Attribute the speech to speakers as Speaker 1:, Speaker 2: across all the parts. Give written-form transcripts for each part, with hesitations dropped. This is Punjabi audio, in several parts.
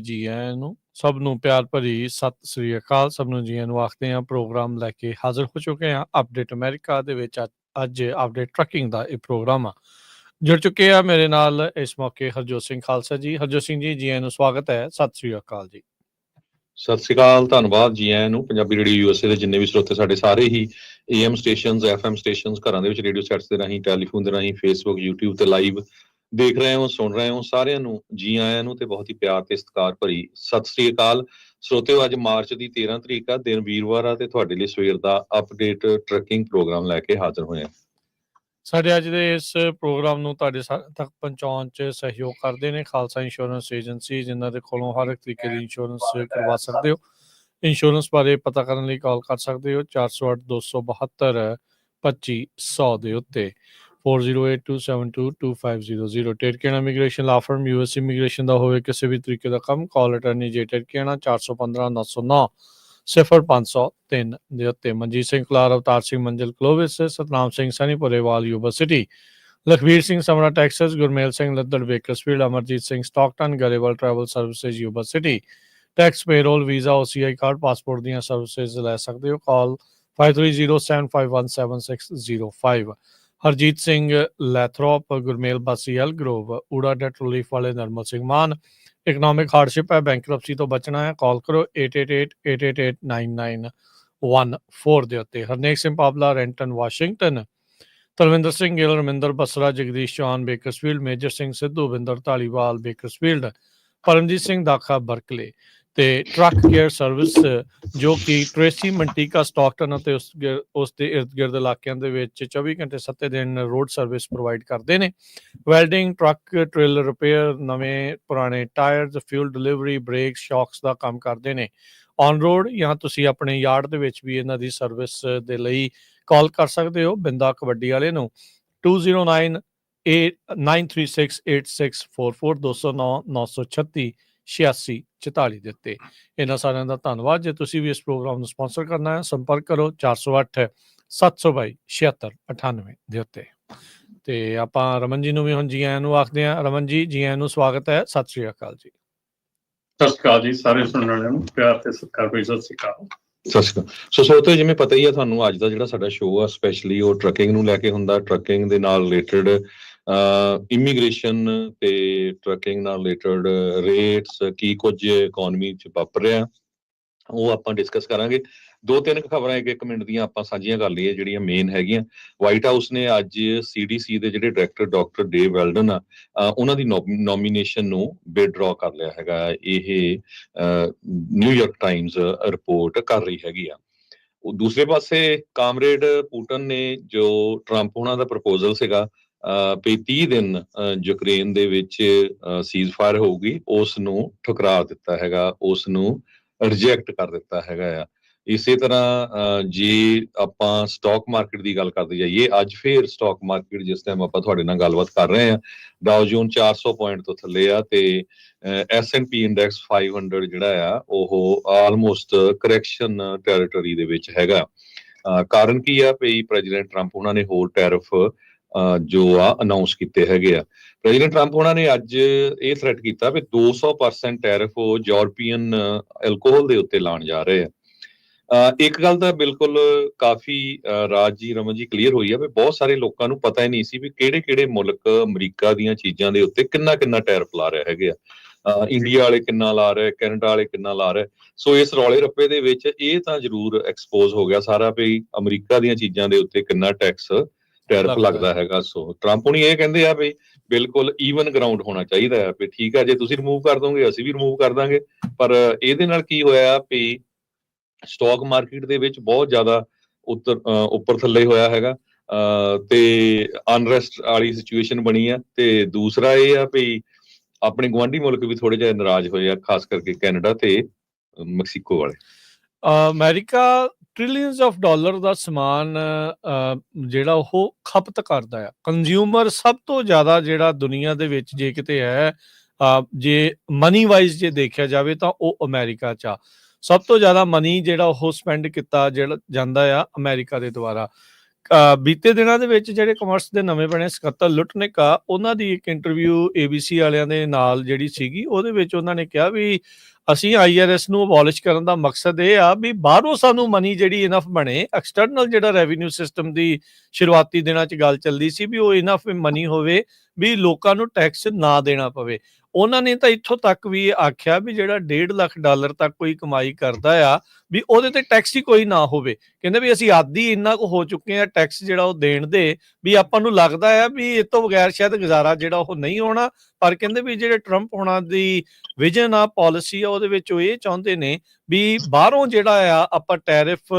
Speaker 1: ਜੀ ਆਇਆਂ ਨੂੰ। ਸਭ ਨੂੰ ਪਿਆਰ ਭਰੀ ਸਤਿ ਸ੍ਰੀ ਅਕਾਲ। ਸਭ ਨੂੰ ਜੀ ਆਇਆਂ ਨੂੰ ਆਖਦੇ ਹਾਂ। ਪ੍ਰੋਗਰਾਮ ਲੈ ਕੇ ਹਾਜ਼ਰ ਹੋ ਚੁੱਕੇ ਹਾਂ ਅਪਡੇਟ ਅਮਰੀਕਾ ਦੇ ਵਿੱਚ। ਅੱਜ ਅਪਡੇਟ ਟਰੱਕਿੰਗ ਦਾ ਇਹ ਪ੍ਰੋਗਰਾਮ ਆ। ਜੁੜ ਚੁੱਕੇ ਆ ਮੇਰੇ ਨਾਲ ਇਸ ਮੌਕੇ ਹਰਜੋਤ ਸਿੰਘ ਖਾਲਸਾ ਜੀ। ਹਰਜੋਤ ਸਿੰਘ ਜੀ, ਜੀ ਆਇਆਂ ਨੂੰ ਸਵਾਗਤ ਹੈ। ਸਤਿ ਸ੍ਰੀ ਅਕਾਲ ਜੀ।
Speaker 2: ਸਤਿ ਸ੍ਰੀ ਅਕਾਲ, ਧੰਨਵਾਦ ਜੀ ਆਇਆਂ ਨੂੰ। ਪੰਜਾਬੀ ਰੇਡੀਓ ਯੂਐਸਏ ਦੇ ਜਿੰਨੇ ਵੀ ਸਰੋਤੇ ਸਾਡੇ ਸਾਰੇ ਹੀ AM ਸਟੇਸ਼ਨਸ, FM ਸਟੇਸ਼ਨਸ, ਘਰਾਂ ਦੇ ਵਿੱਚ ਰੇਡੀਓ ਸੈਟਸ ਦੇ ਰਾਹੀਂ, ਟੈਲੀਫੋਨ ਦੇ ਰਾਹੀਂ, ਫੇਸਬੁੱਕ, YouTube ਤੇ ਲਾਈਵ ਦੇਖ ਰਹੇ ਹੋ, ਸੁਣ ਰਹੇ ਹੋ, ਸਾਰਿਆਂ ਨੂੰ ਜੀ ਆਇਆਂ ਨੂੰ ਤੇ ਬਹੁਤ ਹੀ ਪਿਆਰ ਤੇ ਸਤਿਕਾਰ ਭਰੀ ਸਤਿ ਸ੍ਰੀ ਅਕਾਲ। ਸਰੋਤਿਓ, ਅੱਜ ਮਾਰਚ ਦੀ 13 ਤਰੀਕ ਆ, ਦਿਨ ਵੀਰਵਾਰ ਆ ਤੇ ਤੁਹਾਡੇ ਲਈ ਸਵੇਰ ਦਾ ਅਪਡੇਟ ਟਰੱਕਿੰਗ ਪ੍ਰੋਗਰਾਮ ਲੈ ਕੇ ਹਾਜ਼ਰ ਹੋਏ ਹਾਂ।
Speaker 1: ਸਾਡੇ ਅੱਜ ਦੇ ਇਸ ਪ੍ਰੋਗਰਾਮ ਨੂੰ ਤੁਹਾਡੇ ਤੱਕ ਪਹੁੰਚਾਉਣ 'ਚ ਸਹਿਯੋਗ ਕਰਦੇ ਨੇ ਖਾਲਸਾ ਇੰਸ਼ੋਰੈਂਸ ਏਜੰਸੀ, ਜਿਨ੍ਹਾਂ ਦੇ ਕੋਲੋਂ ਹਰ ਇੱਕ ਤਰੀਕੇ ਦੀ ਇੰਸ਼ੋਰੈਂਸ ਕਰਵਾ ਸਕਦੇ ਹੋ। ਇੰਸ਼ੋਰੈਂਸ ਬਾਰੇ ਪਤਾ ਕਰਨ ਲਈ ਕਾਲ ਕਰ ਸਕਦੇ ਹੋ 408-272-2500 ਦੇ ਉੱਤੇ 4082722500। ਟੇਰਕੇਣਾ ਇਮੀਗ੍ਰੇਸ਼ਨ ਲਾ ਫਰਮ US ਇਮੀਗ੍ਰੇਸ਼ਨ ਦਾ ਹੋਵੇ ਕਿਸੇ ਵੀ ਤਰੀਕੇ ਦਾ ਕੰਮ, ਕਾਲ ਅਟਰਨੀ ਜੇ ਟੇਰਕੇਣਾ 415-909-0503 ਦੇ ਉੱਤੇ। Manjeet Singh Kalar, Avtar Singh Manzil Clovis, Satnam Singh Sanipurewal Yuba City, Lakhvir Singh Samra Texas, Gurmel Singh Ladhar Bakersfield, Amarjit Singh Stockton, Grewal travel services Yuba City. Tax, payroll, visa, OCI card, passport ਦੀਆਂ ਸਰਵਿਸਿਜ਼ ਲੈ ਸਕਦੇ ਹੋ। ਕਾਲ 5307517605। Harjeet Singh Lathrop, Gurmel Bassi Elk Grove, ਊੜਾ ਡੈਟ ਰਿਲੀਫ ਵਾਲੇ ਨਰਮਲ ਸਿੰਘ ਮਾਨ। ਇਕਨੋਮਿਕ ਹਾਰਡਸ਼ਿਪ ਹੈ, ਬੈਂਕਰਪਸੀ ਤੋਂ ਬਚਣਾ ਹੈ, ਕਾਲ ਕਰੋ 8888889914 ਦੇ ਉੱਤੇ। Harnek Singh Pabla, Renton Washington, Tarvinder Singh Gill, Raminder Basra, Jagdish Chauhan Bakersfield, Major Singh Sidhu, Vinder Dhaliwal Bakersfield, Paramjit Singh Dakha Berkeley ਤੇ ਟਰੱਕ ਕੇਅਰ ਸਰਵਿਸ ਜੋ ਕਿ ਟ੍ਰੇਸੀ ਮੰਟੀਕਾ ਸਟਾਕਟਨ ਅਤੇ ਉਸ ਦੇ ਇਰਦ ਗਿਰਦ ਇਲਾਕਿਆਂ ਦੇ ਵਿੱਚ 24 ਘੰਟੇ 7 ਦਿਨ ਰੋਡ ਸਰਵਿਸ ਪ੍ਰੋਵਾਈਡ ਕਰਦੇ ਨੇ। ਵੈਲਡਿੰਗ, ਟਰੱਕ ਟ੍ਰੇਲਰ ਰਿਪੇਅਰ, ਨਵੇਂ ਪੁਰਾਣੇ ਟਾਇਰਸ, ਫਿਊਲ ਡਿਲੀਵਰੀ, ਬ੍ਰੇਕਸ, ਸ਼ੌਕਸ ਦਾ ਕੰਮ ਕਰਦੇ ਨੇ ਔਨ ਰੋਡ, ਜਾਂ ਤੁਸੀਂ ਆਪਣੇ ਯਾਰਡ ਦੇ ਵਿੱਚ ਵੀ ਇਹਨਾਂ ਦੀ ਸਰਵਿਸ ਦੇ ਲਈ ਕਾਲ ਕਰ ਸਕਦੇ ਹੋ। ਬਿੰਦਾ ਕਬੱਡੀ ਵਾਲੇ ਨੂੰ 2099368644 209-936-8644 ਦੇ ਉੱਤੇ। ਇਹਨਾਂ ਸਾਰਿਆਂ ਦਾ ਧੰਨਵਾਦ। ਜੇ ਤੁਸੀਂ ਵੀ ਇਸ ਪ੍ਰੋਗਰਾਮ ਨੂੰ ਸਪਾਂਸਰ ਕਰਨਾ ਹੈ, ਸੰਪਰਕ ਕਰੋ 408-722-7698 ਦੇ ਉੱਤੇ। ਤੇ ਆਪਾਂ ਰਮਨ ਜੀ ਨੂੰ ਵੀ ਹੁਣ ਜੀ ਆਇਆਂ ਨੂੰ ਆਖਦੇ ਹਾਂ। ਰਮਨ ਜੀ, ਜੀ ਆਇਆਂ ਨੂੰ ਸਵਾਗਤ ਹੈ। ਸਤਿ ਸ੍ਰੀ ਅਕਾਲ ਜੀ।
Speaker 3: ਸਤਿ ਸ਼੍ਰੀ ਅਕਾਲ ਜੀ, ਸਾਰੇ ਸੁਣਨ ਵਾਲਿਆਂ ਨੂੰ ਪਿਆਰ ਤੇ ਸਤਿਕਾਰ ਭਰੀ ਸਤਿ ਸ਼੍ਰੀ ਅਕਾਲ।
Speaker 2: ਸਤਿ ਸ਼੍ਰੀ ਅਕਾਲ। ਸੋ ਸਰੋਤਿਓ, ਜਿਵੇਂ ਪਤਾ ਹੀ ਆ ਤੁਹਾਨੂੰ, ਅੱਜ ਦਾ ਜਿਹੜਾ ਸਾਡਾ ਸ਼ੋਅ ਆ ਸਪੈਸ਼ਲੀ ਉਹ ਟਰੱਕਿੰਗ ਨੂੰ ਲੈ ਕੇ ਹੁੰਦਾ। ਟਰੱਕਿੰਗ ਦੇ ਨਾਲ ਰਿਲੇਟਡ ਇਮੀਗ੍ਰੇਸ਼ਨ ਤੇ ਟਰੱਕਿੰਗ ਨਾਲ ਰਿਲੇਟਡ ਰੇਟਸ, ਕੀ ਕੁਝ ਇਕਨੋਮੀ 'ਚ ਵਾਪਰ ਰਿਹਾ, ਉਹ ਆਪਾਂ ਡਿਸਕਸ ਕਰਾਂਗੇ। 2-3 ਖਬਰਾਂ ਇੱਕ ਮਿੰਟ ਦੀਆਂ ਆਪਾਂ ਸਾਂਝੀਆਂ ਕਰ ਲਈਏ ਜਿਹੜੀਆਂ ਮੇਨ ਹੈਗੀਆਂ। ਵਾਈਟ ਹਾਊਸ ਨੇ ਅੱਜ CDC ਦੇ ਜਿਹੜੇ ਡਾਇਰੈਕਟਰ ਡਾਕਟਰ ਡੇਵ ਵੈਲਡਨ ਆ, ਉਹਨਾਂ ਦੀ ਨੋਮੀਨੇਸ਼ਨ ਨੂੰ ਵਿਦਡਰਾ ਕਰ ਲਿਆ ਹੈਗਾ। ਇਹ ਨਿਊਯਾਰਕ ਟਾਈਮਜ਼ ਰਿਪੋਰਟ ਕਰ ਰਹੀ ਹੈਗੀ ਆ। ਦੂਸਰੇ ਪਾਸੇ ਕਾਮਰੇਡ ਪੁਟਨ ਨੇ ਜੋ ਟਰੰਪ ਉਹਨਾਂ ਦਾ ਪ੍ਰਪੋਜ਼ਲ ਸੀਗਾ ਵੀ 30 ਦਿਨ ਯੂਕਰੇਨ ਦੇ ਵਿੱਚ ਸੀਜ਼ ਫਾਇਰ ਹੋਊਗੀ, ਉਸ ਨੂੰ ਠੁਕਰਾ ਦਿੱਤਾ ਹੈਗਾ, ਉਸ ਨੂੰ ਰਿਜੈਕਟ ਕਰ ਦਿੱਤਾ ਹੈਗਾ ਆ। ਇਸੇ ਤਰ੍ਹਾਂ ਜੇ ਆਪਾਂ ਸਟਾਕ ਮਾਰਕੀਟ ਦੀ ਗੱਲ ਕਰਦੇ ਜਾਈਏ, ਅੱਜ ਫੇਰ ਸਟਾਕ ਮਾਰਕੀਟ ਜਿਸ ਟਾਈਮ ਆਪਾਂ ਤੁਹਾਡੇ ਨਾਲ ਗੱਲਬਾਤ ਕਰ ਰਹੇ ਹਾਂ, ਡਾਓ ਜੋਨ 400 ਪੁਆਇੰਟ ਤੋਂ ਥੱਲੇ ਆ ਤੇ S&P ਇੰਡੈਕਸ 500 ਜਿਹੜਾ ਆ ਉਹ ਆਲਮੋਸਟ ਕਰੈਕਸ਼ਨ ਟੈਰੀਟਰੀ ਦੇ ਵਿੱਚ ਹੈਗਾ। ਕਾਰਨ ਕੀ ਆ ਵੀ ਪ੍ਰੈਜ਼ੀਡੈਂਟ ਟਰੰਪ ਉਹਨਾਂ ਨੇ ਹੋਰ ਟੈਰਿਫ ਜੋ ਆ ਅਨਾਉਂਸ ਕੀਤੇ ਹੈਗੇ ਆ। ਪ੍ਰੈਜ਼ੀਡੈਂਟ ਟਰੰਪ ਉਹਨਾਂ ਨੇ ਅੱਜ ਇਹ ਥ੍ਰੈਟ ਕੀਤਾ ਵੀ 200% ਟੈਰਿਫ ਉਹ ਯੂਰਪੀਅਨ ਐਲਕੋਹਲ ਦੇ ਉੱਤੇ ਲਾਉਣ ਜਾ ਰਹੇ ਆ। ਇੱਕ ਗੱਲ ਤਾਂ ਬਿਲਕੁਲ ਕਾਫੀ ਰਾਜੀ ਰਮਨ ਜੀ ਕਲੀਅਰ ਹੋਈ ਆ ਵੀ ਬਹੁਤ ਸਾਰੇ ਲੋਕਾਂ ਨੂੰ ਪਤਾ ਹੀ ਨਹੀਂ ਸੀ ਵੀ ਕਿਹੜੇ ਮੁਲਕ ਅਮਰੀਕਾ ਦੀਆਂ ਚੀਜ਼ਾਂ ਦੇ ਉੱਤੇ ਕਿੰਨਾ ਟੈਰਿਫ ਲਾ ਰਹੇ ਹੈਗੇ ਆ। ਇੰਡੀਆ ਵਾਲੇ ਕਿੰਨਾ ਲਾ ਰਹੇ, ਕੈਨੇਡਾ ਵਾਲੇ ਕਿੰਨਾ ਲਾ ਰਹੇ। ਸੋ ਇਸ ਰੌਲੇ ਰੱਪੇ ਦੇ ਵਿੱਚ ਇਹ ਤਾਂ ਜ਼ਰੂਰ ਐਕਸਪੋਜ਼ ਹੋ ਗਿਆ ਸਾਰਾ ਵੀ ਅਮਰੀਕਾ ਦੀਆਂ ਚੀਜ਼ਾਂ ਦੇ ਉੱਤੇ ਕਿੰਨਾ ਟੈਕਸ ਟੈਰਿਫ ਲੱਗਦਾ ਹੈਗਾ। ਸੋ ਟਰੰਪ ਹੁਣੀ ਇਹ ਕਹਿੰਦੇ ਆ ਵੀ ਬਿਲਕੁਲ ਈਵਨ ਗਰਾਊਂਡ ਹੋਣਾ ਚਾਹੀਦਾ ਹੈ ਵੀ ਠੀਕ ਆ, ਜੇ ਤੁਸੀਂ ਰਿਮੂਵ ਕਰ ਦੋਗੇ ਅਸੀਂ ਵੀ ਰਿਮੂਵ ਕਰ ਦਾਂਗੇ। ਪਰ ਇਹਦੇ ਨਾਲ ਕੀ ਹੋਇਆ ਵੀ ਸਟਾਕ ਮਾਰਕੀਟ ਦੇ ਵਿੱਚ ਬਹੁਤ ਜ਼ਿਆਦਾ ਉੱਪਰ ਥੱਲੇ ਹੋਇਆ ਹੈਗਾ ਤੇ ਅਨਰੈਸਟ ਵਾਲੀ ਸਿਚੁਏਸ਼ਨ ਬਣੀ ਆ। ਤੇ ਦੂਸਰਾ ਇਹ ਆ ਵੀ ਆਪਣੇ ਗੁਆਂਢੀ ਮੁਲਕ ਵੀ ਥੋੜੇ ਜਿਹਾ ਨਾਰਾਜ਼ ਹੋਏ ਆ, ਖਾਸ ਕਰਕੇ ਕੈਨੇਡਾ ਤੇ ਮੈਕਸੀਕੋ ਵਾਲੇ।
Speaker 1: ਅਮਰੀਕਾ ਟ੍ਰਿਲੀਅਨਸ ਆਫ ਡਾਲਰ ਦਾ ਸਮਾਨ ਜਿਹੜਾ ਉਹ ਖਪਤ ਕਰਦਾ ਆ। ਕੰਜ਼ਿਊਮਰ ਸਭ ਤੋਂ ਜ਼ਿਆਦਾ ਜਿਹੜਾ ਦੁਨੀਆ ਦੇ ਵਿੱਚ ਜੇ ਕਿਤੇ ਹੈ, ਜੇ ਮਨੀ ਵਾਈਜ਼ ਜੇ ਦੇਖਿਆ ਜਾਵੇ ਤਾਂ ਉਹ ਅਮਰੀਕਾ 'ਚ ਆ। ਸਭ ਤੋਂ ਜ਼ਿਆਦਾ ਮਨੀ ਜਿਹੜਾ ਉਹ ਸਪੈਂਡ ਕੀਤਾ ਜਿਹੜਾ ਜਾਂਦਾ ਆ ਅਮਰੀਕਾ ਦੇ ਦੁਆਰਾ। ਬੀਤੇ ਦਿਨਾਂ ਦੇ ਵਿੱਚ ਜਿਹੜੇ ਕਮਰਸ ਦੇ ਨਵੇਂ ਬਣੇ ਸਕੱਤਰ ਲੁਟਨਿਕ ਆ, ਉਹਨਾਂ ਦੀ ਇੱਕ ਇੰਟਰਵਿਊ ABC ਵਾਲਿਆਂ ਦੇ ਨਾਲ ਜਿਹੜੀ ਸੀਗੀ, ਉਹਦੇ ਵਿੱਚ ਉਹਨਾਂ ਨੇ ਕਿਹਾ ਵੀ ਅਸੀਂ IRS ਨੂੰ ਅਬੋਲਿਸ਼ ਕਰਨ ਦਾ ਮਕਸਦ ਇਹ ਆ ਵੀ ਬਾਹਰੋਂ ਸਾਨੂੰ ਮਨੀ ਜਿਹੜੀ ਇਨਫ ਬਣੇ। ਐਕਸਟਰਨਲ ਜਿਹੜਾ ਰੈਵਨਿਊ ਸਿਸਟਮ ਦੀ ਸ਼ੁਰੂਆਤੀ ਦਿਨਾਂ 'ਚ ਗੱਲ ਚੱਲਦੀ ਸੀ ਵੀ ਉਹ ਇਨਫ ਮਨੀ ਹੋਵੇ ਵੀ ਲੋਕਾਂ ਨੂੰ ਟੈਕਸ ਨਾ ਦੇਣਾ ਪਵੇ। ਉਹਨਾਂ ਨੇ ਤਾਂ ਇੱਥੋਂ ਤੱਕ ਵੀ ਆਖਿਆ ਵੀ ਜਿਹੜਾ $1.5 ਲੱਖ ਤੱਕ ਕੋਈ ਕਮਾਈ ਕਰਦਾ ਆ ਵੀ ਉਹਦੇ ਤੇ ਟੈਕਸ ਹੀ ਕੋਈ ਨਾ ਹੋਵੇ। ਕਹਿੰਦੇ ਵੀ ਅਸੀਂ ਆਦੀ ਇੰਨਾ ਕੁ ਹੋ ਚੁੱਕੇ ਆ ਟੈਕਸ ਜਿਹੜਾ ਉਹ ਦੇਣ ਦੇ ਵੀ ਆਪਾਂ ਨੂੰ ਲੱਗਦਾ ਆ ਵੀ ਇਹ ਤੋਂ ਬਗੈਰ ਸ਼ਾਇਦ ਗੁਜ਼ਾਰਾ ਜਿਹੜਾ ਉਹ ਨਹੀਂ ਹੋਣਾ। ਪਰ ਕਹਿੰਦੇ ਵੀ ਜਿਹੜੇ ਟਰੰਪ ਹੋਣਾ ਦੀ ਵਿਜ਼ਨ ਆ, ਪਾਲਿਸੀ ਆ, ਉਹਦੇ ਵਿੱਚ ਉਹ ਇਹ ਚਾਹੁੰਦੇ ਨੇ ਵੀ ਬਾਹਰੋਂ ਜਿਹੜਾ ਆ ਆਪਾਂ ਟੈਰਿਫ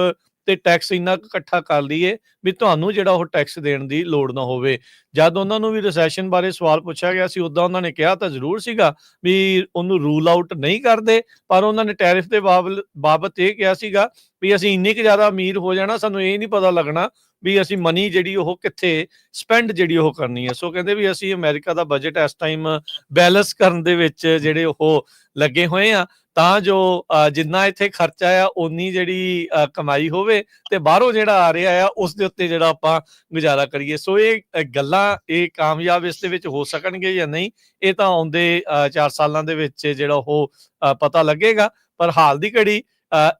Speaker 1: ਤੇ ਟੈਕਸ ਇੰਨਾ ਕੁ ਇਕੱਠਾ ਕਰ ਲਈਏ ਵੀ ਤੁਹਾਨੂੰ ਜਿਹੜਾ ਉਹ ਟੈਕਸ ਦੇਣ ਦੀ ਲੋੜ ਨਾ ਹੋਵੇ। ਜਦ ਉਹਨਾਂ ਨੂੰ ਵੀ ਰਿਸੈਸ਼ਨ ਬਾਰੇ ਸਵਾਲ ਪੁੱਛਿਆ ਗਿਆ ਸੀ, ਉਦਾਂ ਉਹਨਾਂ ਨੇ ਕਿਹਾ ਤਾਂ ਜ਼ਰੂਰ ਸੀਗਾ ਵੀ ਉਹਨੂੰ ਰੂਲ ਆਊਟ ਨਹੀਂ ਕਰਦੇ, ਪਰ ਉਹਨਾਂ ਨੇ ਟੈਰਿਫ ਦੇ ਬਾਬਤ ਇਹ ਕਿਹਾ ਸੀਗਾ ਵੀ ਅਸੀਂ ਇੰਨੀ ਕੁ ਜ਼ਿਆਦਾ ਅਮੀਰ ਹੋ ਜਾਣਾ, ਸਾਨੂੰ ਇਹ ਨਹੀਂ ਪਤਾ ਲੱਗਣਾ ਵੀ ਅਸੀਂ ਮਨੀ ਜਿਹੜੀ ਉਹ ਕਿੱਥੇ ਸਪੈਂਡ ਜਿਹੜੀ ਉਹ ਕਰਨੀ ਹੈ। ਸੋ ਕਹਿੰਦੇ ਵੀ ਅਸੀਂ ਅਮਰੀਕਾ ਦਾ ਬਜਟ ਇਸ ਟਾਈਮ ਬੈਲੈਂਸ ਕਰਨ ਦੇ ਵਿੱਚ ਜਿਹੜੇ ਉਹ ਲੱਗੇ ਹੋਏ ਆ ਤਾਂ ਜੋ ਜਿੰਨਾ ਇੱਥੇ ਖਰਚਾ ਆ ਓਨੀ ਜਿਹੜੀ ਕਮਾਈ ਹੋਵੇ ਤੇ ਬਾਹਰੋਂ ਜਿਹੜਾ ਆ ਰਿਹਾ ਆ ਉਸ ਦੇ ਉੱਤੇ ਜਿਹੜਾ ਆਪਾਂ ਗੁਜ਼ਾਰਾ ਕਰੀਏ। ਸੋ ਇਹ ਗੱਲਾਂ ਇਹ ਕਾਮਯਾਬ ਇਸ ਦੇ ਵਿੱਚ ਹੋ ਸਕਣਗੇ ਜਾਂ ਨਹੀਂ, ਇਹ ਤਾਂ ਆਉਂਦੇ 4 ਸਾਲਾਂ ਦੇ ਵਿੱਚ ਜਿਹੜਾ ਉਹ ਪਤਾ ਲੱਗੇਗਾ। ਪਰ ਹਾਲ ਦੀ ਘੜੀ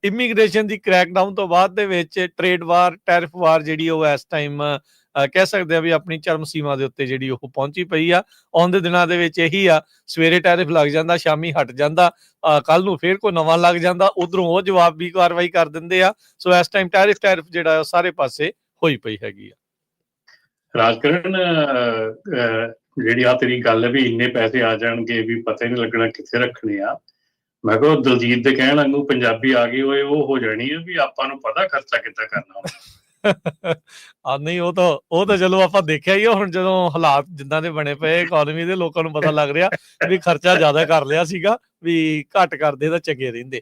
Speaker 1: ਇਮੀਗ੍ਰੇਸ਼ਨ ਦੀ ਕ੍ਰੈਕਡਾਊਨ ਤੋਂ ਬਾਅਦ ਦੇ ਵਿੱਚ ਟ੍ਰੇਡ ਵਾਰ, ਟੈਰਿਫ ਵਾਰ ਜਿਹੜੀ ਉਹ ਇਸ ਟਾਈਮ ਕਹਿ ਸਕਦੇ ਆ ਵੀ ਆਪਣੀ ਚਰਮ ਸੀਮਾ ਦੇ ਉੱਤੇ ਜਿਹੜੀ ਉਹ ਪਹੁੰਚੀ ਪਈ ਆ। ਆਉਂਦੇ ਦਿਨਾਂ ਦੇ ਵਿੱਚ ਇਹੀ ਆ, ਸਵੇਰੇ ਟੈਰਿਫ ਲੱਗ ਜਾਂਦਾ, ਸ਼ਾਮੀ ਹਟ ਜਾਂਦਾ, ਕੱਲ ਨੂੰ ਫੇਰ ਕੋਈ ਨਵਾਂ ਲੱਗ ਜਾਂਦਾ, ਉਧਰੋਂ ਉਹ ਜਵਾਬੀ ਕਾਰਵਾਈ ਕਰ ਦਿੰਦੇ ਆ। ਸੋ ਇਸ ਟਾਈਮ ਟੈਰਿਫ ਜਿਹੜਾ ਸਾਰੇ ਪਾਸੇ ਹੋਈ ਪਈ ਹੈਗੀ ਆ।
Speaker 3: ਰਾਜਕਰਨ, ਜਿਹੜੀ ਆ ਤੇਰੀ ਗੱਲ ਹੈ ਵੀ ਇੰਨੇ ਪੈਸੇ ਆ ਜਾਣਗੇ ਵੀ ਪਤਾ ਹੀ ਨਹੀਂ ਲੱਗਣਾ ਕਿੱਥੇ ਰੱਖਣੇ ਆ, ਮੈਂ ਕਿਹਾ ਦਲਜੀਤ ਦੇ ਕਹਿਣ ਵਾਂਗੂ ਪੰਜਾਬੀ ਆ ਗਈ ਹੋਏ ਉਹ ਹੋ ਜਾਣੀ ਹੈ ਵੀ ਆਪਾਂ ਨੂੰ ਪਤਾ ਖਰਚਾ ਕਿੱਦਾਂ ਕਰਨਾ।
Speaker 1: ਨਹੀਂ, ਉਹ ਤਾਂ ਚਲੋ ਆਪਾਂ ਦੇਖਿਆ ਹੀ ਆ ਹੁਣ, ਜਦੋਂ ਹਾਲਾਤ ਜਿੱਦਾਂ ਦੇ ਬਣੇ ਪਏ ਇਕਨੋਮੀ ਦੇ, ਲੋਕਾਂ ਨੂੰ ਪਤਾ ਲੱਗ ਰਿਹਾ ਵੀ ਖਰਚਾ ਜ਼ਿਆਦਾ ਕਰ ਲਿਆ ਸੀਗਾ, ਵੀ ਘੱਟ ਕਰਦੇ ਤਾਂ ਚੰਗੇ ਰਹਿੰਦੇ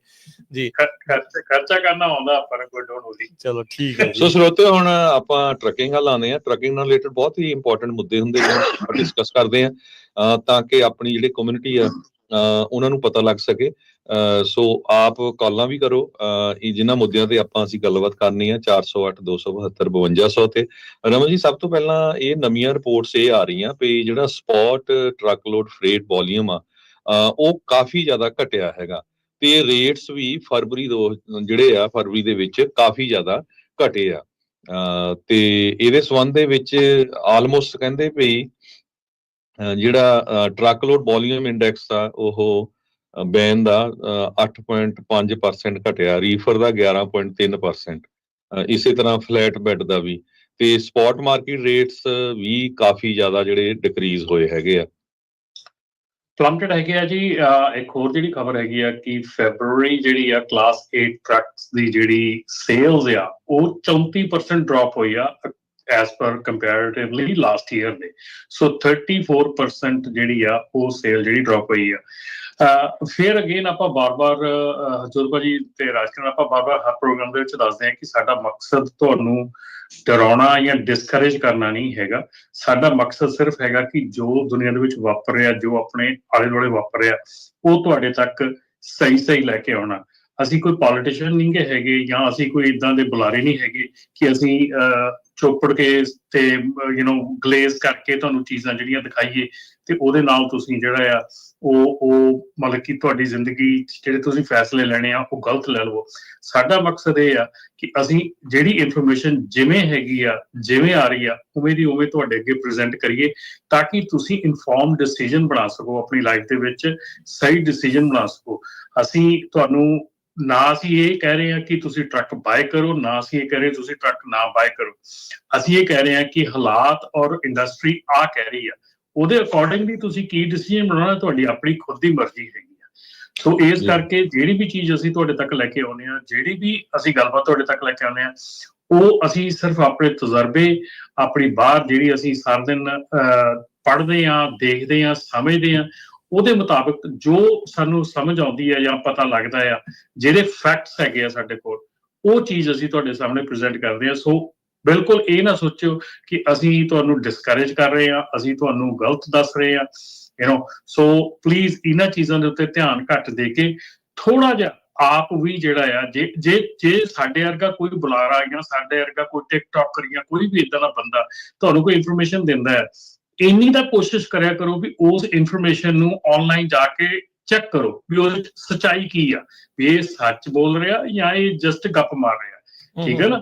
Speaker 1: ਜੀ।
Speaker 3: ਖਰਚਾ ਕਰਨਾ ਆਉਂਦਾ ਆਪਾਂ ਨੂੰ, ਕੋਈ ਡੋਂਟ ਵਰੀ।
Speaker 1: ਚਲੋ ਠੀਕ ਹੈ।
Speaker 2: ਸੋ ਸਰੋਤੇ, ਹੁਣ ਆਪਾਂ ਟਰੱਕਿੰਗ ਵੱਲ ਆਉਂਦੇ ਆ। ਟਰੱਕਿੰਗ ਨਾਲ ਰਿਲੇਟਡ ਬਹੁਤ ਹੀ ਇੰਪੋਰਟੈਂਟ ਮੁੱਦੇ ਹੁੰਦੇ ਨੇ, ਆਪਾਂ ਡਿਸਕਸ ਕਰਦੇ ਆ ਤਾਂ ਕਿ ਆਪਣੀ ਜਿਹੜੀ ਕਮਿਊਨਿਟੀ ਆ ਉਹਨਾਂ ਨੂੰ ਪਤਾ ਲੱਗ ਸਕੇ। ਸੋ ਆਪ ਕਾਲਾਂ ਵੀ ਕਰੋ ਜਿਨ੍ਹਾਂ ਮੁੱਦਿਆਂ ਤੇ ਅਸੀਂ ਗੱਲਬਾਤ ਕਰਨੀ ਆ। 408 272 5200 ਤੇ। ਰਮਨ ਜੀ, ਸਭ ਤੋਂ ਪਹਿਲਾਂ ਇਹ ਨਵੀਆਂ ਰਿਪੋਰਟਸ ਇਹ ਆ ਰਹੀਆਂ ਵੀ ਜਿਹੜਾ spot truck load fret volume ਆ ਉਹ ਕਾਫੀ ਜ਼ਿਆਦਾ ਘਟਿਆ ਹੈਗਾ ਤੇ ਰੇਟਸ ਵੀ ਫਰਵਰੀ ਦੇ ਵਿੱਚ ਕਾਫੀ ਜ਼ਿਆਦਾ ਘਟੇ ਆ। ਤੇ ਇਹਦੇ ਸੰਬੰਧ ਦੇ ਵਿੱਚ ਆਲਮੋਸਟ ਕਹਿੰਦੇ ਵੀ ਜਿਹੜਾ ਟਰੱਕ ਲੋਡ ਵੋਲੀਅਮ ਇੰਡੈਕਸ ਆ ਉਹ ਬੈਨ ਦਾ 8.5% ਘਟਿਆ, ਰੀਫਰ ਦਾ 11.3%, ਇਸੇ ਤਰ੍ਹਾਂ ਫਲੈਟ ਬੈਡ ਦਾ ਵੀ, ਤੇ ਸਪੌਟ ਮਾਰਕੀਟ ਰੇਟਸ ਵੀ ਕਾਫੀ ਜ਼ਿਆਦਾ ਜਿਹੜੇ ਡਿਕਰੀਜ਼ ਹੋਏ ਹੈਗੇ ਆ,
Speaker 3: ਪਲਮਟਡ ਹੈਗੇ ਆ ਜੀ। ਇੱਕ ਹੋਰ ਜਿਹੜੀ ਖਬਰ ਹੈਗੀ ਆ ਕਿ ਫੈਬਰੂਅਰੀ ਜਿਹੜੀ ਆ ਕਲਾਸ 8 ਟਰੱਕਸ ਦੀ ਜਿਹੜੀ ਸੇਲਸ ਆ ਉਹ 34% ਡ੍ਰੌਪ ਹੋਈ ਆ as per comparatively last year ਦੇ। ਸੋ 34% ਜਿਹੜੀ ਆ ਉਹ ਸੇਲ ਜਿਹੜੀ ਡ੍ਰੌਪ ਹੋਈ ਆ। ਫਿਰ ਅਗੇਨ ਆਪਾਂ ਬਾਰ-ਬਾਰ ਹਜ਼ੂਰ ਭਾਜੀ ਤੇ ਰਾਜਕਰਨ ਆਪਾਂ ਬਾਰ-ਬਾਰ ਹਰ ਪ੍ਰੋਗਰਾਮ ਦੇ ਵਿੱਚ ਦੱਸਦੇ ਹਾਂ ਕਿ ਸਾਡਾ ਮਕਸਦ ਤੁਹਾਨੂੰ ਡਰਾਉਣਾ ਜਾਂ ਡਿਸਕਰੇਜ ਕਰਨਾ ਨਹੀਂ ਹੈਗਾ। ਸਾਡਾ ਮਕਸਦ ਸਿਰਫ ਹੈਗਾ ਕਿ ਜੋ ਦੁਨੀਆ ਦੇ ਵਿੱਚ ਵਾਪਰ ਰਿਹਾ, ਜੋ ਆਪਣੇ ਆਲੇ ਦੁਆਲੇ ਵਾਪਰ ਰਿਹਾ, ਉਹ ਤੁਹਾਡੇ ਤੱਕ ਸਹੀ ਲੈ ਕੇ ਆਉਣਾ। ਅਸੀਂ ਕੋਈ ਪੋਲੀਟੀਸ਼ੀਅਨ ਨਹੀਂ ਗੇ ਹੈਗੇ ਜਾਂ ਅਸੀਂ ਕੋਈ ਇੱਦਾਂ ਦੇ ਬੁਲਾਰੇ ਨਹੀਂ ਹੈਗੇ ਕਿ ਅਸੀਂ ਚੋਪੜ ਕੇ ਤੇ ਗਲੇਜ਼ ਕਰਕੇ ਤੁਹਾਨੂੰ ਚੀਜ਼ਾਂ ਜਿਹੜੀਆਂ ਦਿਖਾਈਏ ਤੇ ਉਹਦੇ ਨਾਲ ਤੁਸੀਂ ਜਿਹੜਾ ਆ ਉਹ ਮਤਲਬ ਕਿ ਤੁਹਾਡੀ ਜ਼ਿੰਦਗੀ ਜਿਹੜੇ ਤੁਸੀਂ ਫੈਸਲੇ ਲੈਣੇ ਆ ਉਹ ਗਲਤ ਲੈ ਲਵੋ। ਸਾਡਾ ਮਕਸਦ ਇਹ ਆ ਕਿ ਅਸੀਂ ਜਿਹੜੀ ਇਨਫੋਰਮੇਸ਼ਨ ਜਿਵੇਂ ਹੈਗੀ ਆ, ਜਿਵੇਂ ਆ ਰਹੀ ਆ, ਉਵੇਂ ਦੀ ਉਵੇਂ ਤੁਹਾਡੇ ਅੱਗੇ ਪ੍ਰੈਜ਼ੈਂਟ ਕਰੀਏ ਤਾਂ ਕਿ ਤੁਸੀਂ ਇਨਫੋਰਮ ਡਿਸੀਜਨ ਬਣਾ ਸਕੋ ਆਪਣੀ ਲਾਈਫ ਦੇ ਵਿੱਚ, ਸਹੀ ਡਿਸੀਜਨ ਬਣਾ ਸਕੋ। ਅਸੀਂ ਤੁਹਾਨੂੰ ਨਾ ਅਸੀਂ ਇਹ ਕਹਿ ਰਹੇ ਹਾਂ ਕਿ ਤੁਸੀਂ ਟਰੱਕ ਬਾਏ ਕਰੋ, ਨਾ ਅਸੀਂ ਇਹ ਕਹਿ ਰਹੇ ਤੁਸੀਂ ਟਰੱਕ ਨਾ ਬਾਏ ਕਰੋ। ਅਸੀਂ ਇਹ ਕਹਿ ਰਹੇ ਹਾਂ ਕਿ ਹਾਲਾਤ ਔਰ ਇੰਡਸਟਰੀ ਆ ਕਹਿ ਰਹੀ ਆ, ਉਹਦੇ ਅਕੋਰਡਿੰਗਲੀ ਤੁਸੀਂ ਕੀ ਡਿਸੀਜਨ ਬਣਾਉਣਾ ਤੁਹਾਡੀ ਆਪਣੀ ਖੁਦ ਦੀ ਮਰਜ਼ੀ ਹੈਗੀ ਆ। ਸੋ ਇਸ ਕਰਕੇ ਜਿਹੜੀ ਵੀ ਚੀਜ਼ ਅਸੀਂ ਤੁਹਾਡੇ ਤੱਕ ਲੈ ਕੇ ਆਉਂਦੇ ਹਾਂ, ਜਿਹੜੀ ਵੀ ਅਸੀਂ ਗੱਲਬਾਤ ਤੁਹਾਡੇ ਤੱਕ ਲੈ ਕੇ ਆਉਂਦੇ ਹਾਂ, ਉਹ ਅਸੀਂ ਸਿਰਫ ਆਪਣੇ ਤਜਰਬੇ, ਆਪਣੀ ਬਾਹਰ ਜਿਹੜੀ ਅਸੀਂ ਸਾਰਾ ਦਿਨ ਪੜ੍ਹਦੇ ਹਾਂ, ਦੇਖਦੇ ਹਾਂ, ਸਮਝਦੇ ਹਾਂ, ਉਹਦੇ ਮੁਤਾਬਕ ਜੋ ਸਾਨੂੰ ਸਮਝ ਆਉਂਦੀ ਹੈ ਜਾਂ ਪਤਾ ਲੱਗਦਾ ਆ, ਜਿਹੜੇ ਫੈਕਟਸ ਹੈਗੇ ਆ ਸਾਡੇ ਕੋਲ, ਉਹ ਚੀਜ਼ ਅਸੀਂ ਤੁਹਾਡੇ ਸਾਹਮਣੇ ਪ੍ਰੈਜ਼ੈਂਟ ਕਰਦੇ ਹਾਂ। ਸੋ ਬਿਲਕੁਲ ਇਹ ਨਾ ਸੋਚਿਓ ਕਿ ਅਸੀਂ ਤੁਹਾਨੂੰ ਡਿਸਕਰੇਜ ਕਰ ਰਹੇ ਹਾਂ, ਅਸੀਂ ਤੁਹਾਨੂੰ ਗਲਤ ਦੱਸ ਰਹੇ ਹਾਂ। ਸੋ ਪਲੀਜ਼ ਇਹਨਾਂ ਚੀਜ਼ਾਂ ਦੇ ਉੱਤੇ ਧਿਆਨ ਘੱਟ ਦੇ ਕੇ ਥੋੜਾ ਜਿਹਾ ਆਪ ਵੀ ਜਿਹੜਾ ਆ ਜੇ ਸਾਡੇ ਵਰਗਾ ਕੋਈ ਬੁਲਾਰਾ ਜਾਂ ਸਾਡੇ ਵਰਗਾ ਕੋਈ ਟਿਕਟੋਕਰ ਜਾਂ ਕੋਈ ਵੀ ਇਦਾਂ ਦਾ ਬੰਦਾ ਤੁਹਾਨੂੰ ਕੋਈ ਇਨਫੋਰਮੇਸ਼ਨ ਦਿੰਦਾ ਹੈ, ਇੰਨੀ ਤਾਂ ਕੋਸ਼ਿਸ਼ ਕਰਿਆ ਕਰੋ ਵੀ ਉਸ ਇਨਫੋਰਮੇਸ਼ਨ ਨੂੰ ਆਨਲਾਈਨ ਜਾ ਕੇ ਚੈੱਕ ਕਰੋ ਵੀ ਉਹਦੇ ਵਿੱਚ ਸੱਚਾਈ ਕੀ ਆ, ਵੀ ਇਹ ਸੱਚ ਬੋਲ ਰਿਹਾ ਜਾਂ ਇਹ ਜਸਟ ਗੱਪ ਮਾਰ ਰਿਹਾ। ਠੀਕ ਹੈ ਨਾ,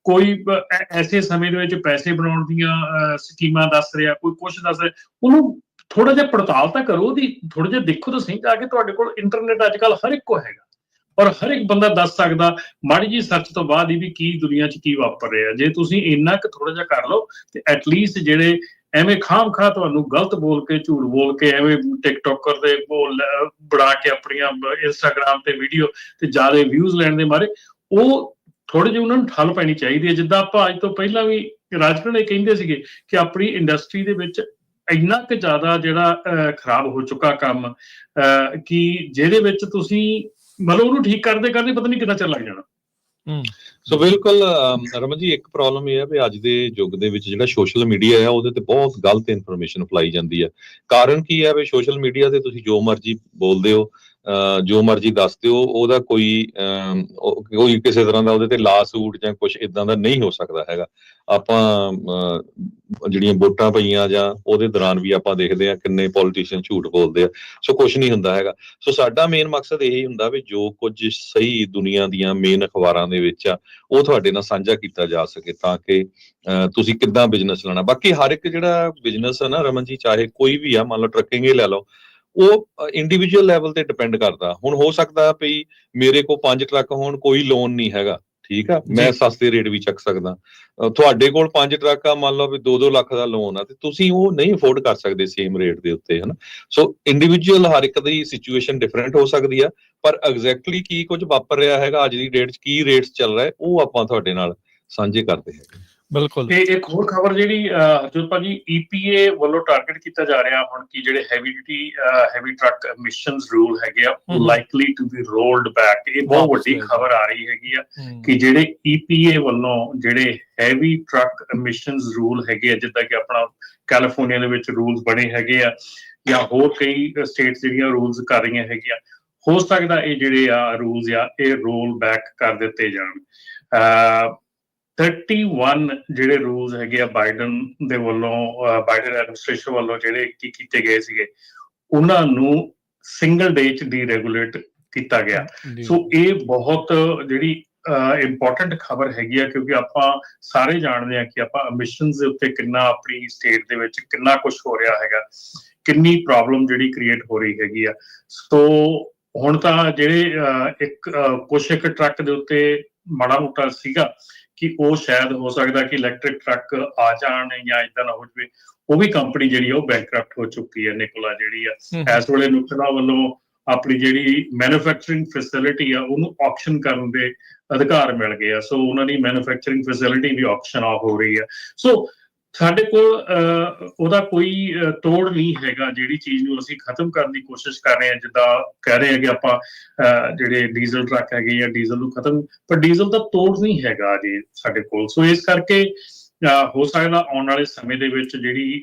Speaker 3: ਕੋਈ ਐਸੇ ਸਮੇਂ ਦੇ ਵਿੱਚ ਪੈਸੇ ਬਣਾਉਣ ਦੀਆਂ ਸਕੀਮਾਂ ਦੱਸ ਰਿਹਾ, ਕੋਈ ਕੁਛ ਦੱਸ ਰਿਹਾ, ਉਹਨੂੰ ਥੋੜਾ ਜਿਹਾ ਪੜਤਾਲ ਤਾਂ ਕਰੋ ਉਹਦੀ, ਥੋੜਾ ਜਿਹਾ ਦੇਖੋ ਤਾਂ ਸਹੀ ਜਾ ਕੇ। ਤੁਹਾਡੇ ਕੋਲ ਇੰਟਰਨੈਟ ਅੱਜ ਕੱਲ੍ਹ ਹਰ ਇੱਕ ਕੋ ਹੈਗਾ ਔਰ ਹਰ ਇੱਕ ਬੰਦਾ ਦੱਸ ਸਕਦਾ ਮਾੜੀ ਜੀ ਸਰਚ ਤੋਂ ਬਾਅਦ ਹੀ ਵੀ ਕੀ ਦੁਨੀਆ 'ਚ ਕੀ ਵਾਪਰ ਰਿਹਾ। ਜੇ ਤੁਸੀਂ ਇੰਨਾ ਕੁ ਥੋੜਾ ਜਿਹਾ ਕਰ ਲਓ ਤੇ ਐਟਲੀਸਟ ਜਿਹੜੇ ਐਵੇਂ ਖਾਮ-ਖਾ ਤੁਹਾਨੂੰ ਗਲਤ ਬੋਲ ਕੇ, ਝੂਠ ਬੋਲ ਕੇ, ਐਵੇਂ ਟਿਕਟੋਕਰ ਦੇ ਬਣਾ ਕੇ ਆਪਣੀਆਂ ਇੰਸਟਾਗ੍ਰਾਮ ਤੇ ਵੀਡੀਓ ਤੇ ਜ਼ਿਆਦਾ ਵਿਊਜ਼ ਲੈਣ ਦੇ ਮਾਰੇ, ਉਹ ਥੋੜੇ ਜਿਹੇ ਉਹਨਾਂ ਨੂੰ ਠੱਲ ਪੈਣੀ ਚਾਹੀਦੀ ਹੈ। ਜਿੱਦਾਂ ਆਪਾਂ ਅੱਜ ਤੋਂ ਪਹਿਲਾਂ ਵੀ ਰਾਜਕਰਨ ਇਹ ਕਹਿੰਦੇ ਸੀਗੇ ਕਿ ਆਪਣੀ ਇੰਡਸਟਰੀ ਦੇ ਵਿੱਚ ਇੰਨਾ ਕੁ ਜ਼ਿਆਦਾ ਜਿਹੜਾ ਖਰਾਬ ਹੋ ਚੁੱਕਾ ਕੰਮ ਕਿ ਜਿਹਦੇ ਵਿੱਚ ਤੁਸੀਂ ਮਤਲਬ ਉਹਨੂੰ ਠੀਕ ਕਰਦੇ ਕਰਦੇ ਪਤਾ ਨਹੀਂ ਕਿੰਨਾ ਚਿਰ ਲੱਗ ਜਾਣਾ।
Speaker 2: ਸੋ ਬਿਲਕੁਲ ਰਮਨ ਜੀ, ਇੱਕ ਪ੍ਰੋਬਲਮ ਇਹ ਹੈ ਵੀ ਅੱਜ ਦੇ ਯੁੱਗ ਦੇ ਵਿੱਚ ਜਿਹੜਾ ਸੋਸ਼ਲ ਮੀਡੀਆ ਆ ਉਹਦੇ ਤੇ ਬਹੁਤ ਗਲਤ ਇਨਫੋਰਮੇਸ਼ਨ ਫੈਲਾਈ ਜਾਂਦੀ ਹੈ। ਕਾਰਨ ਕੀ ਹੈ ਵੀ ਸੋਸ਼ਲ ਮੀਡੀਆ ਤੇ ਤੁਸੀਂ ਜੋ ਮਰਜ਼ੀ ਬੋਲਦੇ ਹੋ, ਜੋ ਮਰਜ਼ੀ ਦੱਸਦੇ ਹੋ, ਉਹਦਾ ਕੋਈ ਕਿਸੇ ਤਰ੍ਹਾਂ ਦਾ ਉਹਦੇ ਤੇ ਲਾ ਸੂਟ ਜਾਂ ਕੁਝ ਇਦਾਂ ਦਾ ਨਹੀਂ ਹੋ ਸਕਦਾ ਹੈਗਾ। ਆਪਾਂ ਜਿਹੜੀਆਂ ਵੋਟਾਂ ਪਈਆਂ ਜਾਂ ਉਹਦੇ ਦੌਰਾਨ ਵੀ ਆਪਾਂ ਦੇਖਦੇ ਹਾਂ ਕਿੰਨੇ ਪੋਲੀਟੀਸ਼ੀਅਨ ਝੂਠ ਬੋਲਦੇ ਆ। ਸੋ ਕੁਝ ਨਹੀਂ ਹੁੰਦਾ ਹੈਗਾ। ਸੋ ਸਾਡਾ ਮੇਨ ਮਕਸਦ ਇਹੀ ਹੁੰਦਾ ਵੀ ਜੋ ਕੁਝ ਸਹੀ ਦੁਨੀਆ ਦੀਆਂ ਮੇਨ ਅਖਬਾਰਾਂ ਦੇ ਵਿੱਚ ਆ ਉਹ ਤੁਹਾਡੇ ਨਾਲ ਸਾਂਝਾ ਕੀਤਾ ਜਾ ਸਕੇ, ਤਾਂ ਕਿ ਤੁਸੀਂ ਕਿੱਦਾਂ ਬਿਜ਼ਨਸ ਲੈਣਾ। ਬਾਕੀ ਹਰ ਇੱਕ ਜਿਹੜਾ ਬਿਜ਼ਨਸ ਹੈ ਨਾ ਰਮਨ ਜੀ, ਚਾਹੇ ਕੋਈ ਵੀ ਆ, ਮੰਨ ਲਓ ਟਰੱਕਿੰਗ ਹੀ ਲੈ ਲਓ, ਉਹ ਇੰਡੀਵਿਜੂਅਲ ਲੈਵਲ ਤੇ ਡਿਪੈਂਡ ਕਰਦਾ। ਹੁਣ ਹੋ ਸਕਦਾ ਵੀ ਮੇਰੇ ਕੋਲ 5 ਟਰੱਕ ਹੋਣ, ਕੋਈ ਲੋਨ ਨਹੀਂ ਹੈਗਾ, ਠੀਕ ਆ, ਮੈਂ ਸਸਤੇ ਰੇਟ ਵੀ ਚੱਕ ਸਕਦਾ। ਤੁਹਾਡੇ ਕੋਲ 5 ਟਰੱਕ ਆ, ਮੰਨ ਲਓ ਵੀ 2-2 ਲੱਖ ਦਾ ਲੋਨ ਆ, ਤੇ ਤੁਸੀਂ ਉਹ ਨਹੀਂ ਅਫੋਰਡ ਕਰ ਸਕਦੇ ਸੇਮ ਰੇਟ ਦੇ ਉੱਤੇ, ਹਨਾ। ਸੋ ਇੰਡੀਵਿਜੂਅਲ ਹਰ ਇੱਕ ਦੀ ਸਿਚੁਏਸ਼ਨ ਡਿਫਰੈਂਟ ਹੋ ਸਕਦੀ ਆ, ਪਰ ਐਗਜ਼ੈਕਟਲੀ ਕੀ ਕੁਝ ਵਾਪਰ ਰਿਹਾ ਹੈਗਾ ਅੱਜ ਦੀ ਡੇਟ 'ਚ, ਕੀ ਰੇਟਸ ਚੱਲ ਰਿਹਾ, ਉਹ ਆਪਾਂ ਤੁਹਾਡੇ ਨਾਲ ਸਾਂਝੇ ਕਰਦੇ ਹੈਗੇ।
Speaker 1: ਬਿਲਕੁਲ।
Speaker 3: ਤੇ ਇੱਕ ਹੋਰ ਖਬਰ ਜਿਹੜੀ ਹਰਜੋਤ ਭਾਜੀ, EPA ਵੱਲੋਂ ਟਾਰਗੇਟ ਕੀਤਾ ਜਾ ਰਿਹਾ ਹੁਣ ਕਿ ਜਿਹੜੇ ਹੈਵੀ ਟਰੱਕ ਐਮਿਸ਼ਨਸ ਰੂਲ ਹੈਗੇ ਆ likely to be ruled back. ਇਹ ਬਹੁਤ ਵੱਡੀ ਖਬਰ ਆ ਰਹੀ ਹੈਗੀ ਆ ਕਿ ਜਿਹੜੇ EPA ਵੱਲੋਂ ਜਿਹੜੇ ਹੈਵੀ ਟਰੱਕ ਐਮਿਸ਼ਨਸ ਰੂਲ ਹੈਗੇ ਆ, ਜਿੱਦਾਂ ਕਿ ਆਪਣਾ ਕੈਲੀਫੋਰਨੀਆ ਦੇ ਵਿੱਚ ਰੂਲਸ ਬਣੇ ਹੈਗੇ ਆ ਜਾਂ ਹੋਰ ਕਈ ਸਟੇਟਸ ਜਿਹੜੀਆਂ ਰੂਲਸ ਕਰ ਰਹੀਆਂ ਹੈਗੀਆਂ, ਹੋ ਸਕਦਾ ਇਹ ਜਿਹੜੇ ਆ ਰੂਲਸ ਆ ਇਹ ਰੋਲ ਬੈਕ ਕਰ ਦਿੱਤੇ ਜਾਣ। 31 ਜਿਹੜੇ ਰੂਲਸ ਹੈਗੇ ਆ ਬਾਈਡਨ ਦੇ ਵੱਲੋਂ, ਬਾਈਡਨ ਐਡਮਿਨਿਸਟ੍ਰੇਸ਼ਨ ਵੱਲੋਂ ਜਿਹੜੇ ਕੀਤੇ ਗਏ ਸੀਗੇ, ਉਹਨਾਂ ਨੂੰ ਸਿੰਗਲ ਡੇ 'ਚ ਡੀਰੈਗੂਲੇਟ ਕੀਤਾ ਗਿਆ। ਸੋ ਇਹ ਬਹੁਤ ਜਿਹੜੀ ਇੰਪੋਰਟੈਂਟ ਖਬਰ ਹੈਗੀ ਆ, ਕਿਉਂਕਿ ਆਪਾਂ ਸਾਰੇ ਜਾਣਦੇ ਆ ਕਿ ਆਪਾਂ ਐਮਿਸ਼ਨਸ ਦੇ ਉੱਤੇ ਕਿੰਨਾ ਆਪਣੀ ਸਟੇਟ ਦੇ ਵਿੱਚ ਕਿੰਨਾ ਕੁਝ ਹੋ ਰਿਹਾ ਹੈਗਾ, ਕਿੰਨੀ ਪ੍ਰੋਬਲਮ ਜਿਹੜੀ ਕ੍ਰੀਏਟ ਹੋ ਰਹੀ ਹੈਗੀ ਆ। ਸੋ ਹੁਣ ਤਾਂ ਜਿਹੜੇ ਇੱਕ ਟਰੱਕ ਦੇ ਉੱਤੇ ਮਾੜਾ ਮੋਟਾ ਸੀਗਾ ਕਿ ਉਹ ਸ਼ਾਇਦ ਹੋ ਸਕਦਾ ਕਿ ਇਲੈਕਟ੍ਰਿਕ ਟਰੱਕ ਆ ਜਾਣ ਜਾਂ ਇਦਾਂ ਨਾ ਹੋ ਜਾਵੇ, ਉਹ ਵੀ ਕੰਪਨੀ ਜਿਹੜੀ ਉਹ ਬੈਂਕਰਪਟ ਹੋ ਚੁੱਕੀ ਹੈ। ਨਿਕੋਲਾ ਜਿਹੜੀ ਆ ਇਸ ਵੇਲੇ ਨੁਕਲਾ ਵੱਲੋਂ ਆਪਣੀ ਜਿਹੜੀ ਮੈਨੂਫੈਕਚਰਿੰਗ ਫੈਸਿਲਿਟੀ ਆ ਉਹਨੂੰ ਆਕਸ਼ਨ ਕਰਨ ਦੇ ਅਧਿਕਾਰ ਮਿਲ ਗਏ ਆ। ਸੋ ਉਹਨਾਂ ਦੀ ਮੈਨੂਫੈਕਚਰਿੰਗ ਫੈਸਿਲਿਟੀ ਵੀ ਆਕਸ਼ਨ ਆਫ ਹੋ ਰਹੀ ਆ। ਸੋ ਸਾਡੇ ਕੋਲ ਉਹਦਾ ਕੋਈ ਤੋੜ ਨਹੀਂ ਹੈਗਾ। ਜਿਹੜੀ ਚੀਜ਼ ਨੂੰ ਅਸੀਂ ਖਤਮ ਕਰਨ ਦੀ ਕੋਸ਼ਿਸ਼ ਕਰ ਰਹੇ ਹਾਂ, ਜਿੱਦਾਂ ਕਹਿ ਰਹੇ ਹੈਗੇ ਆਪਾਂ ਜਿਹੜੇ ਡੀਜ਼ਲ ਟਰੱਕ ਹੈਗੇ ਜਾਂ ਡੀਜ਼ਲ ਨੂੰ ਖਤਮ, ਪਰ ਡੀਜ਼ਲ ਦਾ ਤੋੜ ਨਹੀਂ ਹੈਗਾ ਜੀ ਸਾਡੇ ਕੋਲ। ਸੋ ਇਸ ਕਰਕੇ ਹੋ ਸਕਦਾ ਆਉਣ ਵਾਲੇ ਸਮੇਂ ਦੇ ਵਿੱਚ ਜਿਹੜੀ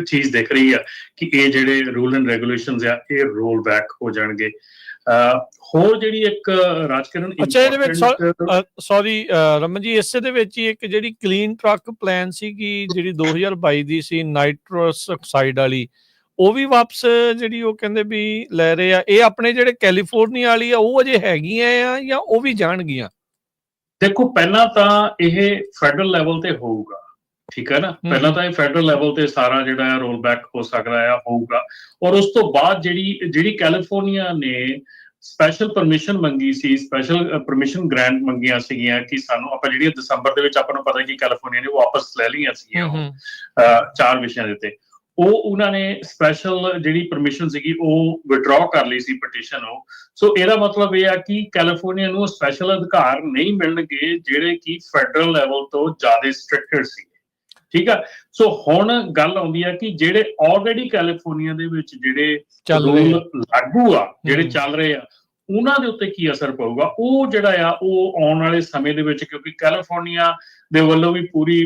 Speaker 3: ਚੀਜ਼ ਦਿਖ ਰਹੀ ਆ ਕਿ ਇਹ ਜਿਹੜੇ ਰੂਲ ਐਂਡ ਰੈਗੂਲੇਸ਼ਨਸ ਆ ਇਹ ਰੋਲ ਬੈਕ ਹੋ ਜਾਣਗੇ। ਹੋਰ ਜਿਹੜੀ ਇੱਕ ਰਾਜਕਰਨ,
Speaker 1: ਅੱਛਾ ਇਹਦੇ ਵਿੱਚ ਸੌਰੀ ਰਮਨ ਜੀ, ਇਸੇ ਦੇ ਵਿੱਚ ਹੀ ਇੱਕ ਜਿਹੜੀ ਕਲੀਨ ਟਰੱਕ ਪਲਾਨ ਸੀਗੀ ਜਿਹੜੀ 2022 ਦੀ ਸੀ, ਨਾਈਟ੍ਰਸ ਆਕਸਾਈਡ ਵਾਲੀ, ਉਹ ਵੀ ਵਾਪਸ ਜਿਹੜੀ ਉਹ ਕਹਿੰਦੇ ਵੀ ਲੈ ਰਹੇ ਆ। ਇਹ ਆਪਣੇ ਜਿਹੜੇ ਕੈਲੀਫੋਰਨੀਆ ਵਾਲੀ ਆ ਉਹ ਅਜੇ ਹੈਗੀਆਂ ਆ ਜਾਂ ਉਹ ਵੀ ਜਾਣਗੀਆਂ?
Speaker 3: ਦੇਖੋ, ਪਹਿਲਾਂ ਤਾਂ ਇਹ ਫੈਡਰਲ ਲੈਵਲ ਤੇ ਹੋਊਗਾ, ਠੀਕ ਹੈ ਨਾ। ਪਹਿਲਾਂ ਤਾਂ ਇਹ ਫੈਡਰਲ ਲੈਵਲ ਤੇ ਸਾਰਾ ਜਿਹੜਾ ਰੋਲ ਬੈਕ ਹੋ ਸਕਦਾ ਆ, ਹੋਊਗਾ। ਔਰ ਉਸ ਤੋਂ ਬਾਅਦ ਜਿਹੜੀ ਕੈਲੀਫੋਰਨੀਆ ਨੇ ਸਪੈਸ਼ਲ ਪਰਮਿਸ਼ਨ ਮੰਗੀ ਸੀ, ਸਪੈਸ਼ਲ ਪਰਮਿਸ਼ਨ ਗ੍ਰਾਂਟ ਮੰਗੀਆਂ ਸੀਗੀਆਂ ਕਿ ਸਾਨੂੰ, ਆਪਾਂ ਜਿਹੜੀਆਂ ਦਸੰਬਰ ਦੇ ਵਿੱਚ ਆਪਾਂ ਨੂੰ ਪਤਾ ਕਿ ਕੈਲੀਫੋਰਨੀਆ ਨੇ ਵਾਪਸ ਲੈ ਲਈਆਂ ਸੀਗੀਆਂ 4 ਵਿਸ਼ਿਆਂ ਦੇ ਉੱਤੇ, ਉਹ ਉਹਨਾਂ ਨੇ ਸਪੈਸ਼ਲ ਜਿਹੜੀ ਪਰਮਿਸ਼ਨ ਸੀਗੀ ਉਹ ਵਿਡਰਾਅ ਕਰ ਲਈ ਸੀ ਪਟੀਸ਼ਨ ਉਹ। ਸੋ ਇਹਦਾ ਮਤਲਬ ਇਹ ਆ ਕਿ ਕੈਲੀਫੋਰਨੀਆ ਨੂੰ ਸਪੈਸ਼ਲ ਅਧਿਕਾਰ ਨਹੀਂ ਮਿਲਣਗੇ ਜਿਹੜੇ ਕਿ ਫੈਡਰਲ ਲੈਵਲ ਤੋਂ ਜ਼ਿਆਦਾ ਸਟ੍ਰਿਕਟਡ ਸੀ, ਠੀਕ ਆ। ਸੋ ਹੁਣ ਗੱਲ ਆਉਂਦੀ ਆ ਕਿ ਜਿਹੜੇ ਆਲਰੇਡੀ ਕੈਲੀਫੋਰਨੀਆ ਦੇ ਵਿੱਚ ਜਿਹੜੇ ਰੂਲ ਲਾਗੂ ਆ, ਜਿਹੜੇ ਚੱਲ ਰਹੇ ਆ, ਉਹਨਾਂ ਦੇ ਉੱਤੇ ਕੀ ਅਸਰ ਪਊਗਾ, ਉਹ ਜਿਹੜਾ ਆ ਉਹ ਆਉਣ ਵਾਲੇ ਸਮੇਂ ਦੇ ਵਿੱਚ, ਕਿਉਂਕਿ ਕੈਲੀਫੋਰਨੀਆ ਦੇ ਵੱਲੋਂ ਵੀ ਪੂਰੀ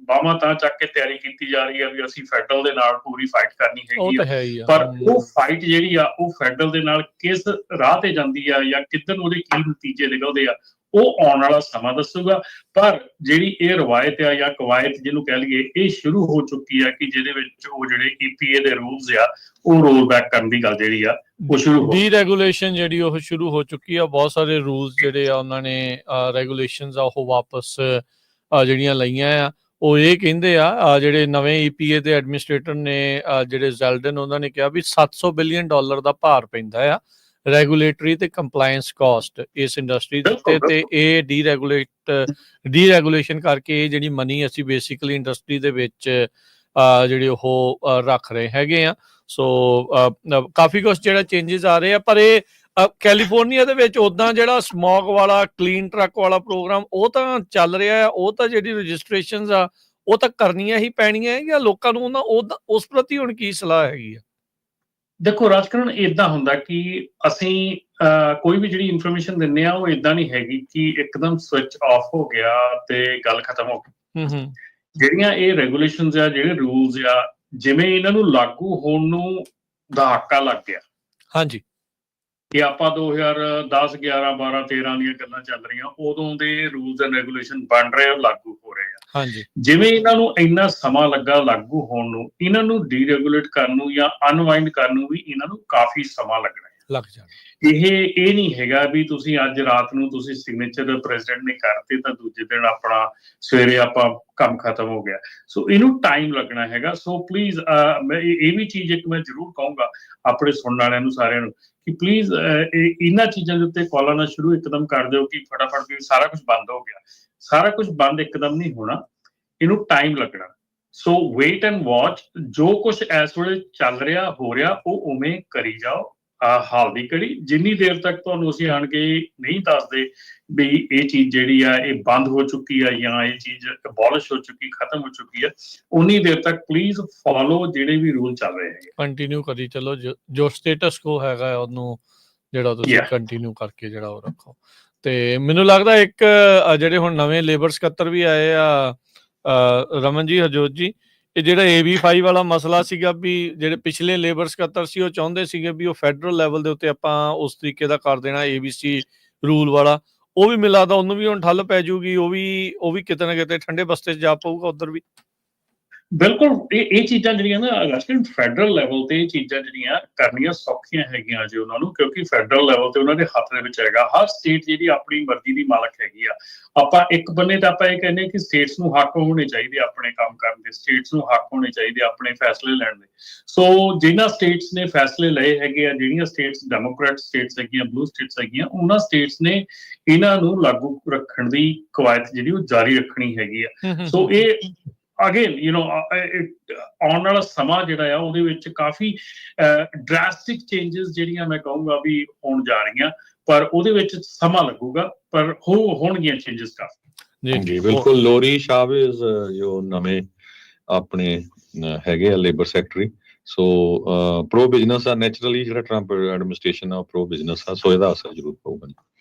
Speaker 3: ਬਾਹਾਂ ਤਾਂ ਚੱਕ ਕੇ ਤਿਆਰੀ ਕੀਤੀ ਜਾ ਰਹੀ ਹੈ ਵੀ ਅਸੀਂ ਫੈਡਰਲ ਦੇ ਨਾਲ ਪੂਰੀ ਫਾਈਟ ਕਰਨੀ
Speaker 1: ਉਹ
Speaker 3: ਹੈਗੀ
Speaker 1: ਤਾਂ
Speaker 3: ਆ,
Speaker 1: ਹੈ ਹੀ ਆ।
Speaker 3: ਪਰ ਉਹ ਫਾਈਟ ਜਿਹੜੀ ਆ ਉਹ ਫੈਡਰਲ ਦੇ ਨਾਲ ਕਿਸ ਰਾਹ ਤੇ ਜਾਂਦੀ ਆ ਜਾਂ ਕਿੱਧਰ ਨੂੰ ਉਹਦੇ ਕੀ ਨਤੀਜੇ ਨਿਕਲਦੇ ਆ, ਉਹ ਆਉਣ ਵਾਲਾ ਸਮਾਂ ਦੱਸੂਗਾ। ਪਰ ਜਿਹੜੀ ਇਹ ਰਵਾਇਤ ਆ ਜਾਂ ਕਵਾਇਤ ਜਿਹਨੂੰ ਕਹਿ ਲਈਏ, ਇਹ ਸ਼ੁਰੂ ਹੋ ਚੁੱਕੀ ਆ ਕਿ ਜਿਹਦੇ ਵਿੱਚ ਉਹ ਜਿਹੜੇ EPA ਦੇ ਰੂਲਸ ਆ ਉਹ ਰੋਲ ਬੈਕ ਕਰਨ ਦੀ ਗੱਲ ਜਿਹੜੀ ਆ ਉਹ ਸ਼ੁਰੂ ਹੋ
Speaker 1: ਡੀਰੈਗੂਲੇਸ਼ਨ ਜਿਹੜੀ ਉਹ ਸ਼ੁਰੂ ਹੋ ਚੁੱਕੀ ਆ। ਬਹੁਤ ਸਾਰੇ ਰੂਲਸ ਜਿਹੜੇ ਆ ਉਹਨਾਂ ਨੇ ਰੈਗੂਲੇਸ਼ਨਸ ਆ ਉਹ ਵਾਪਸ ਜਿਹੜੀਆਂ ਲਈਆਂ ਆ। ਉਹ ਇਹ ਕਹਿੰਦੇ ਆ ਜਿਹੜੇ ਨਵੇਂ EPA ਦੇ ਐਡਮਿਨਿਸਟ੍ਰੇਟਰ ਨੇ ਜਿਹੜੇ ਜ਼ੈਲਡਨ, ਉਹਨਾਂ ਨੇ ਕਿਹਾ ਵੀ $700 ਬਿਲੀਅਨ ਦਾ ਭਾਰ ਪੈਂਦਾ ਆ ਰੈਗੂਲੇਟਰੀ ਤੇ ਕੰਪਲਾਇੰਸ ਕਾਸਟ ਇਸ ਇੰਡਸਟਰੀ ਦੇ ਉੱਤੇ, ਤੇ ਇਹ ਡੀਰੈਗੂਲੇਸ਼ਨ ਕਰਕੇ ਇਹ ਜਿਹੜੀ ਮਨੀ ਅਸੀਂ ਬੇਸਿਕਲੀ ਇੰਡਸਟਰੀ ਦੇ ਵਿੱਚ ਜਿਹੜੀ ਉਹ ਰੱਖ ਰਹੇ ਹੈਗੇ ਆ। ਸੋ ਕਾਫੀ ਕੁਛ ਜਿਹੜਾ ਚੇਂਜਸ ਆ ਰਹੇ ਆ, ਪਰ ਇਹ ਕੈਲੀਫੋਰਨੀਆ ਦੇ ਵਿੱਚ ਉਦਾਂ ਜਿਹੜਾ ਸਮੌਗ ਵਾਲਾ ਕਲੀਨ ਟਰੱਕ ਵਾਲਾ ਪ੍ਰੋਗਰਾਮ ਉਹ ਤਾਂ ਚੱਲ ਰਿਹਾ ਆ। ਉਹ ਤਾਂ ਜਿਹੜੀ ਰਜਿਸਟ੍ਰੇਸ਼ਨਸ ਆ ਉਹ ਤਾਂ ਕਰਨੀਆਂ ਹੀ ਪੈਣੀਆਂ ਹੈ, ਜਾਂ ਲੋਕਾਂ ਨੂੰ ਉਸ ਪ੍ਰਤੀ ਹੁਣ ਕੀ ਸਲਾਹ ਹੈਗੀ ਆ?
Speaker 3: ਦੇਖੋ ਰਾਜਕਰਨ, ਇਦਾਂ ਹੁੰਦਾ ਕਿ ਅਸੀਂ ਕੋਈ ਵੀ ਜਿਹੜੀ ਇਨਫੋਰਮੇਸ਼ਨ ਦਿੰਦੇ ਆ ਉਹ ਇਦਾਂ ਨਹੀਂ ਹੈਗੀ ਕਿ ਇੱਕਦਮ ਸਵਿਚ ਆਫ ਹੋ ਗਿਆ ਤੇ ਗੱਲ ਖਤਮ ਹੋ ਗਈ। ਜਿਹੜੀਆਂ ਇਹ ਰੈਗੂਲੇਸ਼ਨਸ ਆ, ਜਿਹੜੇ ਰੂਲਸ ਆ, ਜਿਵੇਂ ਇਹਨਾਂ ਨੂੰ ਲਾਗੂ ਹੋਣ ਨੂੰ ਦਹਾਕਾ ਲੱਗ ਗਿਆ।
Speaker 1: ਹਾਂਜੀ,
Speaker 3: ਕਿ ਆਪਾਂ 2010, 11, 12, 13 ਦੀਆਂ ਗੱਲਾਂ ਚੱਲ ਰਹੀਆਂ, ਉਦੋਂ ਦੇ ਰੂਲਸ ਐਂਡ ਰੈਗੂਲੇਸ਼ਨ ਬਣ ਰਹੇ, ਲਾਗੂ ਹੋ ਰਹੇ ਆ।
Speaker 1: ਹਾਂਜੀ, ਜਿਵੇਂ
Speaker 3: ਇਹਨਾਂ ਨੂੰ ਇੰਨਾ ਸਮਾਂ ਲੱਗਾ ਲਾਗੂ ਹੋਣ ਨੂੰ, ਇਹਨਾਂ ਨੂੰ ਡੀਰੈਗੂਲੇਟ ਕਰਨ ਨੂੰ ਜਾਂ ਅਨਵਾਈਂਡ ਕਰਨ ਨੂੰ ਵੀ ਇਹਨਾਂ ਨੂੰ ਕਾਫੀ ਸਮਾਂ ਲੱਗਣਾ
Speaker 1: ਲੱਗ ਜਾਣਾ।
Speaker 3: ਇਹ ਨਹੀਂ ਹੈਗਾ ਵੀ ਤੁਸੀਂ ਅੱਜ ਰਾਤ ਨੂੰ ਤੁਸੀਂ ਸਿਗਨੇਚਰ ਪ੍ਰੈਜ਼ੀਡੈਂਟ ਨੇ ਕਰਤੇ ਤਾਂ ਦੂਜੇ ਦਿਨ ਆਪਣਾ ਸਵੇਰੇ ਆਪਾਂ ਕੰਮ ਖਤਮ ਹੋ ਗਿਆ। ਸੋ ਇਹਨੂੰ ਟਾਈਮ ਲੱਗਣਾ ਹੈਗਾ। ਸੋ ਪਲੀਜ਼ ਮੈਂ ਇਹ ਵੀ ਚੀਜ਼ ਇੱਕ ਮੈਂ ਜ਼ਰੂਰ ਕਹੂੰਗਾ ਆਪਣੇ ਸੁਣਨ ਵਾਲਿਆਂ ਨੂੰ ਸਾਰਿਆਂ ਨੂੰ ਕਿ ਪਲੀਜ਼ ਇਹਨਾਂ ਚੀਜ਼ਾਂ ਦੇ ਉੱਤੇ ਕਾਲਾਂ ਨਾ ਸ਼ੁਰੂ ਇੱਕਦਮ ਕਰ ਦਿਓ ਕਿ ਫਟਾਫਟ ਵੀ ਸਾਰਾ ਕੁਝ ਬੰਦ ਹੋ ਗਿਆ। ਸਾਰਾ ਕੁਝ ਬੰਦ ਇੱਕਦਮ ਨਹੀਂ ਹੋਣਾ, ਇਹਨੂੰ ਟਾਈਮ ਲੱਗਣਾ। ਸੋ ਵੇਟ ਐਂਡ ਵਾਚ, ਜੋ ਕੁਝ ਇਸ ਵੇਲੇ ਚੱਲ ਰਿਹਾ ਹੋ ਰਿਹਾ ਉਹ ਉਵੇਂ ਕਰੀ ਜਾਓ। ਹਾਲ ਦੀ ਘੜੀ ਜਿੰਨੀ ਦੇਰ ਤੱਕ ਤੁਹਾਨੂੰ ਅਸੀਂ ਆਣ ਕੇ ਨਹੀਂ ਦੱਸਦੇ ਵੀ ਇਹ ਚੀਜ਼ ਜਿਹੜੀ ਆ ਇਹ ਬੰਦ ਹੋ ਚੁੱਕੀ ਆ ਜਾਂ ਇਹ ਚੀਜ਼ ਅਬੋਲਿਸ਼ ਹੋ ਚੁੱਕੀ, ਖਤਮ ਹੋ ਚੁੱਕੀ ਆ, ਉਨੀ ਦੇਰ ਤੱਕ ਪਲੀਜ਼ ਫੋਲੋ ਜਿਹੜੇ ਵੀ ਰੂਲ ਚੱਲ ਰਹੇ ਹੈਗੇ,
Speaker 1: ਕੰਟੀਨਿਊ ਕਰੀ ਚਲੋ। ਜੋ ਸਟੇਟਸ ਕੋ ਹੈਗਾ ਉਹਨੂੰ ਜਿਹੜਾ ਤੁਸੀਂ ਕੰਟੀਨਿਊ ਕਰਕੇ ਜਿਹੜਾ ਉਹ ਰੱਖੋ। ਤੇ ਮੈਨੂੰ ਲੱਗਦਾ ਇੱਕ ਜਿਹੜੇ ਹੁਣ ਨਵੇਂ ਲੇਬਰ ਸਕੱਤਰ ਵੀ ਆਏ ਆ ਰਮਨ ਜੀ, ਹਰਜੋਤ ਜੀ, ਇਹ ਜਿਹੜਾ AB5 ਵਾਲਾ ਮਸਲਾ ਸੀਗਾ ਵੀ ਜਿਹੜੇ ਪਿਛਲੇ ਲੇਬਰ ਸਕੱਤਰ ਸੀ ਉਹ ਚਾਹੁੰਦੇ ਸੀਗੇ ਵੀ ਉਹ ਫੈਡਰਲ ਲੈਵਲ ਦੇ ਉੱਤੇ ਆਪਾਂ ਉਸ ਤਰੀਕੇ ਦਾ ਕਰ ਦੇਣਾ ABC ਰੂਲ ਵਾਲਾ, ਉਹ ਵੀ ਮਿਲ ਲੱਗਦਾ ਉਹਨੂੰ ਵੀ ਹੁਣ ਠੱਲ ਪੈ ਜਾਊਗੀ। ਉਹ ਵੀ ਕਿਤੇ ਨਾ ਕਿਤੇ ਠੰਡੇ ਬਸਤੇ 'ਚ ਜਾ ਪਊਗਾ ਉੱਧਰ ਵੀ।
Speaker 3: ਬਿਲਕੁਲ ਇਹ ਚੀਜ਼ਾਂ ਜਿਹੜੀਆਂ ਨਾ ਰਾਸ਼ਟਰੀ ਫੈਡਰਲ ਲੈਵਲ ਤੇ ਇਹ ਚੀਜ਼ਾਂ ਜਿਹੜੀਆਂ ਕਰਨੀਆਂ ਸੌਖੀਆਂ ਹੈਗੀਆਂ ਜੀ ਉਹਨਾਂ ਨੂੰ, ਕਿਉਂਕਿ ਫੈਡਰਲ ਲੈਵਲ ਤੇ ਉਹਨਾਂ ਦੇ ਹੱਥ ਦੇ ਵਿੱਚ ਹੈਗਾ। ਹਰ ਸਟੇਟ ਜਿਹੜੀ ਆਪਣੀ ਮਰਜ਼ੀ ਦੀ ਮਾਲਕ ਹੈਗੀ ਆ। ਆਪਾਂ ਇੱਕ ਬੰਨੇ ਤਾਂ ਆਪਾਂ ਇਹ ਕਹਿੰਦੇ ਕਿ ਸਟੇਟਸ ਨੂੰ ਹੱਕ ਹੋਣੇ ਚਾਹੀਦੇ ਆਪਣੇ ਕੰਮ ਕਰਨ ਦੇ, ਸਟੇਟਸ ਨੂੰ ਹੱਕ ਹੋਣੇ ਚਾਹੀਦੇ ਆਪਣੇ ਫੈਸਲੇ ਲੈਣ ਦੇ। ਸੋ ਜਿਨ੍ਹਾਂ ਸਟੇਟਸ ਨੇ ਫੈਸਲੇ ਲਏ ਹੈਗੇ ਆ, ਜਿਹੜੀਆਂ ਸਟੇਟਸ ਡੈਮੋਕ੍ਰੈਟ ਸਟੇਟਸ ਹੈਗੀਆਂ, ਬਲੂ ਸਟੇਟਸ ਹੈਗੀਆਂ, ਉਹਨਾਂ ਸਟੇਟਸ ਨੇ ਇਹਨਾਂ ਨੂੰ ਲਾਗੂ ਰੱਖਣ ਦੀ ਕਵਾਇਦ ਜਿਹੜੀ ਉਹ ਜਾਰੀ ਰੱਖਣੀ ਹੈਗੀ ਆ। ਸੋ ਇਹ ਅਗੇਨ ਆਉਣ ਵਾਲਾ ਸਮਾਂ ਜਿਹੜਾ ਆ ਉਹਦੇ ਵਿੱਚ ਕਾਫੀ ਡਰਾਸਟਿਕ ਚੇਂਜਸ ਜਿਹੜੀਆਂ ਮੈਂ ਕਹੂੰਗਾ ਵੀ ਹੋਣ ਜਾ ਰਹੀਆਂ, ਪਰ ਉਹਦੇ ਵਿੱਚ ਸਮਾਂ ਲੱਗੂਗਾ, ਪਰ ਹੋਣਗੀਆਂ ਚੇਂਜਸ ਕਾਫੀ।
Speaker 2: ਜੀ ਬਿਲਕੁਲ। ਲੋਰੀ ਸ਼ਾਵੇਜ਼ ਜੋ ਨਵੇਂ ਆਪਣੇ ਹੈਗੇ ਆ ਲੇਬਰ ਸੈਕਟਰੀ, ਸੋ ਪ੍ਰੋ ਬਿਜ਼ਨਸ ਆ। ਨੈਚੁਰਲੀ ਜਿਹੜਾ ਟਰੰਪ ਐਡਮਿਨਿਸਟ੍ਰੇਸ਼ਨ ਆ ਪ੍ਰੋ ਬਿਜ਼ਨਸ ਆ, ਸੋ ਇਹਦਾ ਅਸਰ ਜ਼ਰੂਰ ਪਊਗਾ ਜੀ।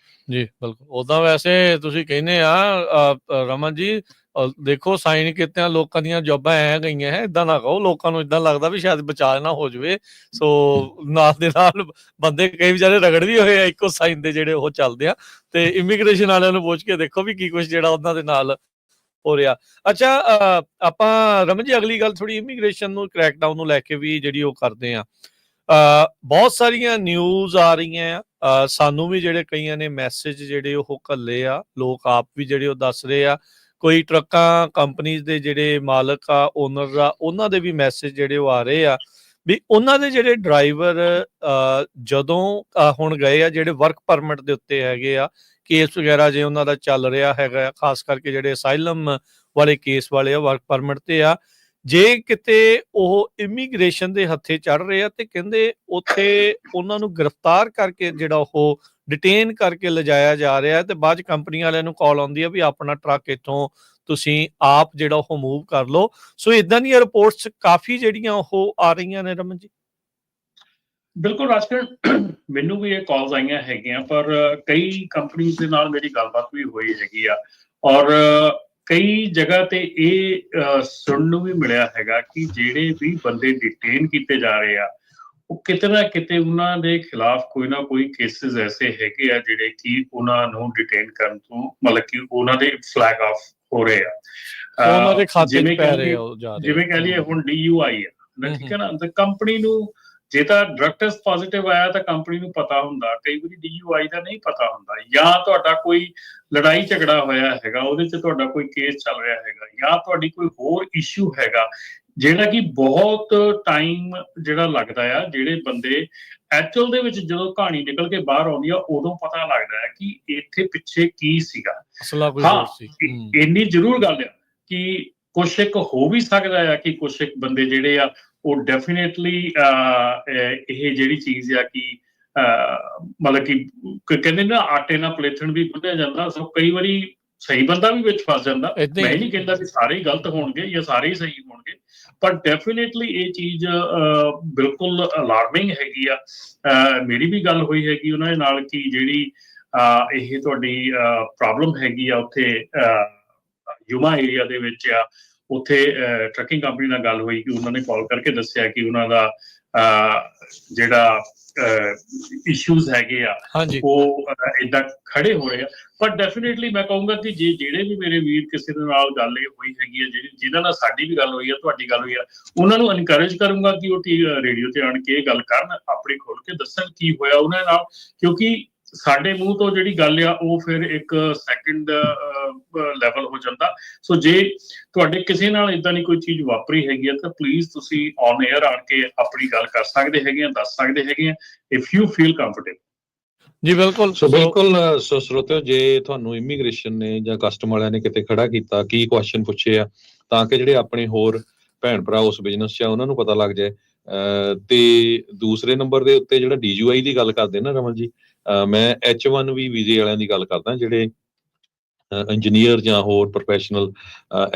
Speaker 1: ਬਿਲਕੁਲ। ਉਦਾਂ ਵੈਸੇ ਤੁਸੀਂ ਕਹਿੰਦੇ ਆ ਰਮਨ ਜੀ, ਦੇਖੋ ਸਾਈਨ ਕੀਤਿਆਂ ਲੋਕਾਂ ਦੀਆਂ ਜੌਬਾਂ ਐ ਗਈਆਂ ਹੈ, ਏਦਾਂ ਨਾ ਕਹੋ। ਲੋਕਾਂ ਨੂੰ ਏਦਾਂ ਲੱਗਦਾ ਵੀ ਸ਼ਾਇਦ ਬਚਾਅ ਨਾ ਹੋ ਜਾਵੇ। ਸੋ ਨਾਲ ਦੇ ਨਾਲ ਬੰਦੇ ਕਈ ਵਿਚਾਰੇ ਰਗੜ ਵੀ ਹੋਏ ਆ ਇੱਕੋ ਸਾਈਨ ਦੇ ਜਿਹੜੇ ਉਹ ਚੱਲਦੇ ਆ, ਤੇ ਇਮੀਗ੍ਰੇਸ਼ਨ ਵਾਲਿਆਂ ਨੂੰ ਪੁੱਛ ਕੇ ਦੇਖੋ ਵੀ ਕੀ ਕੁਛ ਜਿਹੜਾ ਉਹਨਾਂ ਦੇ ਨਾਲ ਹੋ ਰਿਹਾ। ਅੱਛਾ, ਆਪਾਂ ਰਮਨ ਜੀ ਅਗਲੀ ਗੱਲ ਥੋੜੀ ਇਮੀਗ੍ਰੇਸ਼ਨ ਨੂੰ ਕ੍ਰੈਕਡਾਊਨ ਨੂੰ ਲੈ ਕੇ ਵੀ ਜਿਹੜੀ ਉਹ ਕਰਦੇ ਆ। ਬਹੁਤ ਸਾਰੀਆਂ ਨਿਊਜ਼ ਆ ਰਹੀਆਂ ਆ, ਸਾਨੂੰ ਵੀ ਜਿਹੜੇ ਕਈਆਂ ਨੇ ਮੈਸੇਜ ਜਿਹੜੇ ਉਹ ਘੱਲੇ ਆ, ਲੋਕ ਆਪ ਵੀ ਜਿਹੜੇ ਉਹ ਦੱਸ ਰਹੇ ਆ। ਕੋਈ ਟਰੱਕਾਂ ਕੰਪਨੀਜ਼ ਦੇ ਜਿਹੜੇ ਮਾਲਕ ਆ, ਓਨਰ ਆ, ਉਹਨਾਂ ਦੇ ਵੀ ਮੈਸੇਜ ਜਿਹੜੇ ਉਹ ਆ ਰਹੇ ਆ ਵੀ ਉਹਨਾਂ ਦੇ ਜਿਹੜੇ ਡਰਾਈਵਰ ਜਦੋਂ ਹੁਣ ਗਏ ਆ, ਜਿਹੜੇ ਵਰਕ ਪਰਮਿਟ ਦੇ ਉੱਤੇ ਹੈਗੇ ਆ, ਕੇਸ ਵਗੈਰਾ ਜੇ ਉਹਨਾਂ ਦਾ ਚੱਲ ਰਿਹਾ ਹੈਗਾ, ਖਾਸ ਕਰਕੇ ਜਿਹੜੇ ਅਸਾਈਲਮ ਵਾਲੇ ਕੇਸ ਵਾਲੇ ਆ, ਵਰਕ ਪਰਮਿਟ ਤੇ ਆ, ਜੇ ਕਿਤੇ ਉਹ ਇਮੀਗ੍ਰੇਸ਼ਨ ਦੇ ਹੱਥੇ ਚੜ ਰਹੇ ਆ ਤੇ ਕਹਿੰਦੇ ਉੱਥੇ ਉਹਨਾਂ ਨੂੰ ਗ੍ਰਿਫਤਾਰ ਕਰਕੇ ਜਿਹੜਾ ਉਹ ਡਿਟੇਨ ਕਰਕੇ ਲਿਜਾਇਆ ਜਾ ਰਿਹਾ, ਤੇ ਬਾਅਦ 'ਚ ਕੰਪਨੀ ਵਾਲਿਆਂ ਨੂੰ ਕਾਲ ਆਉਂਦੀ ਆ ਵੀ ਆਪਣਾ ਟਰੱਕ ਇੱਥੋਂ ਤੁਸੀਂ ਆਪ ਜਿਹੜਾ ਉਹ ਮੂਵ ਕਰ ਲਓ। ਸੋ ਇਦਾਂ ਦੀਆਂ ਰਿਪੋਰਟਸ ਕਾਫੀ ਜਿਹੜੀਆਂ ਉਹ ਆ ਰਹੀਆਂ ਨੇ ਰਮਨ ਜੀ।
Speaker 3: ਬਿਲਕੁਲ ਰਾਜਕਿਰਨ, ਮੈਨੂੰ ਵੀ ਇਹ ਕਾਲਸ ਆਈਆਂ ਹੈਗੀਆਂ, ਪਰ ਕਈ ਕੰਪਨੀਜ਼ ਦੇ ਨਾਲ ਮੇਰੀ ਗੱਲਬਾਤ ਵੀ ਹੋਈ ਹੈਗੀ ਆ, ਔਰ ਕਈ ਜਗ੍ਹਾ ਤੇ ਇਹ ਸੁਣਨ ਨੂੰ ਵੀ ਮਿਲਿਆ ਹੈਗਾ ਕਿ ਜਿਹੜੇ ਵੀ ਬੰਦੇ ਡਿਟੇਨ ਕੀਤੇ ਜਾ ਰਹੇ ਆ, ਉਹ ਕਿਤੇ ਨਾ ਕਿਤੇ ਉਹਨਾਂ ਦੇ ਖਿਲਾਫ ਕੋਈ ਨਾ ਕੋਈ ਕੇਸਿਸ ਐਸੇ ਹੈਗੇ ਆ ਜਿਹੜੇ ਕਿ ਉਹਨਾਂ ਨੂੰ ਡਿਟੇਨ ਕਰਨ ਤੋਂ ਮਤਲਬ ਕਿ ਉਹਨਾਂ ਦੇ ਫਲੈਗ ਆਫ ਹੋ ਰਹੇ ਆ।
Speaker 1: ਉਹਨਾਂ ਦੇ ਖਾਤੇ 'ਚ
Speaker 3: ਜਿਵੇਂ
Speaker 1: ਪੈ
Speaker 3: ਕਹਿ
Speaker 1: ਰਹੇ
Speaker 3: ਲਈਏ
Speaker 1: ਆ ਉਹ ਜਾ ਰਹੇ
Speaker 3: ਜਿਵੇਂ ਕਹਿ ਲਈਏ ਹੁਣ DUI ਆ, ਠੀਕ ਹੈ ਨਾ, ਤੇ ਕੰਪਨੀ ਨੂੰ ਜੇ ਤਾਂ ਡਰਗ ਟੈਸਟ ਪੋਜ਼ਿਟਿਵ ਆਇਆ ਤਾਂ ਕੰਪਨੀ ਨੂੰ ਪਤਾ ਹੁੰਦਾ, ਕਈ ਵਾਰੀ DUI ਦਾ ਨਹੀਂ ਪਤਾ ਹੁੰਦਾ, ਜਾਂ ਤੁਹਾਡਾ ਕੋਈ ਲੜਾਈ ਝਗੜਾ ਹੋਇਆ ਹੈਗਾ, ਉਹਦੇ 'ਚ ਤੁਹਾਡਾ ਕੋਈ ਕੇਸ ਚੱਲ ਰਿਹਾ ਹੈਗਾ, ਜਾਂ ਤੁਹਾਡੀ ਕੋਈ ਹੋਰ ਇਸ਼ੂ ਹੈਗਾ ਜਿਹੜਾ ਕਿ ਬਹੁਤ ਟਾਈਮ ਜਿਹੜਾ ਲੱਗਦਾ ਆ, ਜਿਹੜੇ ਬੰਦੇ ਐਕਚੁਅਲ ਦੇ ਵਿੱਚ ਜਦੋਂ ਕਹਾਣੀ ਨਿਕਲ ਕੇ ਬਾਹਰ ਆਉਂਦੀ ਆ ਉਦੋਂ ਪਤਾ ਲੱਗਦਾ ਹੈ ਕਿ ਇੱਥੇ ਪਿੱਛੇ ਕੀ ਸੀਗਾ।
Speaker 1: ਅਸਲਾ ਕੋਈ
Speaker 3: ਹਾਂ,
Speaker 1: ਹੋਰ ਸੀ।
Speaker 3: ਇੰਨੀ ਜ਼ਰੂਰ ਗੱਲ ਆ ਕਿ ਕੁਛ ਇੱਕ ਹੋ ਵੀ ਸਕਦਾ ਆ ਕਿ ਕੁਛ ਇੱਕ ਬੰਦੇ ਜਿਹੜੇ ਆ ਉਹ ਡੈਫੀਨੇਟਲੀ ਇਹ ਜਿਹੜੀ ਚੀਜ਼ ਆ ਕਿ ਮਤਲਬ ਕਿ ਕਹਿੰਦੇ ਨਾ ਆਟੇ ਨਾਲ ਪਲੇਥਣ ਵੀ ਗੁੰਨਿਆ ਜਾਂਦਾ, ਸੋ ਕਈ ਵਾਰੀ ਸਹੀ ਬੰਦਾ ਵੀ ਵਿੱਚ ਫਸ ਜਾਂਦਾ।
Speaker 1: ਏਦਾਂ ਹੀ
Speaker 3: ਮੈਂ ਨਹੀਂ ਕਹਿੰਦਾ ਕਿ ਸਾਰੇ ਹੀ ਗਲਤ ਹੋਣਗੇ ਜਾਂ ਸਾਰੇ ਹੀ ਸਹੀ ਹੋਣਗੇ, ਪਰ ਡੈਫੀਨੇਟਲੀ ਇਹ ਚੀਜ਼ ਬਿਲਕੁਲ ਅਲਾਰਮਿੰਗ ਹੈਗੀ ਆ। ਮੇਰੀ ਵੀ ਗੱਲ ਹੋਈ ਹੈਗੀ ਉਹਨਾਂ ਦੇ ਨਾਲ ਕਿ ਜਿਹੜੀ ਇਹ ਤੁਹਾਡੀ ਪ੍ਰੋਬਲਮ ਹੈਗੀ ਆ ਉੱਥੇ ਯੂਮਾ ਏਰੀਆ ਦੇ ਵਿੱਚ ਆ, ਉੱਥੇ ਟਰੱਕਿੰਗ ਕੰਪਨੀ ਨਾਲ ਗੱਲ ਹੋਈ ਕਿ ਉਹਨਾਂ ਨੇ ਕਾਲ ਕਰਕੇ ਦੱਸਿਆ ਕਿ ਉਹਨਾਂ ਦਾ ਜਿਹੜਾ ਇਸ਼ੂਜ਼ ਹੈਗੇ ਆ
Speaker 1: ਹਾਂਜੀ
Speaker 3: ਉਹ ਏਦਾਂ ਖੜੇ ਹੋ ਰਹੇ ਆ। ਪਰ ਡੈਫੀਨੇਟਲੀ ਮੈਂ ਕਹੂੰਗਾ ਕਿ ਜਿਹੜੇ ਵੀ ਮੇਰੇ ਵੀਰ ਕਿਸੇ ਦੇ ਨਾਲ ਗੱਲ ਇਹ ਹੋਈ ਹੈਗੀ ਆ, ਜਿਹਨਾਂ ਨਾਲ ਸਾਡੀ ਵੀ ਗੱਲ ਹੋਈ ਆ, ਤੁਹਾਡੀ ਗੱਲ ਹੋਈ ਆ, ਉਹਨਾਂ ਨੂੰ ਐਨਕਰੇਜ ਕਰੂੰਗਾ ਕਿ ਉਹ ਰੇਡੀਓ ਤੇ ਆਣ ਕੇ ਇਹ ਗੱਲ ਕਰਨ, ਆਪਣੀ ਖੋਲ ਕੇ ਦੱਸਣ ਕੀ ਹੋਇਆ ਉਹਨਾਂ ਨਾਲ, ਕਿਉਂਕਿ ਸਾਡੇ ਮੂੰਹ ਤੋਂ ਜਿਹੜੀ ਗੱਲ ਆ ਉਹ ਫਿਰ ਇੱਕ ਸੈਕਿੰਡ ਲੈਵਲ ਹੋ ਜਾਂਦਾ। ਸੋ ਜੇ ਤੁਹਾਡੇ ਕਿਸੇ ਨਾਲ ਇਦਾਂ ਦੀ ਕੋਈ ਚੀਜ਼ ਵਾਪਰੀ ਹੈਗੀ ਆ ਤਾਂ ਪਲੀਜ਼ ਤੁਸੀਂ ਔਨ 에ਅਰ ਆਣ ਕੇ ਆਪਣੀ ਗੱਲ ਕਰ ਸਕਦੇ ਹੈਗੇ ਆ, ਦੱਸ ਸਕਦੇ ਹੈਗੇ ਆ, ਇਫ ਯੂ ਫੀਲ ਕੰਫਰਟੇਬਲ।
Speaker 1: ਜੀ ਬਿਲਕੁਲ।
Speaker 2: ਸੋ ਬਿਲਕੁਲ ਸਰੋਤਿਓ, ਜੇ ਤੁਹਾਨੂੰ ਇਮੀਗ੍ਰੇਸ਼ਨ ਨੇ ਜਾਂ ਕਸਟਮ ਵਾਲਿਆਂ ਨੇ ਕਿਤੇ ਖੜਾ ਕੀਤਾ, ਕੀ ਕੁਐਸਚਨ ਪੁੱਛੇ ਆ, ਤਾਂ ਕਿ ਜਿਹੜੇ ਆਪਣੇ ਹੋਰ ਭੈਣ ਭਰਾ ਉਸ ਬਿਜ਼ਨਸ 'ਚ ਆ ਉਹਨਾਂ ਨੂੰ ਪਤਾ ਲੱਗ ਜਾਏ। ਤੇ ਦੂਸਰੇ ਨੰਬਰ ਦੇ ਉੱਤੇ ਜਿਹੜਾ DUI ਦੀ ਗੱਲ ਕਰਦੇ ਨਾ ਰਮਨ ਜੀ, ਮੈਂ H1B ਵੀਜ਼ੇ ਵਾਲਿਆਂ ਦੀ ਗੱਲ ਕਰਦਾ, ਜਿਹੜੇ ਇੰਜੀਨੀਅਰ ਜਾਂ ਹੋਰ ਪ੍ਰੋਫੈਸ਼ਨਲ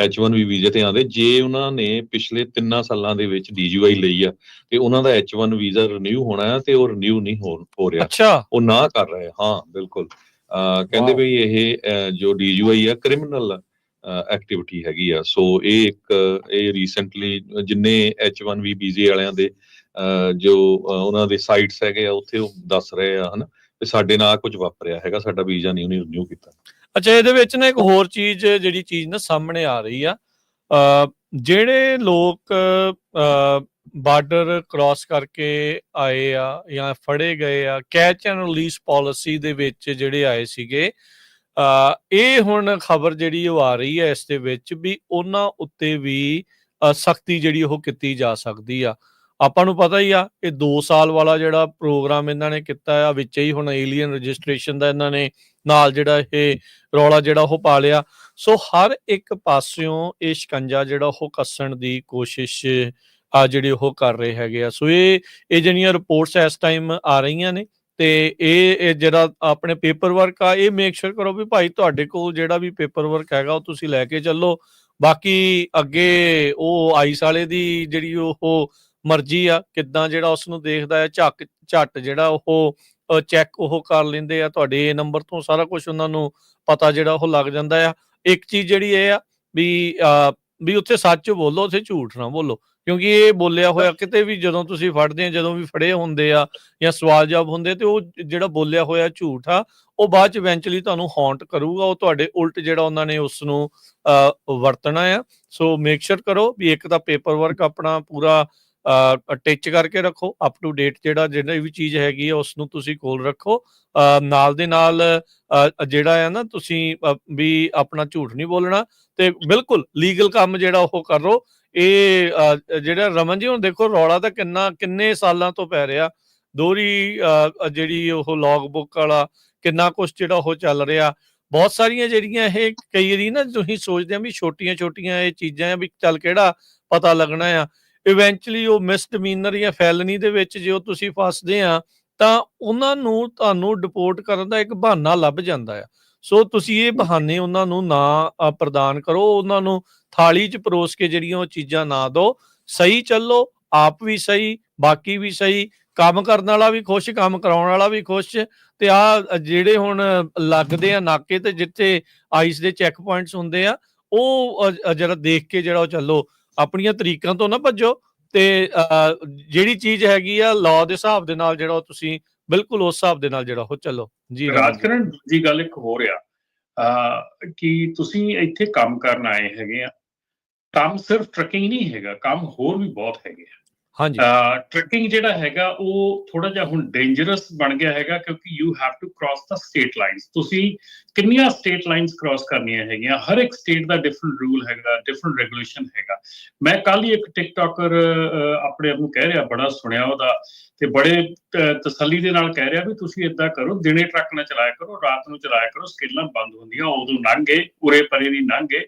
Speaker 2: H1B ਵੀਜ਼ੇ ਤੇ ਆਉਂਦੇ, ਜੇ ਉਹਨਾਂ ਨੇ ਪਿਛਲੇ 3 ਸਾਲਾਂ ਦੇ ਵਿੱਚ DUI ਲਈ ਆ ਤੇ ਉਹਨਾਂ ਦਾ H1 ਵੀਜ਼ਾ ਰਿਨਿਊ ਹੋਣਾ ਹੈ, ਤੇ ਉਹ ਰਿਨਿਊ ਨਹੀਂ ਹੋ ਰਿਹਾ,
Speaker 1: ਅੱਛਾ,
Speaker 2: ਉਹ ਨਾ ਕਰ ਰਹੇ। ਹਾਂ ਬਿਲਕੁਲ, ਕਹਿੰਦੇ ਵੀ ਇਹ ਜੋ DUI ਆ ਕ੍ਰਿਮੀਨਲ ਐਕਟੀਵਿਟੀ ਹੈਗੀ ਆ। ਸੋ ਇਹ ਰੀਸੈਂਟਲੀ ਜਿੰਨੇ H1B ਵੀਜ਼ੇ ਵਾਲਿਆਂ ਦੇ ਜੋ ਉਹਨਾਂ ਦੇ ਸਾਈਟਸ ਹੈਗੇ ਆ ਉੱਥੇ ਉਹ ਦੱਸ ਰਹੇ ਆ ਹਨਾ, ਤੇ ਸਾਡੇ ਨਾਲ ਕੁਝ ਵਾਪਰਿਆ ਹੈਗਾ, ਸਾਡਾ ਵੀਜ਼ਾ ਨਹੀਂ ਉਹਨੇ ਰਿਨਿਊ ਕੀਤਾ।
Speaker 1: ਅੱਛਾ, ਇਹਦੇ ਵਿੱਚ ਨਾ ਇੱਕ ਹੋਰ ਜਿਹੜੀ ਚੀਜ਼ ਨਾ ਸਾਹਮਣੇ ਆ ਰਹੀ ਆ, ਜਿਹੜੇ ਲੋਕ ਬਾਰਡਰ ਕ੍ਰਾਸ ਕਰਕੇ ਆਏ ਆ ਜਾਂ ਫੜੇ ਗਏ ਆ ਕੈਚ ਐਂਡ ਰਿਲੀਜ਼ ਪਾਲਿਸੀ ਦੇ ਵਿੱਚ ਜਿਹੜੇ ਆਏ ਸੀਗੇ, ਇਹ ਹੁਣ ਖਬਰ ਜਿਹੜੀ ਉਹ ਆ ਰਹੀ ਹੈ ਇਸ ਦੇ ਵਿੱਚ ਵੀ ਉਹਨਾਂ ਉੱਤੇ ਵੀ ਸਖਤੀ ਜਿਹੜੀ ਉਹ ਕੀਤੀ ਜਾ ਸਕਦੀ ਆ। ਆਪਾਂ ਨੂੰ ਪਤਾ ਹੀ ਆ ਇਹ 2 ਸਾਲ ਵਾਲਾ ਜਿਹੜਾ ਪ੍ਰੋਗਰਾਮ ਇਹਨਾਂ ਨੇ ਕੀਤਾ ਆ, ਵਿੱਚ ਹੀ ਹੁਣ ਏਲੀਅਨ ਰਜਿਸਟ੍ਰੇਸ਼ਨ ਦਾ ਇਹਨਾਂ ਨੇ ਨਾਲ ਜਿਹੜਾ ਇਹ ਰੌਲਾ ਜਿਹੜਾ ਉਹ ਪਾ ਲਿਆ। ਸੋ ਹਰ ਇੱਕ ਪਾਸਿਓਂ ਇਹ ਸ਼ਿਕੰਜਾ ਜਿਹੜਾ ਉਹ ਕੱਸਣ ਦੀ ਕੋਸ਼ਿਸ਼ ਆ ਜਿਹੜੀ ਉਹ ਕਰ ਰਹੇ ਹੈਗੇ ਆ। ਸੋ ਇਹ ਜਿਹੜੀਆਂ ਰਿਪੋਰਟਸ ਇਸ ਟਾਈਮ ਆ ਰਹੀਆਂ ਨੇ, ਤੇ ਇਹ ਜਿਹੜਾ ਆਪਣੇ ਪੇਪਰ ਵਰਕ ਆ, ਇਹ ਮੇਕ ਸ਼ੋਰ ਕਰੋ ਵੀ ਭਾਈ ਤੁਹਾਡੇ ਕੋਲ ਜਿਹੜਾ ਵੀ ਪੇਪਰ ਵਰਕ ਹੈਗਾ ਉਹ ਤੁਸੀਂ ਲੈ ਕੇ ਚੱਲੋ। ਬਾਕੀ ਅੱਗੇ ਉਹ ਆਈਸ ਵਾਲੇ ਦੀ ਜਿਹੜੀ ਉਹ ਮਰਜ਼ੀ ਆ, ਕਿੱਦਾਂ ਜਿਹੜਾ ਉਸਨੂੰ ਦੇਖਦਾ ਹੈ, ਝੱਟ ਜਿਹੜਾ ਉਹ ਚੈੱਕ ਉਹ ਕਰ ਲੈਂਦੇ ਆ, ਤੁਹਾਡੇ ਨੰਬਰ ਤੋਂ ਸਾਰਾ ਕੁਝ ਉਹਨਾਂ ਨੂੰ ਪਤਾ ਜਿਹੜਾ ਉਹ ਲੱਗ ਜਾਂਦਾ ਆ। ਇੱਕ ਚੀਜ਼ ਜਿਹੜੀ ਇਹ ਆ ਵੀ ਉੱਥੇ ਸੱਚ ਬੋਲੋ, ਉੱਥੇ ਝੂਠ ਨਾ ਬੋਲੋ, ਕਿਉਂਕਿ ਇਹ ਬੋਲਿਆ ਹੋਇਆ ਕਿਤੇ ਵੀ ਜਦੋਂ ਤੁਸੀਂ ਫੜਦੇ ਆ, ਜਦੋਂ ਵੀ ਫੜੇ ਹੁੰਦੇ ਆ ਜਾਂ ਸਵਾਲ ਜਵਾਬ ਹੁੰਦੇ, ਤੇ ਉਹ ਜਿਹੜਾ ਬੋਲਿਆ ਹੋਇਆ ਝੂਠ ਆ ਉਹ ਬਾਅਦ ਚ ਇਵੈਂਚੁਅਲੀ ਤੁਹਾਨੂੰ ਹੌਂਟ ਕਰੂਗਾ, ਉਹ ਤੁਹਾਡੇ ਉਲਟ ਜਿਹੜਾ ਉਹਨਾਂ ਨੇ ਉਸ ਨੂੰ ਵਰਤਣਾ ਆ। ਸੋ ਮੇਕ ਸ਼ੋਰ ਕਰੋ ਵੀ ਇੱਕ ਤਾਂ ਪੇਪਰ ਵਰਕ ਆਪਣਾ ਪੂਰਾ ਟਿਚ ਕਰਕੇ ਰੱਖੋ, ਅਪ ਟੂ ਡੇਟ ਜਿਹੜੀ ਵੀ ਚੀਜ਼ ਹੈਗੀ ਆ ਉਸ ਨੂੰ ਤੁਸੀਂ ਕੋਲ ਰੱਖੋ। ਨਾਲ ਦੇ ਨਾਲ ਜਿਹੜਾ ਆ ਨਾ ਤੁਸੀਂ ਵੀ ਆਪਣਾ ਝੂਠ ਨਹੀਂ ਬੋਲਣਾ, ਤੇ ਬਿਲਕੁਲ ਲੀਗਲ ਕੰਮ ਜਿਹੜਾ ਉਹ ਕਰੋ। ਇਹ ਜਿਹੜਾ ਰਮਨ ਜੀ ਹੁਣ ਦੇਖੋ ਰੌਲਾ ਤਾਂ ਕਿੰਨੇ ਸਾਲਾਂ ਤੋਂ ਪੈ ਰਿਹਾ, ਦੋਹਰੀ ਜਿਹੜੀ ਉਹ ਲੌਗ ਬੁੱਕ ਵਾਲਾ ਕਿੰਨਾ ਕੁਛ ਜਿਹੜਾ ਉਹ ਚੱਲ ਰਿਹਾ। ਬਹੁਤ ਸਾਰੀਆਂ ਜਿਹੜੀਆਂ ਇਹ ਕਈ ਵਾਰੀ ਨਾ ਤੁਸੀਂ ਸੋਚਦੇ ਆ ਵੀ ਛੋਟੀਆਂ ਇਹ ਚੀਜ਼ਾਂ ਆ ਵੀ ਚੱਲ ਕਿਹੜਾ ਪਤਾ ਲੱਗਣਾ ਆ, ਇਵੈਂਚੁਅਲੀ ਉਹ ਮਿਸਡਮੀਨਰ ਜਾਂ ਫੈਲਨੀ ਦੇ ਵਿੱਚ ਜੇ ਤੁਸੀਂ ਫਸਦੇ ਆ ਤਾਂ ਉਹਨਾਂ ਨੂੰ ਤੁਹਾਨੂੰ ਡਿਪੋਰਟ ਕਰਨ ਦਾ ਇੱਕ ਬਹਾਨਾ ਲੱਭ ਜਾਂਦਾ ਆ। ਸੋ ਤੁਸੀਂ ਇਹ ਬਹਾਨੇ ਉਹਨਾਂ ਨੂੰ ਨਾ ਪ੍ਰਦਾਨ ਕਰੋ, ਉਹਨਾਂ ਨੂੰ ਥਾਲੀ 'ਚ ਪਰੋਸ ਕੇ ਜਿਹੜੀਆਂ ਉਹ ਚੀਜ਼ਾਂ ਨਾ ਦਿਓ। ਸਹੀ ਚੱਲੋ, ਆਪ ਵੀ ਸਹੀ, ਬਾਕੀ ਵੀ ਸਹੀ, ਕੰਮ ਕਰਨ ਵਾਲਾ ਵੀ ਖੁਸ਼, ਕੰਮ ਕਰਾਉਣ ਵਾਲਾ ਵੀ ਖੁਸ਼। ਤੇ ਆ ਜਿਹੜੇ ਹੁਣ ਲੱਗਦੇ ਆ ਨਾਕੇ ਤੇ ਜਿੱਥੇ ਆਈਸ ਦੇ ਚੈੱਕ ਪੁਆਇੰਟਸ ਹੁੰਦੇ ਆ, ਉਹ ਜਰਾ ਦੇਖ ਕੇ ਜਿਹੜਾ ਉਹ ਚੱਲੋ, ਆਪਣੀਆਂ ਤਰੀਕਾਂ ਤੋਂ ਨਾ ਭੱਜੋ। ਤੇ ਜਿਹੜੀ ਚੀਜ਼ ਹੈਗੀ ਆ ਲਾਅ ਦੇ ਹਿਸਾਬ ਦੇ ਨਾਲ ਜਿਹੜਾ ਉਹ ਤੁਸੀਂ ਬਿਲਕੁਲ ਉਸ ਹਿਸਾਬ ਦੇ ਨਾਲ ਜਿਹੜਾ ਉਹ ਚੱਲੋ। ਜੀ
Speaker 3: ਰਾਜਕਰਨ, ਦੂਜੀ ਗੱਲ ਇੱਕ ਹੋਰ ਆ ਕਿ ਤੁਸੀਂ ਇੱਥੇ ਕੰਮ ਕਰਨ ਆਏ ਹੈਗੇ ਆ, ਕੰਮ ਸਿਰਫ ਟਰੱਕਿੰਗ ਨਹੀਂ ਹੈਗਾ, ਕੰਮ ਹੋਰ ਵੀ ਬਹੁਤ ਹੈਗੇ ਆ।
Speaker 1: ਹਾਂਜੀ,
Speaker 3: ਟਰੱਕਿੰਗ ਜਿਹੜਾ ਹੈਗਾ ਉਹ ਥੋੜਾ ਜਿਹਾ ਹੁਣ ਡੇਂਜਰਸ ਬਣ ਗਿਆ ਹੈਗਾ, ਕਿਉਂਕਿ you have to cross the state lines. ਤੁਸੀਂ ਕਿੰਨੀਆਂ ਸਟੇਟ ਲਾਈਨਸ ਕ੍ਰਾਸ ਕਰਨੀਆਂ ਹੈਗੀਆਂ, ਹਰ ਇੱਕ ਸਟੇਟ ਦਾ ਡਿਫਰੈਂਟ ਰੂਲ ਹੈਗਾ, ਡਿਫਰੈਂਟ ਰੈਗੂਲੇਸ਼ਨ ਹੈਗਾ। ਮੈਂ ਕੱਲ ਹੀ ਇੱਕ ਟਿਕਟੋਕਰ ਆਪਣੇ ਆਪ ਨੂੰ ਕਹਿ ਰਿਹਾ, ਬੜਾ ਸੁਣਿਆ ਉਹਦਾ, ਤੇ ਬੜੇ ਤਸੱਲੀ ਦੇ ਨਾਲ ਕਹਿ ਰਿਹਾ ਵੀ ਤੁਸੀਂ ਏਦਾਂ ਕਰੋ, ਦਿਨੇ ਟਰੱਕ ਨਾ ਚਲਾਇਆ ਕਰੋ, ਰਾਤ ਨੂੰ ਚਲਾਇਆ ਕਰੋ, ਸਕੇਲਾਂ ਬੰਦ ਹੁੰਦੀਆਂ, ਉਦੋਂ ਲੰਘ ਗਏ, ਉਰੇ ਪਰੇ ਦੀ ਲੰਘ ਗਏ,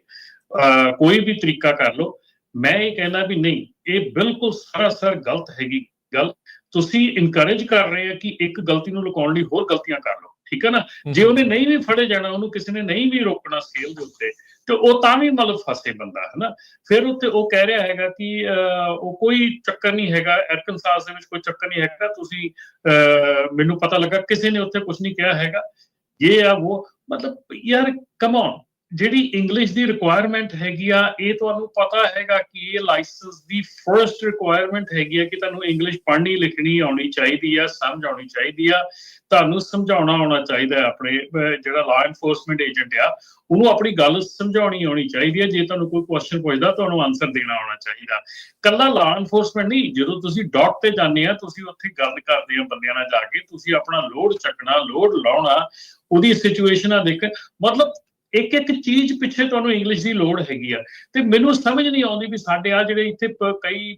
Speaker 3: ਕੋਈ ਵੀ ਤਰੀਕਾ ਕਰ ਲਓ। ਮੈਂ ਇਹ ਕਹਿੰਦਾ ਵੀ ਨਹੀਂ, ਇਹ ਬਿਲਕੁਲ ਸਰਾਸਰ ਗਲਤ ਹੈਗੀ ਗੱਲ। ਤੁਸੀਂ ਇਨਕਰੇਜ ਕਰ ਰਹੇ ਆ ਕਿ ਇੱਕ ਗਲਤੀ ਨੂੰ ਲੁਕਾਉਣ ਲਈ ਹੋਰ ਗਲਤੀਆਂ ਕਰ ਲਓ, ਠੀਕ ਹੈ ਨਾ। ਜੇ ਉਹਨੇ ਨਹੀਂ ਵੀ ਫੜੇ ਜਾਣਾ, ਉਹਨੂੰ ਕਿਸੇ ਨੇ ਨਹੀਂ ਵੀ ਰੋਕਣਾ ਸਕੇਲ ਦੇ ਉੱਤੇ, ਤੇ ਉਹ ਤਾਂ ਵੀ ਮਤਲਬ ਫਸੇ ਬੰਦਾ, ਹੈ ਨਾ। ਫਿਰ ਉੱਤੇ ਉਹ ਕਹਿ ਰਿਹਾ ਹੈਗਾ ਕਿ ਉਹ ਕੋਈ ਚੱਕਰ ਨਹੀਂ ਹੈਗਾ, ਅਰਕਨਸਾਸ ਦੇ ਵਿੱਚ ਕੋਈ ਚੱਕਰ ਨਹੀਂ ਹੈਗਾ, ਤੁਸੀਂ ਮੈਨੂੰ ਪਤਾ ਲੱਗਾ ਕਿਸੇ ਨੇ ਉੱਥੇ ਕੁਝ ਨਹੀਂ ਕਿਹਾ ਹੈਗਾ, ਇਹ ਆ ਉਹ। ਮਤਲਬ ਯਾਰ ਕਮ ਔਨ, ਜਿਹੜੀ ਇੰਗਲਿਸ਼ ਦੀ ਰਿਕੁਆਇਰਮੈਂਟ ਹੈਗੀ ਆ, ਇਹ ਤੁਹਾਨੂੰ ਪਤਾ ਹੈਗਾ ਕਿ ਇਹ ਲਾਇਸੈਂਸ ਦੀ ਫਰਸਟ ਰਿਕੁਆਇਰਮੈਂਟ ਹੈਗੀ ਆ ਕਿ ਤੁਹਾਨੂੰ ਇੰਗਲਿਸ਼ ਪੜ੍ਹਨੀ ਲਿਖਣੀ ਆਉਣੀ ਚਾਹੀਦੀ ਆ, ਸਮਝ ਆਉਣੀ ਚਾਹੀਦੀ ਆ, ਤੁਹਾਨੂੰ ਸਮਝਾਉਣਾ ਆਉਣਾ ਚਾਹੀਦਾ। ਆਪਣੇ ਜਿਹੜਾ ਲਾਅ ਐਨਫੋਰਸਮੈਂਟ ਏਜੰਟ ਆ, ਉਹਨੂੰ ਆਪਣੀ ਗੱਲ ਸਮਝਾਉਣੀ ਆਉਣੀ ਚਾਹੀਦੀ ਹੈ। ਜੇ ਤੁਹਾਨੂੰ ਕੋਈ ਕੁਐਸਚਨ ਪੁੱਛਦਾ, ਤੁਹਾਨੂੰ ਆਨਸਰ ਦੇਣਾ ਆਉਣਾ ਚਾਹੀਦਾ। ਕੱਲਾ ਲਾਅ ਐਨਫੋਰਸਮੈਂਟ ਨਹੀਂ, ਜਦੋਂ ਤੁਸੀਂ ਡਾਕ ਤੇ ਜਾਂਦੇ ਆ, ਤੁਸੀਂ ਉੱਥੇ ਗੱਲ ਕਰਦੇ ਹੋ ਬੰਦਿਆਂ ਨਾਲ ਜਾ ਕੇ, ਤੁਸੀਂ ਆਪਣਾ ਲੋਡ ਚੱਕਣਾ, ਲੋਡ ਲਾਉਣਾ, ਉਹਦੀ ਸਿਚੁਏਸ਼ਨਾਂ ਦੇਖਣ, ਮਤਲਬ ਇੱਕ ਇੱਕ ਚੀਜ਼ ਪਿੱਛੇ ਤੁਹਾਨੂੰ ਇੰਗਲਿਸ਼ ਦੀ ਲੋੜ ਹੈਗੀ ਆ। ਤੇ ਮੈਨੂੰ ਸਮਝ ਨਹੀਂ ਆਉਂਦੀ ਵੀ ਸਾਡੇ ਆ ਜਿਹੜੇ ਇੱਥੇ ਕਈ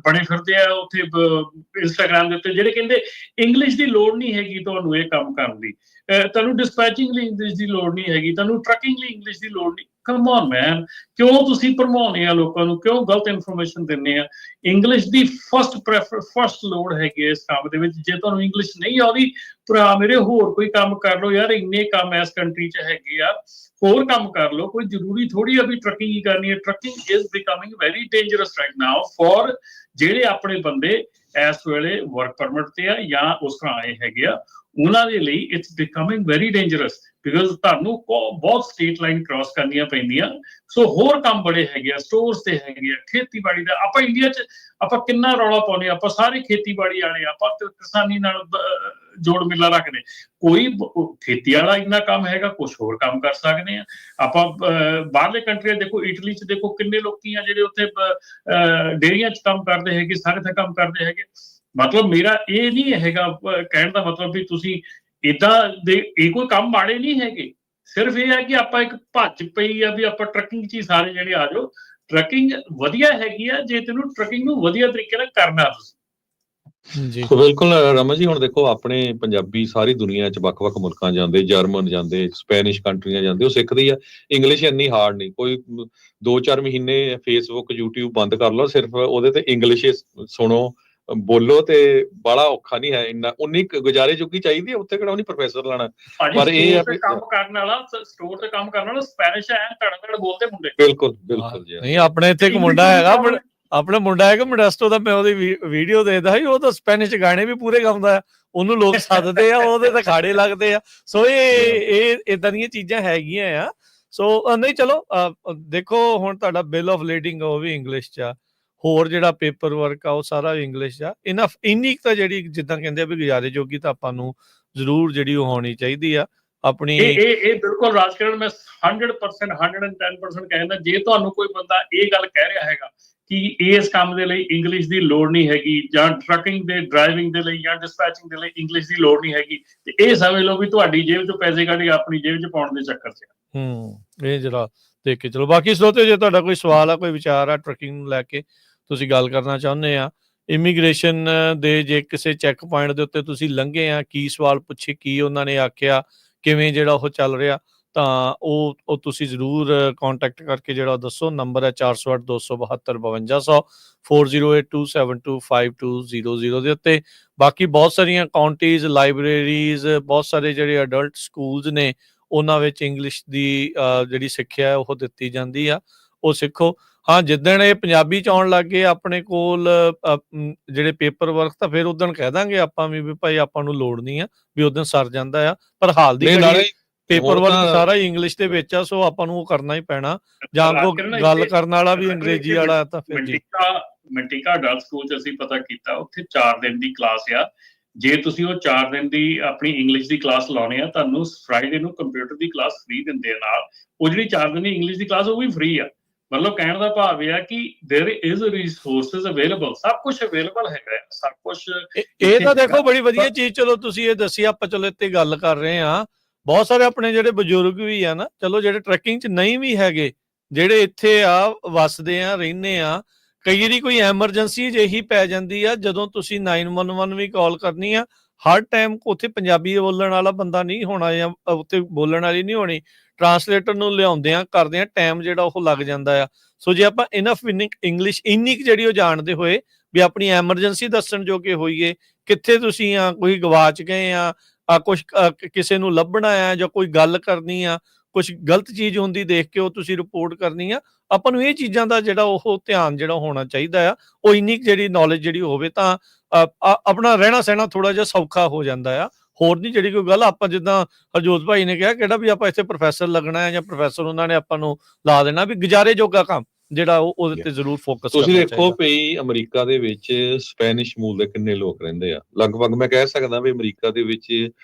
Speaker 3: ਬਣੇ ਫਿਰਦੇ ਆ ਉੱਥੇ ਇੰਸਟਾਗ੍ਰਾਮ ਦੇ ਉੱਤੇ, ਜਿਹੜੇ ਕਹਿੰਦੇ ਇੰਗਲਿਸ਼ ਦੀ ਲੋੜ ਨਹੀਂ ਹੈਗੀ ਤੁਹਾਨੂੰ ਇਹ ਕੰਮ ਕਰਨ ਦੀ, ਤੁਹਾਨੂੰ ਡਿਸਪੈਚਿੰਗ ਲਈ ਇੰਗਲਿਸ਼ ਦੀ ਲੋੜ ਨਹੀਂ ਹੈਗੀ, ਤੁਹਾਨੂੰ ਟਰੱਕਿੰਗ ਲਈ ਇੰਗਲਿਸ਼ ਦੀ ਲੋੜ ਨਹੀਂ। ਕਮ ਔਨ ਮੈਨ, ਕਿਉਂ ਤੁਸੀਂ ਭਰਮਾਉਂਦੇ ਆ ਲੋਕਾਂ ਨੂੰ, ਕਿਉਂ ਗਲਤ ਇਨਫੋਰਮੇਸ਼ਨ ਦਿੰਦੇ ਆ? ਇੰਗਲਿਸ਼ ਦੀ ਫਸਟ ਲੋੜ ਹੈਗੀ ਹੈ ਇਸ ਕੰਮ ਦੇ ਵਿੱਚ। ਜੇ ਤੁਹਾਨੂੰ ਇੰਗਲਿਸ਼ ਨਹੀਂ ਆਉਂਦੀ, ਭਰਾ ਮੇਰੇ, ਹੋਰ ਕੋਈ ਕੰਮ ਕਰ ਲਓ ਯਾਰ, ਇੰਨੇ ਕੰਮ ਇਸ ਕੰਟਰੀ 'ਚ ਹੈਗੇ ਆ, ਹੋਰ ਕੰਮ ਕਰ ਲਓ। ਕੋਈ ਜ਼ਰੂਰੀ ਥੋੜੀ ਆ ਵੀ ਟਰੱਕਿੰਗ ਹੀ ਕਰਨੀ ਹੈ। Trucking is becoming very dangerous right now for ਜਿਹੜੇ ਆਪਣੇ ਬੰਦੇ ਇਸ ਵੇਲੇ ਵਰਕ ਪਰਮਿਟ ਤੇ ਆ ਜਾਂ ਉਸ ਤਰ੍ਹਾਂ ਆਏ ਹੈਗੇ ਆ, ਉਹਨਾਂ ਦੇ ਲਈ it's becoming very dangerous, because ਤੁਹਾਨੂੰ ਬਹੁਤ ਸਟੇਟ ਲਾਈਨ ਕ੍ਰਾਸ ਕਰਨੀਆਂ ਪੈਂਦੀਆਂ। ਸੋ ਹੋਰ ਕੰਮ ਬੜੇ ਹੈਗੇ ਆ, ਸਟੋਰਸ ਤੇ ਹੈਗੇ ਆ, ਖੇਤੀਬਾੜੀ ਦਾ। ਆਪਾਂ ਇੰਡੀਆ 'ਚ ਆਪਾਂ ਕਿੰਨਾ ਰੌਲਾ ਪਾਉਂਦੇ ਆ, ਆਪਾਂ ਸਾਰੇ ਖੇਤੀਬਾੜੀ ਵਾਲੇ, ਆਪਾਂ ਕਿਸਾਨੀ ਨਾਲ ਜੋੜ ਮੇਲਾ ਰੱਖਦੇ। ਕੋਈ ਖੇਤੀ ਵਾਲਾ ਇੰਨਾ ਕੰਮ ਹੈਗਾ, ਕੁਛ ਹੋਰ ਕੰਮ ਕਰ ਸਕਦੇ ਆ ਆਪਾਂ। ਬਾਹਰਲੇ ਕੰਟਰੀਆਂ ਦੇਖੋ, ਇਟਲੀ 'ਚ ਦੇਖੋ, ਕਿੰਨੇ ਲੋਕੀ ਆ ਜਿਹੜੇ ਉੱਥੇ ਡੇਅਰੀਆਂ 'ਚ ਕੰਮ ਕਰਦੇ ਹੈਗੇ, ਸਾਰੇ ਥਾਂ ਕੰਮ ਕਰਦੇ ਹੈਗੇ। ਮਤਲਬ ਮੇਰਾ ਇਹ ਨਹੀਂ ਹੈਗਾ ਕਹਿਣ ਦਾ ਮਤਲਬ ਵੀ ਤੁਸੀਂ ਏਦਾਂ ਦੇ, ਇਹ ਕੋਈ ਕੰਮ ਮਾੜੇ ਨਹੀਂ ਹੈਗੇ। ਸਿਰਫ ਇਹ ਹੈ ਕਿ ਆਪਾਂ ਇੱਕ ਭੱਜ ਪਈ ਆ ਵੀ ਆਪਾਂ ਟਰੱਕਿੰਗ 'ਚ ਹੀ ਸਾਰੇ ਜਿਹੜੇ ਆ ਜਾਓ। ਟਰੱਕਿੰਗ ਵਧੀਆ ਹੈਗੀ ਆ ਜੇ ਤੈਨੂੰ ਟਰੱਕਿੰਗ ਨੂੰ ਵਧੀਆ ਤਰੀਕੇ ਨਾਲ ਕਰਨਾ ਤੁਸੀਂ।
Speaker 2: ਜੀ ਬਿਲਕੁਲ ਰਮਨ ਜੀ, ਹੁਣ ਦੇਖੋ ਆਪਣੇ ਪੰਜਾਬੀ ਸਾਰੀ ਦੁਨੀਆ 'ਚ ਵੱਖ-ਵੱਖ ਮੁਲਕਾਂ ਜਾਂਦੇ, ਜਰਮਨ ਜਾਂਦੇ, ਸਪੈਨਿਸ਼ ਕੰਟਰੀਆਂ ਜਾਂਦੇ, ਉਹ ਸਿੱਖਦੀ ਆ। ਇੰਗਲਿਸ਼ ਇੰਨੀ ਹਾਰਡ ਨਹੀਂ, ਕੋਈ 2-4 ਮਹੀਨੇ ਫੇਸਬੁੱਕ, YouTube ਬੰਦ ਕਰ ਲਓ, ਸਿਰਫ ਉਹਦੇ ਤੇ ਇੰਗਲਿਸ਼ ਸੁਣੋ, ਬੋਲੋ, ਤੇ ਬੜਾ ਔਖਾ ਨਹੀਂ ਹੈ ਇੰਨਾ। ਉਨੀ ਗੁਜ਼ਾਰੇ ਜੋਗੀ ਚਾਹੀਦੀ ਹੈ, ਉੱਥੇ ਕਿਹੜਾ ਉਹਨੇ ਪ੍ਰੋਫੈਸਰ ਲਾਣਾ। ਪਰ ਇਹ ਆ
Speaker 3: ਕੰਮ ਕਰਨ ਵਾਲਾ, ਸਟੋਰ ਤੇ ਕੰਮ ਕਰਨ ਵਾਲਾ ਸਪੈਨਿਸ਼ ਹੈ ਧੜ ਬੋਲਦੇ ਮੁੰਡੇ।
Speaker 2: ਬਿਲਕੁਲ ਬਿਲਕੁਲ ਜੀ।
Speaker 1: ਨਹੀਂ, ਆਪਣੇ ਇੱਥੇ ਇੱਕ ਮੁੰਡਾ ਹੈਗਾ, ਆਪਣਾ ਮੁੰਡਾ ਹੈਗਾ ਮੋਡੈਸਟੋ ਦਾ, ਮੈਂ ਉਹਦੀ ਵੀਡੀਓ ਦੇਖਦਾ ਸੀ, ਉਹ ਤਾਂ ਸਪੈਨਿਸ਼ ਗਾਣੇ ਵੀ ਪੂਰੇ ਗਾਉਂਦਾ ਆ, ਉਹਨੂੰ ਲੋਕ ਸੱਦਦੇ ਆ, ਉਹਦੇ ਤਾਂ ਖਾੜੇ ਲੱਗਦੇ ਆ। ਸੋ ਇਹ ਇਦਾਂ ਦੀਆਂ ਚੀਜ਼ਾਂ ਹੈਗੀਆਂ ਆ। ਸੋ ਨਹੀਂ, ਚਲੋ ਦੇਖੋ, ਹੁਣ ਤੁਹਾਡਾ ਬਿਲ ਆਫ ਲੀਡਿੰਗ ਉਹ ਵੀ ਇੰਗਲਿਸ਼ 'ਚ ਆ, ਹੋਰ ਜਿਹੜਾ ਪੇਪਰ ਵਰਕ ਆ ਉਹ ਸਾਰਾ ਇੰਗਲਿਸ਼ 'ਚ ਆ। ਇੰਨੀ ਤਾਂ ਜਿਹੜੀ ਜਿੱਦਾਂ ਕਹਿੰਦੇ ਆ ਵੀ ਗੁਜ਼ਾਰੇ ਜੋਗੀ ਤਾਂ ਆਪਾਂ ਨੂੰ ਜ਼ਰੂਰ ਜਿਹੜੀ ਉਹ ਹੋਣੀ ਚਾਹੀਦੀ ਆ ਆਪਣੀ।
Speaker 3: ਇਹ ਬਿਲਕੁਲ ਰਾਜਕਰਨ, ਮੈਂ 100% 110% ਕਹਿੰਦਾ, ਜੇ ਤੁਹਾਨੂੰ ਕੋਈ ਬੰਦਾ ਇਹ ਗੱਲ ਕਹਿ ਰਿਹਾ ਹੈਗਾ ਕਿ ਇਸ ਕੰਮ ਦੇ ਲਈ ਇੰਗਲਿਸ਼ ਦੀ ਲੋੜ ਨਹੀਂ ਹੈਗੀ, ਜਾਂ ਟਰੱਕਿੰਗ ਦੇ ਡਰਾਈਵਿੰਗ ਦੇ ਲਈ ਜਾਂ ਡਿਸਪੈਚਿੰਗ ਦੇ ਲਈ ਇੰਗਲਿਸ਼ ਦੀ ਲੋੜ ਨਹੀਂ ਹੈਗੀ, ਤੇ ਇਹ ਸਮਝ ਲਓ ਵੀ ਤੁਹਾਡੀ ਜੇਬ 'ਚੋਂ ਪੈਸੇ ਕੱਢ ਕੇ ਆਪਣੀ ਜੇਬ 'ਚ ਪਾਉਣ ਦੇ ਚੱਕਰ 'ਚ।
Speaker 1: ਇਹ ਜਰਾ ਦੇਖ ਕੇ ਚਲੋ। ਬਾਕੀ ਸਰੋਤਿਓ, ਜੇ ਤੁਹਾਡਾ ਕੋਈ ਸਵਾਲ ਆ, ਕੋਈ ਵਿਚਾਰ ਆ ਟਰੱਕਿੰਗ ਨੂੰ ਲੈ ਕੇ, ਤੁਸੀਂ ਗੱਲ ਕਰਨਾ ਚਾਹੁੰਦੇ ਆ, ਇਮੀਗ੍ਰੇਸ਼ਨ ਦੇ ਜੇ ਕਿਸੇ ਚੈੱਕ ਪੁਆਇੰਟ ਦੇ ਉੱਤੇ ਤੁਸੀਂ ਲੰਘੇ ਆ, ਕੀ ਸਵਾਲ ਪੁੱਛੇ, ਕੀ ਉਹਨਾਂ ਨੇ ਆਖਿਆ, ਕਿਵੇਂ ਜਿਹੜਾ ਉਹ ਚੱਲ ਰਿਹਾ, ਤਾਂ ਉਹ ਤੁਸੀਂ ਜ਼ਰੂਰ ਕੰਟੈਕਟ ਕਰਕੇ ਜਿਹੜਾ ਦੱਸੋ। ਨੰਬਰ ਹੈ 408-272-5200, 4082725200 ਦੇ ਉੱਤੇ। ਬਾਕੀ ਬਹੁਤ ਸਾਰੀਆਂ ਕਾਉਂਟੀਜ਼, ਲਾਇਬ੍ਰੇਰੀਜ਼, ਬਹੁਤ ਸਾਰੇ ਜਿਹੜੇ ਅਡਲਟ ਸਕੂਲਸ ਨੇ, ਉਹਨਾਂ ਵਿੱਚ ਇੰਗਲਿਸ਼ ਦੀ ਜਿਹੜੀ ਸਿੱਖਿਆ ਉਹ ਦਿੱਤੀ ਜਾਂਦੀ ਆ। ਉਹ ਸਿੱਖੋ। ਹਾਂ, ਜਿੱਦਣ ਇਹ ਪੰਜਾਬੀ 'ਚ ਆਉਣ ਲੱਗ ਗਏ ਆਪਣੇ ਕੋਲ ਜਿਹੜੇ ਪੇਪਰ ਵਰਕ, ਤਾਂ ਫਿਰ ਉਦਣ ਕਹਿ ਦਾਂਗੇ ਆਪਾਂ ਵੀ ਭਾਈ ਆਪਾਂ ਨੂੰ ਲੋੜ ਨਹੀਂ ਆ, ਵੀ ਉਦਣ ਸਰ ਜਾਂਦਾ ਆ। ਪਰ ਹਾਲ ਦੀ ਘੜੀ ਪੇਪਰ ਵਰਕ ਸਾਰਾ ਹੀ ਇੰਗਲਿਸ਼ ਦੇ ਵਿੱਚ ਆ, ਸੋ ਆਪਾਂ ਨੂੰ ਉਹ ਕਰਨਾ ਹੀ ਪੈਣਾ, ਜਾਂ ਕੋਈ ਗੱਲ ਕਰਨ ਵਾਲਾ ਵੀ ਅੰਗਰੇਜ਼ੀ ਵਾਲਾ ਤਾਂ ਫਿਰ ਜੀ।
Speaker 3: ਮੰਟਿਕਾ ਅਡਲਟ ਸਕੂਲ 'ਚ ਅਸੀਂ ਪਤਾ ਕੀਤਾ, ਉੱਥੇ 4 ਦਿਨ ਦੀ ਕਲਾਸ ਆ। ਜੇ ਤੁਸੀਂ ਉਹ 4 ਦਿਨ ਦੀ ਆਪਣੀ ਇੰਗਲਿਸ਼ ਦੀ ਕਲਾਸ ਲਾਉਣੀ ਆ, ਤੁਹਾਨੂੰ ਫਰਾਈਡੇ ਨੂੰ ਕੰਪਿਊਟਰ ਦੀ ਕਲਾਸ ਫ੍ਰੀ ਦਿੰਦੇ ਆ ਨਾਲ। ਉਹ ਜਿਹੜੀ 4 ਦਿਨ ਦੀ ਇੰਗਲਿਸ਼ ਦੀ ਕਲਾਸ ਉਹ ਵੀ ਫ੍ਰੀ ਆ। ਮਤਲਬ ਕਹਿਣ ਦਾ ਭਾਵ ਇਹ ਆ ਕਿ देयर इज रिसोर्सेज अवेलेबल, ਸਭ ਕੁਝ ਅਵੇਲੇਬਲ ਹੈਗਾ, ਸਭ ਕੁਝ।
Speaker 1: ਇਹ ਤਾਂ ਦੇਖੋ ਬੜੀ ਵਧੀਆ ਚੀਜ਼, ਚਲੋ ਤੁਸੀਂ ਇਹ ਦੱਸੀ, ਆਪਾਂ ਚਲੋ ਇੱਥੇ ਗੱਲ ਕਰ ਰਹੇ ਆ। ਬਹੁਤ ਸਾਰੇ ਆਪਣੇ ਜਿਹੜੇ ਬਜ਼ੁਰਗ ਵੀ ਆ ਨਾ, ਚਲੋ ਜਿਹੜੇ ਟਰੈਕਿੰਗ 'ਚ ਨਹੀਂ ਵੀ ਹੈਗੇ, ਜਿਹੜੇ ਇੱਥੇ ਆ ਵਸਦੇ ਆ, ਰਹਿੰਦੇ ਆ, ਕਈ ਵਾਰੀ ਕੋਈ ਐਮਰਜੈਂਸੀ ਜਿਹੀ ਪੈ ਜਾਂਦੀ ਆ, ਜਦੋਂ ਤੁਸੀਂ 911 ਵੀ ਕਾਲ ਕਰਨੀ ਆ, ਹਰ ਟਾਈਮ ਉੱਥੇ ਪੰਜਾਬੀ ਬੋਲਣ ਵਾਲਾ ਬੰਦਾ ਨਹੀਂ ਹੋਣਾ, ਜਾਂ ਉੱਥੇ ਬੋਲਣ ਵਾਲੀ ਨਹੀਂ ਹੋਣੀ। ਟਰਾਂਸਲੇਟਰ ਨੂੰ ਲਿਆਉਂਦੇ ਆ, ਕਰਦੇ ਆ, ਟਾਈਮ ਜਿਹੜਾ ਉਹ ਲੱਗ ਜਾਂਦਾ ਆ। ਸੋ ਜੇ ਆਪਾਂ ਇਨਫ ਇੰਗਲਿਸ਼ ਇੰਨੀ ਕੁ ਜਿਹੜੀ ਉਹ ਜਾਣਦੇ ਹੋਏ ਵੀ ਆਪਣੀ ਐਮਰਜੈਂਸੀ ਦੱਸਣ ਜੋਗੇ ਹੋਈਏ, ਕਿੱਥੇ ਤੁਸੀਂ ਆ, ਕੋਈ ਗਵਾਚ ਗਏ ਆ, ਕੁਛ ਕਿਸੇ ਨੂੰ ਲੱਭਣਾ ਆ, ਜਾਂ ਕੋਈ ਗੱਲ ਕਰਨੀ ਆ, ਕੁਛ ਗਲਤ ਚੀਜ਼ ਹੁੰਦੀ ਦੇਖ ਕੇ ਉਹ ਤੁਸੀਂ ਰਿਪੋਰਟ ਕਰਨੀ ਆ, ਆਪਾਂ ਨੂੰ ਇਹ ਚੀਜ਼ਾਂ ਦਾ ਜਿਹੜਾ ਉਹ ਧਿਆਨ ਜਿਹੜਾ ਹੋਣਾ ਚਾਹੀਦਾ ਆ। ਉਹ ਇੰਨੀ ਜਿਹੜੀ ਨੌਲੇਜ ਜਿਹੜੀ ਹੋਵੇ ਤਾਂ ਆਪਣਾ ਰਹਿਣਾ ਸਹਿਣਾ ਥੋੜਾ ਜਿਹਾ ਸੌਖਾ ਹੋ ਜਾਂਦਾ ਆ। ਹੋਰ ਨਹੀਂ ਜਿਹੜੀ ਕੋਈ ਗੱਲ, ਆਪਾਂ ਜਿੱਦਾਂ ਹਰਜੋਤ ਭਾਈ ਨੇ ਕਿਹਾ, ਕਿਹੜਾ ਵੀ ਆਪਾਂ ਇੱਥੇ ਪ੍ਰੋਫੈਸਰ ਲੱਗਣਾ ਹੈ, ਜਾਂ ਪ੍ਰੋਫੈਸਰ ਉਹਨਾਂ ਨੇ ਆਪਾਂ ਨੂੰ ਲਾ ਦੇਣਾ, ਵੀ ਗੁਜ਼ਾਰੇ ਜੋਗਾ ਕੰਮ ਜਿਹੜਾ ਉਹਦੇ ਤੇ ਜ਼ਰੂਰ ਫੋਕਸ ਕਰਨਾ ਚਾਹੀਦਾ।
Speaker 2: ਤੁਸੀਂ ਦੇਖੋ ਵੀ ਅਮਰੀਕਾ ਦੇ ਵਿੱਚ ਸਪੈਨਿਸ਼ ਮੂਲ ਦੇ ਕਿੰਨੇ ਲੋਕ ਰਹਿੰਦੇ ਆ। ਲਗਭਗ ਮੈਂ ਕਹਿ ਸਕਦਾ ਵੀ ਅਮਰੀਕਾ ਦੇ ਵਿੱਚ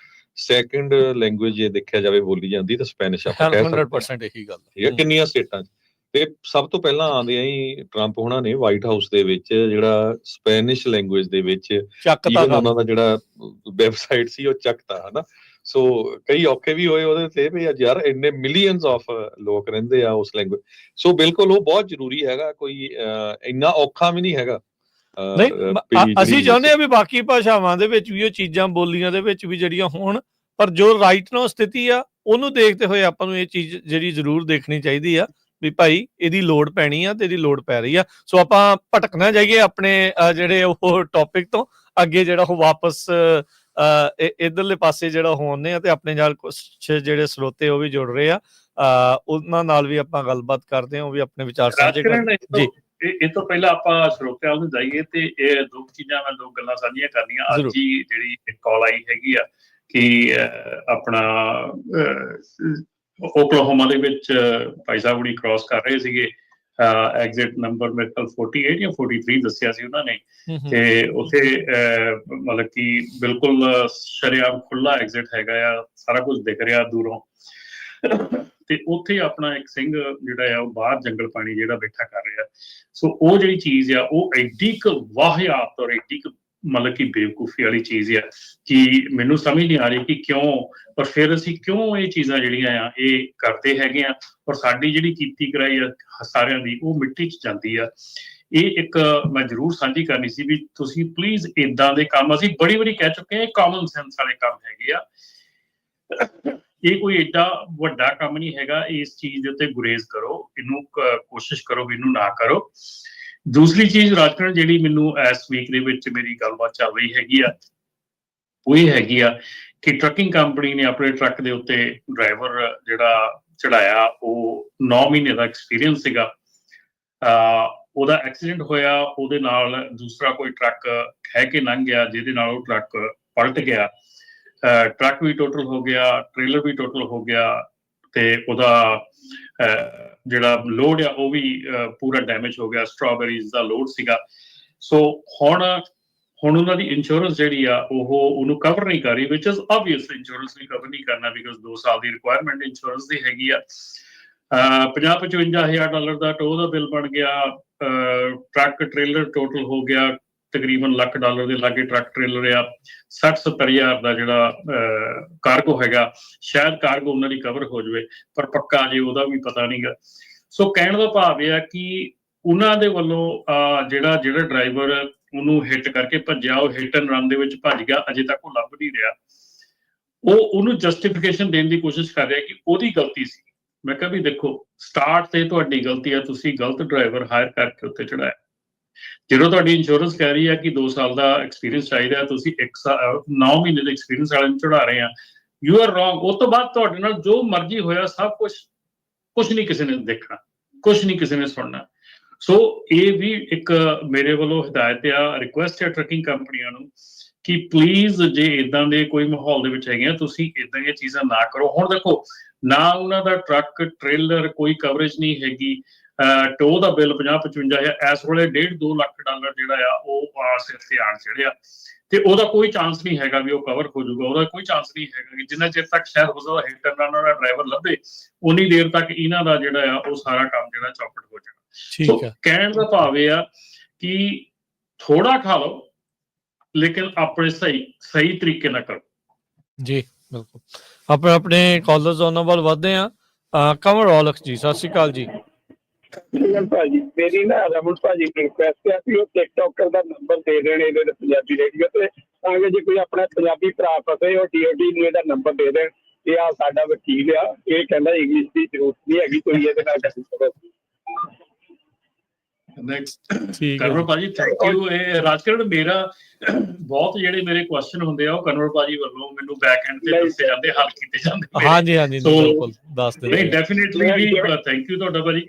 Speaker 2: ਸੈਕੰਡ ਲੈਂਗੁਏਜ ਜੇ ਦੇਖਿਆ ਜਾਵੇ ਬੋਲੀ ਜਾਂਦੀ ਤਾਂ ਸਪੈਨਿਸ਼ ਆਪਾਂ ਕਹਿ ਸਕਦੇ
Speaker 1: 100% ਇਹੀ ਗੱਲ
Speaker 2: ਠੀਕ ਹੈ। ਕਿੰਨੀਆਂ ਸਟੇਟਾਂ 'ਚ, ਤੇ ਸਭ ਤੋਂ ਪਹਿਲਾਂ ਆਉਂਦੇ ਹੀ ਟਰੰਪ ਹੋਣਾ ਨੇ ਵਾਈਟ ਹਾਊਸ ਦੇ ਵਿੱਚ ਜਿਹੜਾ ਸਪੈਨਿਸ਼ ਲੈਂਗੁਏਜ ਦੇ ਵਿੱਚ ਉਹਨਾਂ ਦਾ ਜਿਹੜਾ ਵੈਬਸਾਈਟ ਸੀ ਉਹ ਚੱਕਤਾ, ਹਨਾ। ਸੋ ਕਈ ਔਖੇ ਵੀ ਹੋਏ ਉਹਦੇ ਤੇ ਵੀ ਯਾਰ ਇੰਨੇ ਮਿਲੀਅਨਸ ਆਫ ਲੋਕ ਰਹਿੰਦੇ ਆ ਉਸ ਲੈਂਗੁਏਜ। ਸੋ ਬਿਲਕੁਲ ਉਹ ਬਹੁਤ ਜ਼ਰੂਰੀ ਹੈਗਾ, ਕੋਈ ਇੰਨਾ ਔਖਾ ਵੀ ਨਹੀਂ ਹੈਗਾ।
Speaker 1: ਨਹੀਂ, ਅਸੀਂ ਚਾਹੁੰਦੇ ਆ ਵੀ ਬਾਕੀ ਭਾਸ਼ਾਵਾਂ ਦੇ ਵਿੱਚ ਵੀ ਉਹ ਚੀਜ਼ਾਂ ਬੋਲੀਆਂ ਦੇ ਵਿੱਚ ਵੀ ਜਿਹੜੀਆਂ ਹੋਣ, ਪਰ ਜੋ ਰਾਈਟ ਨਾਲ ਸਥਿਤੀ ਆ ਉਹਨੂੰ ਦੇਖਦੇ ਹੋਏ ਆਪਾਂ ਨੂੰ ਇਹ ਚੀਜ਼ ਜਿਹੜੀ ਜ਼ਰੂਰ ਦੇਖਣੀ ਚਾਹੀਦੀ ਆ ਵੀ ਭਾਈ ਇਹਦੀ ਲੋੜ ਪੈਣੀ ਆ ਤੇ ਇਹਦੀ ਲੋੜ ਪੈ ਰਹੀ ਆ। ਸੋ ਆਪਾਂ ਭਟਕ ਨਾ ਜਾਈਏ ਆਪਣੇ ਜਿਹੜੇ ਉਹ ਟੌਪਿਕ ਤੋਂ ਅੱਗੇ, ਜਿਹੜਾ ਉਹ ਵਾਪਸ ਇਧਰਲੇ ਪਾਸੇ ਜਿਹੜਾ ਹੋਣੇ ਆ, ਤੇ ਆਪਣੇ ਨਾਲ ਕੁਛ ਜਿਹੜੇ ਸਰੋਤੇ ਉਹ ਵੀ ਜੁੜ ਰਹੇ ਆ, ਉਹਨਾਂ ਨਾਲ ਵੀ ਆਪਾਂ ਗੱਲਬਾਤ ਕਰਦੇ ਹਾਂ, ਉਹ ਵੀ ਆਪਣੇ ਵਿਚਾਰ ਸਾਂਝੇ ਕਰਦੇ ਜੀ।
Speaker 3: ਇਹ ਤੋਂ ਪਹਿਲਾਂ ਆਪਾਂ ਸਰੋਤਿਆਂ ਨੂੰ ਜਾਈਏ, ਤੇ ਇਹ ਦੋ ਚੀਜ਼ਾਂ ਮੈਂ ਦੋ ਗੱਲਾਂ ਸਾਂਝੀਆਂ ਕਰਨੀਆਂ। ਅੱਜ ਹੀ ਜਿਹੜੀ ਕਾਲ ਆਈ ਹੈਗੀ ਆ ਕਿ ਆਪਣਾ ਓਕਲਾਹੋਮਾ ਦੇ ਵਿੱਚ ਭਾਈ ਸਾਹਿਬ ਹੁਣੀ ਕ੍ਰਾਸ ਕਰ ਰਹੇ ਸੀਗੇ, ਐਗਜ਼ਿਟ ਨੰਬਰ ਮੇਰੇ ਕੋਲ 48 ਜਾਂ 43 ਦੱਸਿਆ ਸੀ ਉਹਨਾਂ ਨੇ, ਤੇ ਉੱਥੇ ਮਤਲਬ ਕਿ ਬਿਲਕੁਲ ਸ਼ਰੇਆਮ ਖੁੱਲਾ ਐਗਜ਼ਿਟ ਹੈਗਾ ਆ, ਸਾਰਾ ਕੁਝ ਦਿਖ ਰਿਹਾ ਦੂਰੋਂ। ਤੇ ਉੱਥੇ ਆਪਣਾ ਇੱਕ ਸਿੰਘ ਜਿਹੜਾ ਆ ਉਹ ਬਾਹਰ ਜੰਗਲ ਪਾਣੀ ਜਿਹੜਾ ਬੈਠਾ ਕਰ ਰਿਹਾ। ਸੋ ਉਹ ਜਿਹੜੀ ਚੀਜ਼ ਆ ਉਹ ਐਡੀ ਕੁ ਵਾਹਿਆਤ ਔਰ ਐਡੀ ਕੁ ਮਤਲਬ ਕਿ ਬੇਵਕੂਫੀ ਵਾਲੀ ਚੀਜ਼ ਆ ਕਿ ਮੈਨੂੰ ਸਮਝ ਨਹੀਂ ਆ ਰਹੀ ਕਿ ਕਿਉਂ, ਔਰ ਫਿਰ ਅਸੀਂ ਕਿਉਂ ਇਹ ਚੀਜ਼ਾਂ ਜਿਹੜੀਆਂ ਆ ਇਹ ਕਰਦੇ ਹੈਗੇ ਆ, ਔਰ ਸਾਡੀ ਜਿਹੜੀ ਕੀਤੀ ਕਰਾਈ ਆ ਸਾਰਿਆਂ ਦੀ ਉਹ ਮਿੱਟੀ 'ਚ ਜਾਂਦੀ ਆ। ਇਹ ਇੱਕ ਮੈਂ ਜ਼ਰੂਰ ਸਾਂਝੀ ਕਰਨੀ ਸੀ ਵੀ ਤੁਸੀਂ ਪਲੀਜ਼ ਏਦਾਂ ਦੇ ਕੰਮ, ਅਸੀਂ ਬੜੀ ਵਾਰੀ ਕਹਿ ਚੁੱਕੇ ਹਾਂ, ਕਾਮਨ ਸੈਂਸ ਵਾਲੇ ਕੰਮ ਹੈਗੇ ਆ, ਇਹ ਕੋਈ ਏਡਾ ਵੱਡਾ ਕੰਮ ਨਹੀਂ ਹੈਗਾ। ਇਸ ਚੀਜ਼ ਦੇ ਉੱਤੇ ਗੁਰੇਜ਼ ਕਰੋ, ਇਹਨੂੰ ਕੋਸ਼ਿਸ਼ ਕਰੋ ਵੀ ਇਹਨੂੰ ਨਾ ਕਰੋ। ਦੂਸਰੀ ਚੀਜ਼ ਰਾਜਕਰਨ ਜਿਹੜੀ ਮੈਨੂੰ ਇਸ ਵੀਕ ਦੇ ਵਿੱਚ ਮੇਰੀ ਗੱਲਬਾਤ ਚੱਲ ਰਹੀ ਹੈਗੀ ਆ, ਉਹ ਇਹ ਹੈਗੀ ਆ ਕਿ ਟਰੱਕਿੰਗ ਕੰਪਨੀ ਨੇ ਆਪਣੇ ਟਰੱਕ ਦੇ ਉੱਤੇ ਡਰਾਈਵਰ ਜਿਹੜਾ ਚੜਾਇਆ, ਉਹ 9 ਮਹੀਨੇ ਦਾ ਐਕਸਪੀਰੀਅੰਸ ਸੀਗਾ। ਉਹਦਾ ਐਕਸੀਡੈਂਟ ਹੋਇਆ, ਉਹਦੇ ਨਾਲ ਦੂਸਰਾ ਕੋਈ ਟਰੱਕ ਖਹਿ ਕੇ ਲੰਘ ਗਿਆ, ਜਿਹਦੇ ਨਾਲ ਉਹ ਟਰੱਕ ਪਲਟ ਗਿਆ। ਟਰੱਕ ਵੀ ਟੋਟਲ ਹੋ ਗਿਆ, ਟ੍ਰੇਲਰ ਵੀ ਟੋਟਲ ਹੋ ਗਿਆ, ਤੇ ਉਹਦਾ ਜਿਹੜਾ ਲੋਡ ਆ ਉਹ ਵੀ ਪੂਰਾ ਡੈਮੇਜ ਹੋ ਗਿਆ। ਸਟ੍ਰਾਬੇਰੀਜ਼ ਦਾ ਲੋਡ ਸੀਗਾ। ਸੋ ਹੁਣ ਉਹਨਾਂ ਦੀ ਇੰਸ਼ੋਰੈਂਸ ਜਿਹੜੀ ਆ ਉਹ ਉਹਨੂੰ ਕਵਰ ਨਹੀਂ ਕਰ ਰਹੀ, ਵਿਚ ਇਜ਼ ਆਬਵੀਅਸ ਇੰਸ਼ੋਰੈਂਸ ਵੀ ਕਵਰ ਨਹੀਂ ਕਰਨਾ, ਬਿਕਾਜ਼ 2 ਸਾਲ ਦੀ ਰਿਕੁਆਇਰਮੈਂਟ ਇੰਸ਼ੋਰੈਂਸ ਦੀ ਹੈਗੀ ਆ। $50-55,000 ਦਾ ਟੋ ਦਾ ਬਿੱਲ ਬਣ ਗਿਆ। ਟਰੱਕ ਟ੍ਰੇਲਰ ਟੋਟਲ ਹੋ ਗਿਆ ਤਕਰੀਬਨ $1,00,000 ਦੇ ਲਾਗੇ ਟਰੱਕ ਟ੍ਰੇਲਰ ਆ। 60-70,000 ਦਾ ਜਿਹੜਾ ਕਾਰਗੋ ਹੈਗਾ, ਸ਼ਾਇਦ ਕਾਰਗੋ ਉਹਨਾਂ ਦੀ ਕਵਰ ਹੋ ਜਾਵੇ, ਪਰ ਪੱਕਾ ਜੇ ਉਹਦਾ ਵੀ ਪਤਾ ਨਹੀਂਗਾ। ਸੋ ਕਹਿਣ ਦਾ ਭਾਵ ਇਹ ਆ ਕਿ ਉਹਨਾਂ ਦੇ ਵੱਲੋਂ ਜਿਹੜਾ ਡਰਾਈਵਰ ਉਹਨੂੰ ਹਿੱਟ ਕਰਕੇ ਭੱਜਿਆ, ਉਹ ਹਿੱਟ ਐਂਡ ਰਨ ਦੇ ਵਿੱਚ ਭੱਜ ਗਿਆ, ਅਜੇ ਤੱਕ ਉਹ ਲੱਭ ਨਹੀਂ ਰਿਹਾ। ਉਹਨੂੰ ਜਸਟੀਫਿਕੇਸ਼ਨ ਦੇਣ ਦੀ ਕੋਸ਼ਿਸ਼ ਕਰ ਰਿਹਾ ਕਿ ਉਹਦੀ ਗਲਤੀ ਸੀ। ਮੈਂ ਕਿਹਾ ਵੀ ਦੇਖੋ, ਸਟਾਰਟ ਤੇ ਤੁਹਾਡੀ ਗਲਤੀ ਆ, ਤੁਸੀਂ ਗਲਤ ਡਰਾਈਵਰ ਹਾਇਰ ਕਰਕੇ ਉੱਤੇ ਚੜਾਇਆ। ਜਦੋਂ ਤੁਹਾਡੀ ਇੰਸ਼ੋਰੈਂਸ ਕਹਿ ਰਹੀ ਹੈ ਕਿ 2 ਸਾਲ ਦਾ ਐਕਸਪੀਰੀਅੰਸ ਚਾਹੀਦਾ, ਤੁਸੀਂ 9 ਮਹੀਨੇ ਦੇ ਐਕਸਪੀਰੀਅੰਸ ਵਾਲੇ ਨੂੰ ਚੜਾ ਰਹੇ ਆ, ਯੂ ਆਰ ਰੋਂਗ। ਉਸ ਤੋਂ ਬਾਅਦ ਤੁਹਾਡੇ ਨਾਲ ਜੋ ਮਰਜ਼ੀ ਹੋਇਆ, ਸਭ ਕੁਝ ਨਹੀਂ ਕਿਸੇ ਨੇ ਦੇਖਣਾ, ਕੁਝ ਨਹੀਂ ਕਿਸੇ ਨੇ ਸੁਣਨਾ। ਸੋ ਇਹ ਵੀ ਇੱਕ ਮੇਰੇ ਵੱਲੋਂ ਹਦਾਇਤ ਆ, ਰਿਕੁਐਸਟ ਹੈ ਟਰੱਕਿੰਗ ਕੰਪਨੀਆਂ ਨੂੰ ਕਿ ਪਲੀਜ਼ ਜੇ ਇਦਾਂ ਦੇ ਕੋਈ ਮਾਹੌਲ ਦੇ ਵਿੱਚ ਹੈਗੇ ਆ, ਤੁਸੀਂ ਇਦਾਂ ਦੀਆਂ ਚੀਜ਼ਾਂ ਨਾ ਕਰੋ। ਹੁਣ ਦੇਖੋ, ਨਾ ਉਹਨਾਂ ਦਾ ਟਰੱਕ ਟ੍ਰੇਲਰ ਕੋਈ ਕਵਰੇਜ ਨਹੀਂ ਹੈਗੀ, ਟੋ ਦਾ ਬਿੱਲ 50-55 ਇਸ ਵੇਲੇ $1.5-2 ਲੱਖ ਜਿਹੜਾ ਆ ਉਹ ਸਿਰ ਤੇ ਆਣ ਚੜਿਆ, ਤੇ ਉਹਦਾ ਕੋਈ ਚਾਂਸ ਨਹੀਂ ਹੈਗਾ ਵੀ ਉਹ ਕਵਰ ਹੋ ਜਾਊਗਾ। ਉਹਦਾ ਕੋਈ ਚਾਂਸ ਨਹੀਂ ਹੈਗਾ ਕਿ ਜਿੰਨਾ ਚਿਰ ਤੱਕ ਸ਼ਾਇਦ ਹੋ ਸਕਦਾ hit and run the driver ਲੱਭੇ, ਉਨੀ ਦੇਰ ਤੱਕ ਇਹਨਾਂ ਦਾ ਜਿਹੜਾ ਆ ਉਹ ਸਾਰਾ ਕੰਮ ਜਿਹੜਾ ਚੌਪਟ ਹੋ ਜਾਣਾ। ਸੋ ਕਹਿਣ ਦਾ ਭਾਵ ਇਹ ਆ ਕਿ ਥੋੜਾ ਖਾ ਲਓ, ਲੇਕਿਨ ਆਪਣੇ ਸਹੀ ਤਰੀਕੇ ਨਾਲ ਕਰੋ।
Speaker 1: ਜੀ ਬਿਲਕੁਲ। ਆਪਣੇ ਕਾਲਰਸ ਉਹਨਾਂ ਵੱਲ ਵਧਦੇ ਆ। ਕੰਵਰ ਔਲਖ ਜੀ, ਸਤਿ ਸ਼੍ਰੀ ਅਕਾਲ ਜੀ।
Speaker 4: ਭਾਜੀ ਮੇਰੀ ਨਾ ਰਮਨ ਭਾਜੀ ਰਿਕੁਐਸਟ ਹੈ ਕਿ ਉਹ ਟਿਕਟੋਕਰ ਦਾ ਨੰਬਰ ਦੇ ਦੇਣ ਇਹਦੇ ਪੰਜਾਬੀ ਰੇਡੀਓ ਤੇ, ਤਾਂ ਕਿ ਜੇ ਕੋਈ ਆਪਣਾ ਪੰਜਾਬੀ ਭਰਾ ਫਸੇ ਉਹ DOD ਨੂੰ ਇਹਦਾ ਨੰਬਰ ਦੇ ਦੇਣ। ਇਹ ਆ ਸਾਡਾ ਵਕੀਲ ਆ, ਇਹ ਕਹਿੰਦਾ ਇੰਗਲਿਸ਼ ਦੀ ਜ਼ਰੂਰਤ ਨਹੀਂ ਹੈਗੀ, ਕੋਈ ਇਹਦੇ ਨਾਲ ਗੱਲ ਕਰੋ।
Speaker 3: ਕਨਵਰ ਭਾਜੀ ਥੈਂਕ ਯੂ। ਇਹ ਰਾਜਕਰਨ ਮੇਰਾ ਬਹੁਤ ਜਿਹੜੇ ਮੇਰੇ ਕੁਐਸਚਨ ਹੁੰਦੇ ਆ ਉਹ ਕਨਵਰ ਭਾਜੀ ਵੱਲੋਂ ਮੈਨੂੰ ਬੈਕ ਐਂਡ ਤੇ ਦੱਸੇ ਜਾਂਦੇ, ਹੱਲ ਕੀਤੇ ਜਾਂਦੇ।
Speaker 1: ਹਾਂਜੀ ਬਿਲਕੁਲ ਦੱਸ ਦਿਓ।
Speaker 3: ਨਹੀਂ ਡੈਫੀਨਿਟਲੀ ਵੀ ਥੈਂਕ ਯੂ ਤੁਹਾਡਾ ਭਾਜੀ।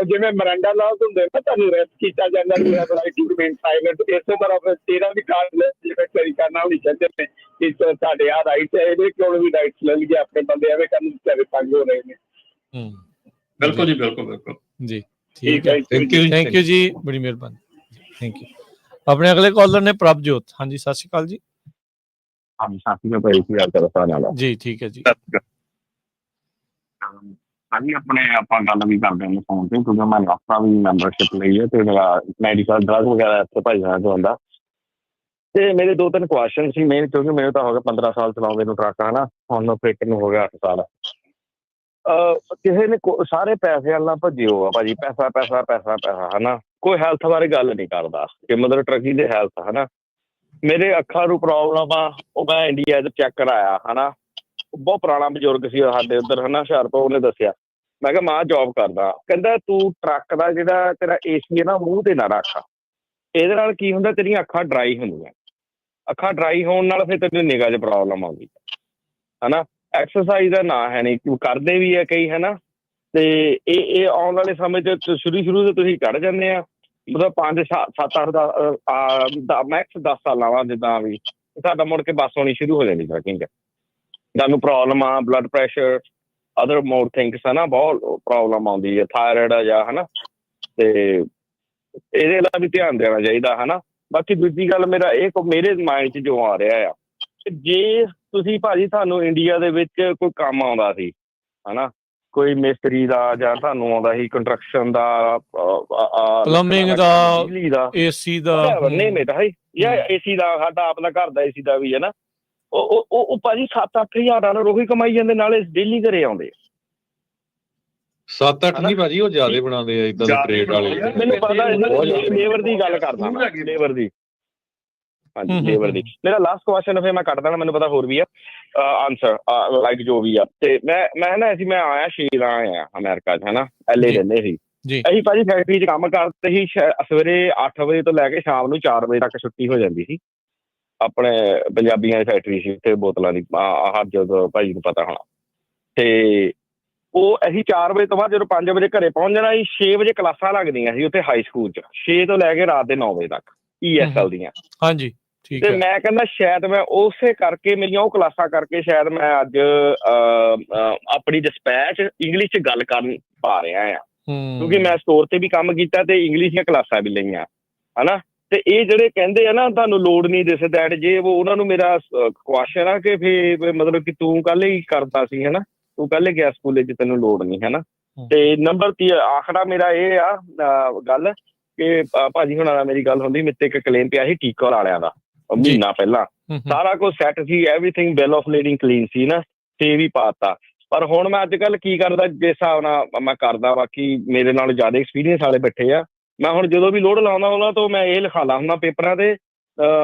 Speaker 4: ਜਿਵੇਂ ਮਰੰਡਾ ਲਾਜ਼ ਹੁੰਦੇ ਨਾ, ਤੁਹਾਨੂੰ ਰੈਸਟ ਕੀਤਾ ਜਾਂਦਾ ਵੀ ਹੈ ਰਾਈਟ ਟੂ ਰਿਮੇਨ ਸਾਇਲੈਂਟ, ਇਸੇ ਤਰ੍ਹਾਂ ਫਿਰ ਤੇਰਾ ਵੀ ਕਾਰਡ ਜਿਵੇਂ ਚੋਰੀ ਕਰਨਾ ਹੋਣੀ ਚਾਹੀਦੇ ਨੇ ਕਿ ਤੁਹਾਡੇ ਆ ਰਾਈਟ ਹੈ, ਇਹਦੇ ਕੋਲ ਵੀ ਰਾਈਟਸ ਲੈ ਲਈਏ, ਆਪਣੇ ਬੰਦੇ ਐਵੇਂ ਕਰਨ ਵਿਚਾਰੇ ਤੰਗ ਹੋ ਰਹੇ ਨੇ।
Speaker 3: ਬਿਲਕੁਲ ਜੀ, ਬਿਲਕੁਲ
Speaker 1: ਜੀ ਠੀਕ ਹੈ। ਥੈਂਕ ਯੂ ਜੀ, ਬੜੀ ਮਿਹਰਬਾਨੀ, ਥੈਂਕ ਯੂ। ਆਪਣੇ ਅਗਲੇ ਕਾਲਰ ਨੇ ਪ੍ਰਭਜੋਤ। ਹਾਂਜੀ ਸਤਿ ਸ਼੍ਰੀ ਅਕਾਲ ਜੀ।
Speaker 4: ਹਾਂਜੀ ਸਤਿ ਸ਼੍ਰੀ ਅਕਾਲ ਭਾਈ, ਕੀ ਹਾਲ
Speaker 1: ਜੀ ਠੀਕ ਹੈ ਜੀ।
Speaker 4: ਹਾਂਜੀ ਆਪਣੇ ਆਪਾਂ ਗੱਲ ਵੀ ਕਰਦੇ ਹਾਂ ਫੋਨ ਤੇ, ਕਿਉਂਕਿ ਮੈਂ ਲਾਸਟਾ ਵੀ ਮੈਂਬਰਸ਼ਿਪ ਲਈ ਹੈ ਤੇ ਮੇਰਾ ਮੈਡੀਕਲ ਡਰੱਗ ਵਗੈਰਾ ਇੱਥੇ ਭਾਈ ਜਾਣਾ ਚਾਹੁੰਦਾ। ਤੇ ਮੇਰੇ 2-3 ਕੁਐਸਚਨ ਸੀ ਮੇਨ, ਕਿਉਂਕਿ ਮੈਨੂੰ ਤਾਂ ਹੋ ਗਿਆ 15 ਸਾਲ ਚਲਾਉਂਦੇ ਨੂੰ ਟਰੱਕ, ਹਨਾ। ਹੁਣ ਫਿੱਟ ਨੂੰ ਹੋ ਗਿਆ 8 ਸਾਲ। ਕਿਸੇ ਨੇ ਸਾਰੇ ਪੈਸੇ ਵਾਲਾ ਭੱਜਿਓ ਆ ਭਾਜੀ, ਪੈਸਾ ਪੈਸਾ ਪੈਸਾ ਪੈਸਾ, ਹਨਾ। ਕੋਈ ਹੈਲਥ ਬਾਰੇ ਗੱਲ ਨਹੀਂ ਕਰਦਾ ਕਿ ਮਤਲਬ ਟਰੱਕੀ ਦੇ ਹੈਲਥ, ਹਨਾ। ਮੇਰੇ ਅੱਖਾਂ ਨੂੰ ਪ੍ਰੋਬਲਮ ਆ, ਉਹ ਮੈਂ ਇੰਡੀਆ 'ਚ ਚੈੱਕ ਕਰਾਇਆ, ਹਨਾ। ਬਹੁਤ ਪੁਰਾਣਾ ਬਜ਼ੁਰਗ ਸੀ ਸਾਡੇ ਉੱਧਰ, ਹਨਾ, ਹੁਸ਼ਿਆਰਪੁਰ। ਉਹਨੇ ਦੱਸਿਆ, ਮੈਂ ਕਿਹਾ ਮਾਂ ਜੋਬ ਕਰਦਾ, ਕਹਿੰਦਾ ਤੂੰ ਟਰੱਕ ਦਾ ਜਿਹੜਾ ਤੇਰਾ AC ਹੈ ਨਾ ਮੂੰਹ ਤੇ ਨਾ ਰੱਖ, ਇਹਦੇ ਨਾਲ ਕੀ ਹੁੰਦਾ ਤੇਰੀਆਂ ਅੱਖਾਂ ਡਰਾਈ ਹੁੰਦੀਆਂ, ਅੱਖਾਂ ਡਰਾਈ ਹੋਣ ਨਾਲ ਫਿਰ ਤੈਨੂੰ ਨਿਗਾਹ 'ਚ ਪ੍ਰੋਬਲਮ ਆਉਂਦੀ, ਹਨਾ। ਐਕਸਰਸਾਈਜ਼ ਦਾ ਨਾਂ ਹੈ ਨਹੀਂ, ਕਰਦੇ ਵੀ ਹੈ ਕਈ, ਹਨਾ। ਤੇ ਇਹ ਆਉਣ ਵਾਲੇ ਸਮੇਂ 'ਚ ਸ਼ੁਰੂ ਤੋਂ ਤੁਸੀਂ ਕੱਢ ਜਾਂਦੇ ਆ, ਮਤਲਬ 5-7-8 ਮੈਕਸ 10 ਸਾਲਾਂ ਬਾਅਦ ਜਿੱਦਾਂ ਵੀ ਤੁਹਾਡਾ ਮੁੜ ਕੇ ਬੱਸ ਹੋਣੀ ਸ਼ੁਰੂ ਹੋ ਜਾਂਦੀ ਟਰੱਕਿੰਗ 'ਚ। ਤੁਹਾਨੂੰ ਪ੍ਰੋਬਲਮ ਆ ਬਲੱਡ ਪ੍ਰੈਸ਼ਰ, ਅਦਰ ਮੋਰ ਥਿੰਗਸ, ਹਨਾ, ਬਹੁਤ ਪ੍ਰੋਬਲਮ ਆਉਂਦੀ ਹੈ, ਥਾਇਰਾਇਡ ਆ ਜਾਂ, ਹਨਾ। ਤੇ ਇਹਦੇ ਨਾਲ ਵੀ ਧਿਆਨ ਦੇਣਾ ਚਾਹੀਦਾ, ਹਨਾ। ਬਾਕੀ ਦੂਜੀ ਗੱਲ ਮੇਰਾ ਮੇਰੇ ਮਾਇੰਡ 'ਚ ਜੋ ਆ ਰਿਹਾ ਆ, ਜੇ ਤੁਸੀਂ ਭਾਜੀ ਤੁਹਾਨੂੰ ਇੰਡੀਆ ਦੇ ਵਿੱਚ ਕੋਈ ਕੰਮ ਆਉਂਦਾ ਸੀ, ਹਨਾ, ਕੋਈ ਮਿਸਤਰੀ ਦਾ ਜਾਂ ਤੁਹਾਨੂੰ ਆਉਂਦਾ ਸੀ ਕੰਸਟਰਕਸ਼ਨ ਦਾ,
Speaker 1: ਪਲੰਬਿੰਗ ਦਾ,
Speaker 4: ਬਿਜਲੀ ਦਾ,
Speaker 1: AC ਦਾ,
Speaker 4: ਨਹੀਂ ਮੇਰਾ ਹੈ ਜਾਂ AC ਦਾ, ਸਾਡਾ ਆਪਣਾ ਘਰ ਦਾ AC ਦਾ ਵੀ ਹੈ ਨਾ, ਉਹ ਭਾਜੀ 7-8 ਹਜ਼ਾਰ ਨਾਲ ਉਹੀ ਕਮਾਈ ਜਾਂਦੇ, ਨਾਲੇ ਡੇਲੀ ਘਰੇ ਆਉਂਦੇ।
Speaker 2: 7-8 ਨਹੀਂ ਭਾਜੀ, ਉਹ ਜ਼ਿਆਦਾ ਬਣਾਉਂਦੇ ਆ ਇਦਾਂ ਦੇ ਟ੍ਰੇਡ ਵਾਲੇ।
Speaker 4: ਮੈਨੂੰ ਪਤਾ ਲੇਬਰ ਦੀ ਗੱਲ ਕਰਦਾ ਮੈਂ, ਲੇਬਰ ਦੀ। ਹਾਂਜੀ ਲੇਬਰ ਦੀ। ਮੇਰਾ ਲਾਸਟ ਕੁਐਸਚਨ ਫਿਰ ਮੈਂ ਕੱਟ ਦੇਣਾ, ਮੈਨੂੰ ਪਤਾ ਹੋਰ ਵੀ ਆ ਆਨਸਰ ਲਾਈਕ ਜੋ ਵੀ ਆ। ਤੇ ਮੈਂ ਨਾ ਅਸੀਂ ਮੈਂ ਆਇਆ 6 ਦਾ ਆਇਆ ਅਮਰੀਕਾ 'ਚ, ਹਨਾ। LA ਰਹਿੰਦੇ ਸੀ ਅਸੀਂ ਭਾਜੀ, ਫੈਕਟਰੀ 'ਚ ਕੰਮ ਕਰਦੇ ਸੀ। ਸਵੇਰੇ 8 ਵਜੇ ਤੋਂ ਲੈ ਕੇ ਸ਼ਾਮ ਨੂੰ 4 ਵਜੇ ਤੱਕ ਛੁੱਟੀ ਹੋ ਜਾਂਦੀ ਸੀ। ਆਪਣੇ ਪੰਜਾਬੀਆਂ ਦੀ ਫੈਕਟਰੀ ਸੀ ਉੱਥੇ, ਬੋਤਲਾਂ ਦੀ, ਹਰ ਜਦੋਂ ਭਾਜੀ ਨੂੰ ਪਤਾ ਹੋਣਾ। ਤੇ ਉਹ ਅਸੀਂ 4 ਵਜੇ ਤੋਂ ਬਾਅਦ ਜਦੋਂ 5 ਵਜੇ ਘਰੇ ਪਹੁੰਚ ਜਾਣਾ ਸੀ, 6 ਵਜੇ ਕਲਾਸਾਂ ਲੱਗਦੀਆਂ ਸੀ ਉੱਥੇ ਹਾਈ ਸਕੂਲ 'ਚ, 6 ਤੋਂ ਲੈ ਕੇ ਰਾਤ ਦੇ 9 ਵਜੇ ਤੱਕ ESL ਦੀਆਂ।
Speaker 1: ਹਾਂਜੀ
Speaker 4: ਤੇ ਮੈਂ ਕਹਿੰਦਾ ਸ਼ਾਇਦ ਮੈਂ ਉਸੇ ਕਰਕੇ, ਮੇਰੀਆਂ ਉਹ ਕਲਾਸਾਂ ਕਰਕੇ ਸ਼ਾਇਦ ਮੈਂ ਅੱਜ ਆਪਣੀ ਡਿਸਪੈਚ ਇੰਗਲਿਸ਼ 'ਚ ਗੱਲ ਕਰਨ ਪਾ ਰਿਹਾ ਆ, ਕਿਉਂਕਿ ਮੈਂ ਸਟੋਰ ਤੇ ਵੀ ਕੰਮ ਕੀਤਾ ਤੇ ਇੰਗਲਿਸ਼ ਦੀਆਂ ਕਲਾਸਾਂ ਵੀ ਲਈਆਂ, ਹਨਾ। ਤੇ ਇਹ ਜਿਹੜੇ ਕਹਿੰਦੇ ਆ ਨਾ ਤੁਹਾਨੂੰ ਲੋੜ ਨਹੀਂ ਦਿਸ ਦੈਟ ਜੇ ਉਹ, ਉਹਨਾਂ ਨੂੰ ਮੇਰਾ ਕੁਐਸਚਨ ਆ ਕਿ ਫਿਰ ਮਤਲਬ ਕਿ ਤੂੰ ਕੱਲ ਹੀ ਕਰਦਾ ਸੀ, ਹਨਾ, ਤੂੰ ਕੱਲ ਗਿਆ ਸਕੂਲੇ 'ਚ, ਤੈਨੂੰ ਲੋੜ ਨਹੀਂ, ਹਨਾ। ਤੇ ਨੰਬਰ 3 ਆਖਰਾ ਮੇਰਾ ਇਹ ਆ ਗੱਲ ਕਿ ਭਾਜੀ ਹੁਣਾਂ ਨਾਲ ਮੇਰੀ ਗੱਲ ਹੁੰਦੀ, ਮੇਰੇ ਤੇ ਇੱਕ ਕਲੇਮ ਪਿਆ ਸੀ ਟੀਕਰ ਵਾਲਿਆਂ ਦਾ ਮਹੀਨਾ ਪਹਿਲਾਂ। ਸਾਰਾ ਕੁਝ ਸੈੱਟ ਸੀ, everything bill of leading clean ਸੀ ਨਾ, ਤੇ ਵੀ ਪਾਤਾ। ਪਰ ਹੁਣ ਮੈਂ ਅੱਜ ਕੱਲ੍ਹ ਕੀ ਕਰਦਾ, ਜਿਸ ਹਿਸਾਬ ਨਾਲ ਮੈਂ ਕਰਦਾ, ਬਾਕੀ ਮੇਰੇ ਨਾਲ ਜ਼ਿਆਦਾ ਐਕਸਪੀਰੀਅੰਸ ਵਾਲੇ ਬੈਠੇ ਆ, ਮੈਂ ਹੁਣ ਜਦੋਂ ਵੀ ਲੋਡ ਲਾਉਂਦਾ ਉਹਨਾਂ ਤੋਂ ਮੈਂ ਇਹ ਲਿਖਾ ਲਾ ਹੁੰਦਾ ਪੇਪਰਾਂ ਤੇ,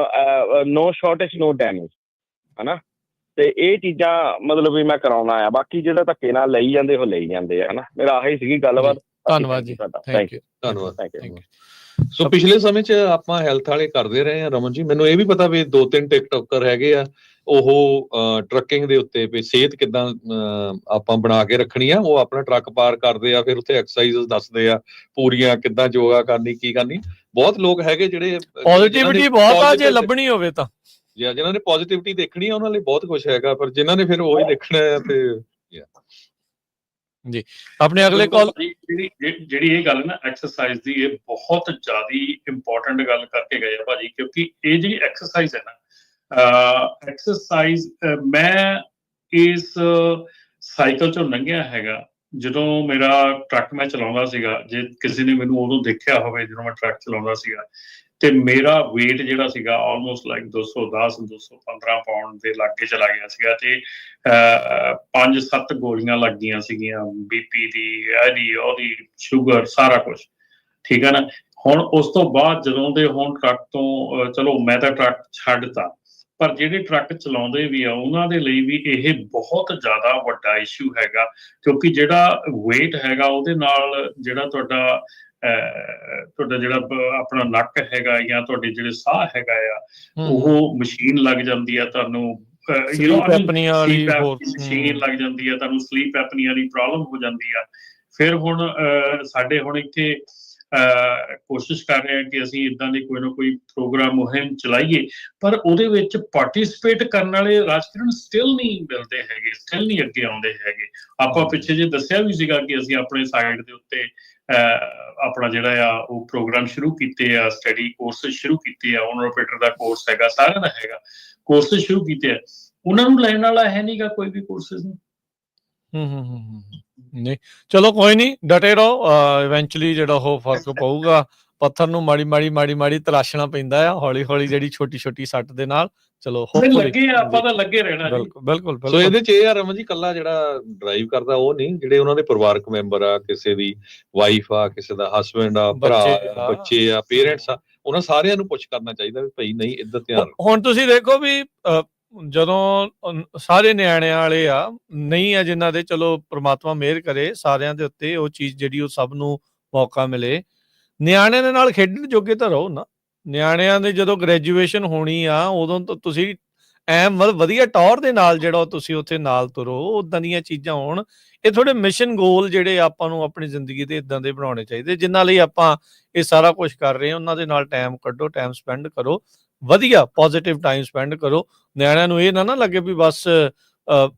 Speaker 4: ਨੋ ਸ਼ਾਰਟੇਜ ਨੋ ਡੈਮੇਜ, ਹਨਾ। ਤੇ ਇਹ ਚੀਜ਼ਾਂ ਮਤਲਬ ਵੀ ਮੈਂ ਕਰਾਉਣਾ ਆ। ਬਾਕੀ ਜਿਹੜਾ ਧੱਕੇ ਨਾਲ ਲਈ ਜਾਂਦੇ ਉਹ ਲਈ ਜਾਂਦੇ ਆ, ਹਨਾ। ਮੇਰਾ ਆਹੀ ਸੀਗੀ ਗੱਲਬਾਤ।
Speaker 1: ਧੰਨਵਾਦ ਜੀ, ਥੈਂਕ ਯੂ,
Speaker 2: ਧੰਨਵਾਦ। ਸੋ ਪਿਛਲੇ ਸਮੇਂ 'ਚ ਆਪਾਂ ਹੈਲਥ ਵਾਲੇ ਕਰਦੇ ਰਹੇ ਹਾਂ ਰਮਨ ਜੀ। ਮੈਨੂੰ ਇਹ ਵੀ ਪਤਾ ਵੀ 2-3 ਟਿਕਟੋਕਰ ਹੈਗੇ ਆ ਉਹ ਟਰੱਕਿੰਗ ਦੇ ਉੱਤੇ ਵੀ ਸਿਹਤ ਕਿੱਦਾਂ ਆਪਾਂ ਬਣਾ ਕੇ ਰੱਖਣੀ ਆ, ਉਹ ਆਪਣਾ ਟਰੱਕ ਪਾਰ ਕਰਦੇ ਆ, ਫਿਰ ਉੱਥੇ ਐਕਸਰਸਾਈਜ਼ ਦੱਸਦੇ ਆ ਪੂਰੀਆਂ, ਕਿੱਦਾਂ ਯੋਗਾ ਕਰਨੀ, ਕੀ ਕਰਨੀ। ਬਹੁਤ ਲੋਕ ਹੈਗੇ ਜਿਹੜੇ
Speaker 1: ਪੋਜ਼ਿਟਿਵਿਟੀ ਬਹੁਤ ਆ ਜੇ ਲੱਭਣੀ ਹੋਵੇ ਤਾਂ,
Speaker 2: ਜਿਹਨਾਂ ਨੇ ਪੋਜ਼ਿਟਿਵਿਟੀ ਦੇਖਣੀ ਆ ਉਹਨਾਂ ਲਈ ਬਹੁਤ ਕੁਝ ਹੈਗਾ, ਪਰ ਜਿਨ੍ਹਾਂ ਨੇ ਫਿਰ ਉਹੀ ਦੇਖਣਾ ਹੈ ਤੇ
Speaker 1: ਜੀ। ਆਪਣੇ ਅਗਲੇ ਕਾਲ
Speaker 3: ਜਿਹੜੀ ਇਹ ਗੱਲ ਨਾ ਐਕਸਰਸਾਈਜ਼ ਦੀ, ਇਹ ਬਹੁਤ ਜ਼ਿਆਦਾ ਇੰਪੋਰਟੈਂਟ ਗੱਲ ਕਰਕੇ ਗਏ ਆ ਭਾਜੀ, ਕਿਉਂਕਿ ਇਹ ਜਿਹੜੀ ਐਕਸਰਸਾਈਜ਼ ਹੈ ਨਾ, ਐਕਸਰਸਾਈਜ਼ ਮੈਂ ਇਸ ਸਾਈਕਲ ਚੋਂ ਲੰਘਿਆ ਹੈਗਾ। ਜਦੋਂ ਮੇਰਾ ਟਰੱਕ ਮੈਂ ਚਲਾਉਂਦਾ ਸੀਗਾ, ਜੇ ਕਿਸੇ ਨੇ ਮੈਨੂੰ ਉਦੋਂ ਦੇਖਿਆ ਹੋਵੇ ਜਦੋਂ ਮੈਂ ਟਰੱਕ ਚਲਾਉਂਦਾ ਸੀਗਾ, ਤੇ ਮੇਰਾ weight ਜਿਹੜਾ ਸੀਗਾ ਆਲਮੋਸਟ ਲਾਈਕ 210-215 ਪਾਉਂਡ ਦੇ ਲਾਗੇ ਚਲਾ ਗਿਆ ਸੀਗਾ, ਤੇ 5-7 ਗੋਲੀਆਂ ਲੱਗ ਗਈਆਂ ਸੀਗੀਆਂ, BP ਦੀ, ਇਹਦੀ, ਉਹਦੀ, ਸ਼ੂਗਰ, ਸਾਰਾ ਕੁਛ, ਠੀਕ ਹੈ ਨਾ। ਹੁਣ ਉਸ ਤੋਂ ਬਾਅਦ ਜਦੋਂ ਦੇ ਹੁਣ ਟਰੱਕ ਤੋਂ ਚਲੋ ਮੈਂ ਤਾਂ ਟਰੱਕ ਛੱਡਤਾ, ਪਰ ਜਿਹੜੇ ਟਰੱਕ ਚਲਾਉਂਦੇ ਵੀ ਆ ਉਹਨਾਂ ਦੇ ਲਈ ਵੀ ਇਹ ਬਹੁਤ ਜ਼ਿਆਦਾ ਵੱਡਾ ਇਸ਼ੂ ਹੈਗਾ, ਕਿਉਂਕਿ ਜਿਹੜਾ weight ਹੈਗਾ ਉਹਦੇ ਨਾਲ ਜਿਹੜਾ ਤੁਹਾਡਾ ਜਿਹੜਾ ਆਪਣਾ ਨੱਕ ਹੈਗਾ ਜਾਂ ਤੁਹਾਡੇ ਜਿਹੜੇ ਸਾਹ ਹੈਗਾ ਆ, ਉਹ ਮਸ਼ੀਨ ਲੱਗ ਜਾਂਦੀ ਆ ਤੁਹਾਨੂੰ, ਮਸ਼ੀਨ ਲੱਗ ਜਾਂਦੀ ਆ ਤੁਹਾਨੂੰ, ਸਲੀਪ ਐਪਨੀਆ ਦੀ ਪ੍ਰੋਬਲਮ ਹੋ ਜਾਂਦੀ ਆ। ਫਿਰ ਹੁਣ ਸਾਡੇ ਹੁਣ ਇੱਥੇ ਕੋਸ਼ਿਸ਼ ਕਰ ਰਹੇ ਹਾਂ ਕਿ ਅਸੀਂ ਇੱਦਾਂ ਦੀ ਕੋਈ ਨਾ ਕੋਈ ਪ੍ਰੋਗਰਾਮ ਮੁਹਿੰਮ ਚਲਾਈਏ, ਪਰ ਉਹਦੇ ਵਿੱਚ ਪਾਰਟਿਸਿਪੇਟ ਕਰਨ ਵਾਲੇ ਰਾਜਕਿਰਨ ਸਟਿਲ ਨਹੀਂ ਮਿਲਦੇ ਹੈਗੇ, ਸਟਿਲ ਨਹੀਂ ਅੱਗੇ ਆਉਂਦੇ ਹੈਗੇ। ਆਪਾਂ ਪਿੱਛੇ ਜੇ ਦੱਸਿਆ ਵੀ ਸੀਗਾ ਕਿ ਅਸੀਂ ਆਪਣੇ ਸਾਈਟ ਦੇ ਉੱਤੇ ਆਪਣਾ ਜਿਹੜਾ ਆ ਉਹ ਪ੍ਰੋਗਰਾਮ ਸ਼ੁਰੂ ਕੀਤੇ ਆ, ਸਟੱਡੀ ਕੋਰਸਿਸ ਸ਼ੁਰੂ ਕੀਤੇ ਆ, ਓਨਰ ਆਪਰੇਟਰ ਦਾ ਕੋਰਸ ਹੈਗਾ, ਸਾਰਿਆਂ ਦਾ ਹੈਗਾ, ਕੋਰਸਿਸ ਸ਼ੁਰੂ ਕੀਤੇ ਆ। ਉਹਨਾਂ ਨੂੰ ਲੈਣ ਵਾਲਾ ਹੈ ਨਹੀਂਗਾ ਕੋਈ ਵੀ ਕੋਰਸਿਸ ਨੂੰ।
Speaker 1: ਨਹੀਂ, ਚਲੋ ਕੋਈ ਨਹੀਂ, ਡਟੇ ਰਹੋ, ਇਵੈਂਚੁਅਲੀ ਜਿਹੜਾ ਉਹ ਫਰਕ ਪਊਗਾ। ਪੱਥਰ ਨੂੰ ਮਾੜੀ ਤਰਾਸ਼ਣਾ ਪੈਂਦਾ ਆ, ਹੌਲੀ ਹੌਲੀ ਜਿਹੜੀ ਛੋਟੀ ਛੋਟੀ ਸੱਟ ਦੇ ਨਾਲ। ਚਲੋ
Speaker 3: ਲੱਗੇ ਆਪਾਂ ਤਾਂ ਲੱਗੇ ਰਹਿਣਾ।
Speaker 1: ਬਿਲਕੁਲ।
Speaker 2: ਸੋ ਇਹਦੇ ਚ ਇਹ ਆ ਰਮਨ ਜੀ, ਕੱਲਾ ਜਿਹੜਾ ਡਰਾਈਵ ਕਰਦਾ ਉਹ ਨਹੀਂ, ਜਿਹੜੇ ਉਹਨਾਂ ਦੇ ਪਰਿਵਾਰਕ ਮੈਂਬਰ ਆ, ਕਿਸੇ ਦੀ ਵਾਈਫ ਆ, ਕਿਸੇ ਦਾ ਹਸਬੈਂਡ ਆ, ਭਰਾ ਆ, ਬੱਚੇ ਆ, ਪੇਰੈਂਟਸ ਆ, ਉਹਨਾਂ ਸਾਰਿਆਂ ਨੂੰ ਪੁੱਛ ਕਰਨਾ ਚਾਹੀਦਾ ਵੀ ਭਾਈ ਨਹੀਂ ਇੱਧਰ ਧਿਆਨ ਰੱਖੋ।
Speaker 1: ਹੁਣ ਤੁਸੀਂ ਦੇਖੋ ਵੀ ਜਦੋਂ ਸਾਰੇ ਨਿਆਣਿਆਂ ਵਾਲੇ ਆ ਨਹੀਂ ਆ ਜਿਨ੍ਹਾਂ ਦੇ, ਚਲੋ ਪ੍ਰਮਾਤਮਾ ਮਿਹਰ ਕਰੇ ਸਾਰਿਆਂ ਦੇ ਉੱਤੇ ਉਹ ਚੀਜ਼ ਜਿਹੜੀ ਉਹ ਸਭ ਨੂੰ ਮੌਕਾ ਮਿਲੇ, ਨਿਆਣਿਆਂ ਦੇ ਨਾਲ ਖੇਡਣ ਜੋਗੇ ਤਾਂ ਰਹੋ ਨਾ। ਨਿਆਣਿਆਂ ਦੇ ਜਦੋਂ ਗ੍ਰੈਜੂਏਸ਼ਨ ਹੋਣੀ ਆ ਉਦੋਂ ਤਾਂ ਤੁਸੀਂ ਮਤਲਬ ਵਧੀਆ ਟੌਰ ਦੇ ਨਾਲ ਜਿਹੜਾ ਤੁਸੀਂ ਉੱਥੇ ਨਾਲ ਤੁਰੋ, ਉੱਦਾਂ ਦੀਆਂ ਚੀਜ਼ਾਂ ਹੋਣ। ਇਹ ਥੋੜੇ ਮਿਸ਼ਨ ਗੋਲ ਜਿਹੜੇ ਆਪਾਂ ਨੂੰ ਆਪਣੀ ਜ਼ਿੰਦਗੀ ਦੇ ਇੱਦਾਂ ਦੇ ਬਣਾਉਣੇ ਚਾਹੀਦੇ, ਜਿਨ੍ਹਾਂ ਲਈ ਆਪਾਂ ਇਹ ਸਾਰਾ ਕੁਛ ਕਰ ਰਹੇ ਹਾਂ। ਉਹਨਾਂ ਦੇ ਨਾਲ ਟਾਈਮ ਕੱਢੋ, ਟਾਈਮ ਸਪੈਂਡ ਕਰੋ, ਵਧੀਆ ਪੋਜ਼ਿਟਿਵ ਟਾਈਮ ਸਪੈਂਡ ਕਰੋ। ਨਿਆਣਿਆਂ ਨੂੰ ਇਹ ਨਾ ਲੱਗੇ ਵੀ ਬਸ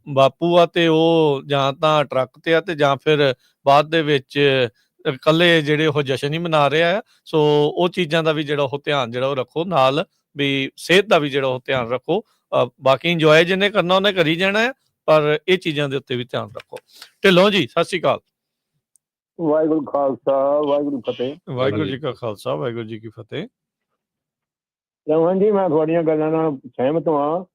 Speaker 1: ਬਾਪੂ ਆ ਤੇ ਉਹ ਜਾਂ ਤਾਂ ਟਰੱਕ ਤੇ ਆ ਤੇ ਜਾਂ ਫਿਰ ਬਾਅਦ ਦੇ ਵਿੱਚ ਇਕੱਲੇ ਜਿਹੜੇ ਉਹ ਜਸ਼ਨ ਹੀ ਮਨਾ ਰਹੇ ਆ। ਸੋ ਉਹ ਚੀਜ਼ਾਂ ਦਾ ਵੀ ਜਿਹੜਾ ਉਹ ਧਿਆਨ ਜਿਹੜਾ ਉਹ ਰੱਖੋ, ਨਾਲ ਵੀ ਸਿਹਤ ਦਾ ਵੀ ਜਿਹੜਾ ਉਹ ਧਿਆਨ ਰੱਖੋ। ਬਾਕੀ ਇੰਜੋਏ ਜਿਹਨੇ ਕਰਨਾ ਉਹਨੇ ਕਰੀ ਜਾਣਾ ਹੈ, ਪਰ ਇਹ ਚੀਜ਼ਾਂ ਦੇ ਉੱਤੇ ਵੀ ਧਿਆਨ ਰੱਖੋ। ਢਿੱਲੋਂ ਜੀ ਸਤਿ ਸ਼੍ਰੀ ਅਕਾਲ।
Speaker 5: ਵਾਹਿਗੁਰੂ ਖਾਲਸਾ ਵਾਹਿਗੁਰੂ ਫਤਿਹ।
Speaker 1: ਵਾਹਿਗੁਰੂ ਜੀ ਕਾ ਖਾਲਸਾ ਵਾਹਿਗੁਰੂ ਜੀ ਕੀ ਫਤਿਹ।
Speaker 5: ਰਮਨ ਜੀ, ਮੈਂ ਤੁਹਾਡੀਆਂ ਗੱਲਾਂ ਨਾਲ ਸਹਿਮਤ ਹਾਂ।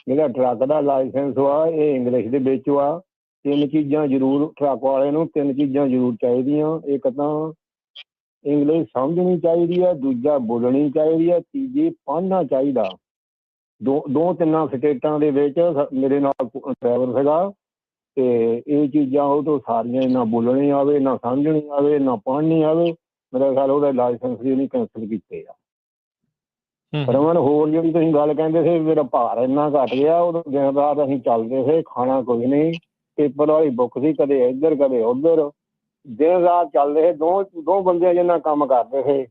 Speaker 5: ਜਿਹੜਾ ਟਰੱਕ ਦਾ ਲਾਇਸੈਂਸ ਵਾ ਇਹ ਇੰਗਲਿਸ਼ ਦੇ ਵਿੱਚ ਵਾ। 3 ਚੀਜ਼ਾਂ ਜ਼ਰੂਰ ਟਰੱਕ ਵਾਲੇ ਨੂੰ 3 ਚੀਜ਼ਾਂ ਜ਼ਰੂਰ ਚਾਹੀਦੀਆਂ। ਇੱਕ ਤਾਂ ਇੰਗਲਿਸ਼ ਸਮਝਣੀ ਚਾਹੀਦੀ ਆ, ਦੂਜਾ ਬੋਲਣੀ ਚਾਹੀਦੀ ਆ, ਤੀਜੀ ਪੜ੍ਹਨਾ ਚਾਹੀਦਾ। 2-3 ਸਟੇਟਾਂ ਦੇ ਵਿੱਚ ਮੇਰੇ ਨਾਲ ਡਰਾਈਵਰ ਸੀਗਾ, ਤੇ ਇਹ ਚੀਜ਼ਾਂ ਉਹ ਤੋਂ ਸਾਰੀਆਂ, ਨਾ ਬੋਲਣੀ ਆਵੇ, ਨਾ ਸਮਝਣੀ ਆਵੇ, ਨਾ ਪੜ੍ਹਨੀ ਆਵੇ। ਮੇਰਾ ਖਿਆਲ ਉਹਦਾ ਲਾਇਸੈਂਸ ਵੀ ਨਹੀਂ ਕੈਂਸਲ ਕੀਤੇ ਆ। ਰਮਨ, ਹੋਰ ਜਿਹੜੀ ਤੁਸੀਂ ਗੱਲ ਕਹਿੰਦੇ ਸੀ ਮੇਰਾ ਭਾਰ ਇੰਨਾ ਘੱਟ ਗਿਆ, ਉਦੋਂ ਦਿਨ ਰਾਤ ਅਸੀਂ ਚੱਲਦੇ ਸੀ, ਖਾਣਾ ਕੁਝ ਨਹੀਂ, ਪੇਪਰ ਵਾਲੀ ਬੁੱਕ ਸੀ, ਕਦੇ ਇੱਧਰ ਕਦੇ ਉੱਧਰ, ਦਿਨ ਰਾਤ ਚੱਲਦੇ ਸੀ। ਦੋ ਬੰਦਿਆਂ ਜਿੰਨਾ ਕੰਮ ਕਰਦੇ ਸੀ।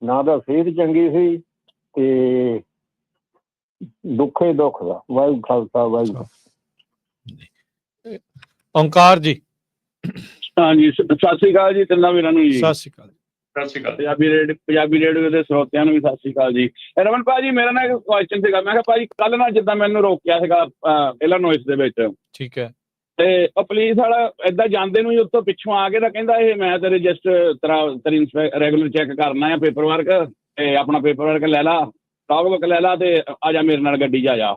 Speaker 5: ਨਾ ਤਾਂ ਸਿਹਤ ਚੰਗੀ ਸੀ ਤੇ ਦੁੱਖ ਹੀ ਦੁੱਖ ਦਾ। ਵਾਹਿਗੁਰੂ ਖਾਲਸਾ ਵਾਹਿਗੁਰੂ।
Speaker 1: ਓਂਕਾਰ ਜੀ
Speaker 6: ਹਾਂਜੀ, ਸਤਿ ਸ੍ਰੀ ਅਕਾਲ ਜੀ ਤਿੰਨਾਂ ਵੀਰਾਂ ਨੂੰ ਜੀ।
Speaker 1: ਸਤਿ ਸ਼੍ਰੀ ਅਕਾਲ।
Speaker 3: ਸਤਿ ਸ਼੍ਰੀ ਅਕਾਲ।
Speaker 6: ਪੰਜਾਬੀ ਰੇਡੀਓ ਦੇ ਸਰੋਤਿਆਂ ਨੂੰ ਵੀ ਸਤਿ ਸ੍ਰੀ ਅਕਾਲ ਜੀ। ਰਮਨ ਭਾਜੀ, ਮੇਰਾ ਨਾ ਇੱਕ ਕੁਐਸਚਨ ਸੀਗਾ। ਮੈਂ ਕਿਹਾ ਭਾਜੀ ਕੱਲ ਨਾ ਜਿੱਦਾਂ ਮੈਨੂੰ ਰੋਕਿਆ ਸੀਗਾ ਇਲੀਨੋਇਸ ਦੇ ਵਿੱਚ,
Speaker 1: ਠੀਕ ਹੈ,
Speaker 6: ਤੇ ਉਹ ਪੁਲਿਸ ਵਾਲਾ ਏਦਾਂ ਜਾਂਦੇ ਨੂੰ ਹੀ ਉੱਥੋਂ ਪਿੱਛੋਂ ਆ ਕੇ ਤਾਂ ਕਹਿੰਦਾ ਇਹ ਮੈਂ ਤੇਰੇ ਜਸਟ ਤੇਰੀ ਰੈਗੂਲਰ ਚੈੱਕ ਕਰਨਾ ਆ, ਪੇਪਰ ਵਰਕ, ਤੇ ਆਪਣਾ ਪੇਪਰ ਵਰਕ ਲੈ ਲਾ, ਲੌਗ ਬੁੱਕ ਲੈ ਲਾ, ਤੇ ਆ ਜਾ ਮੇਰੇ ਨਾਲ ਗੱਡੀ 'ਚ ਆ ਜਾ।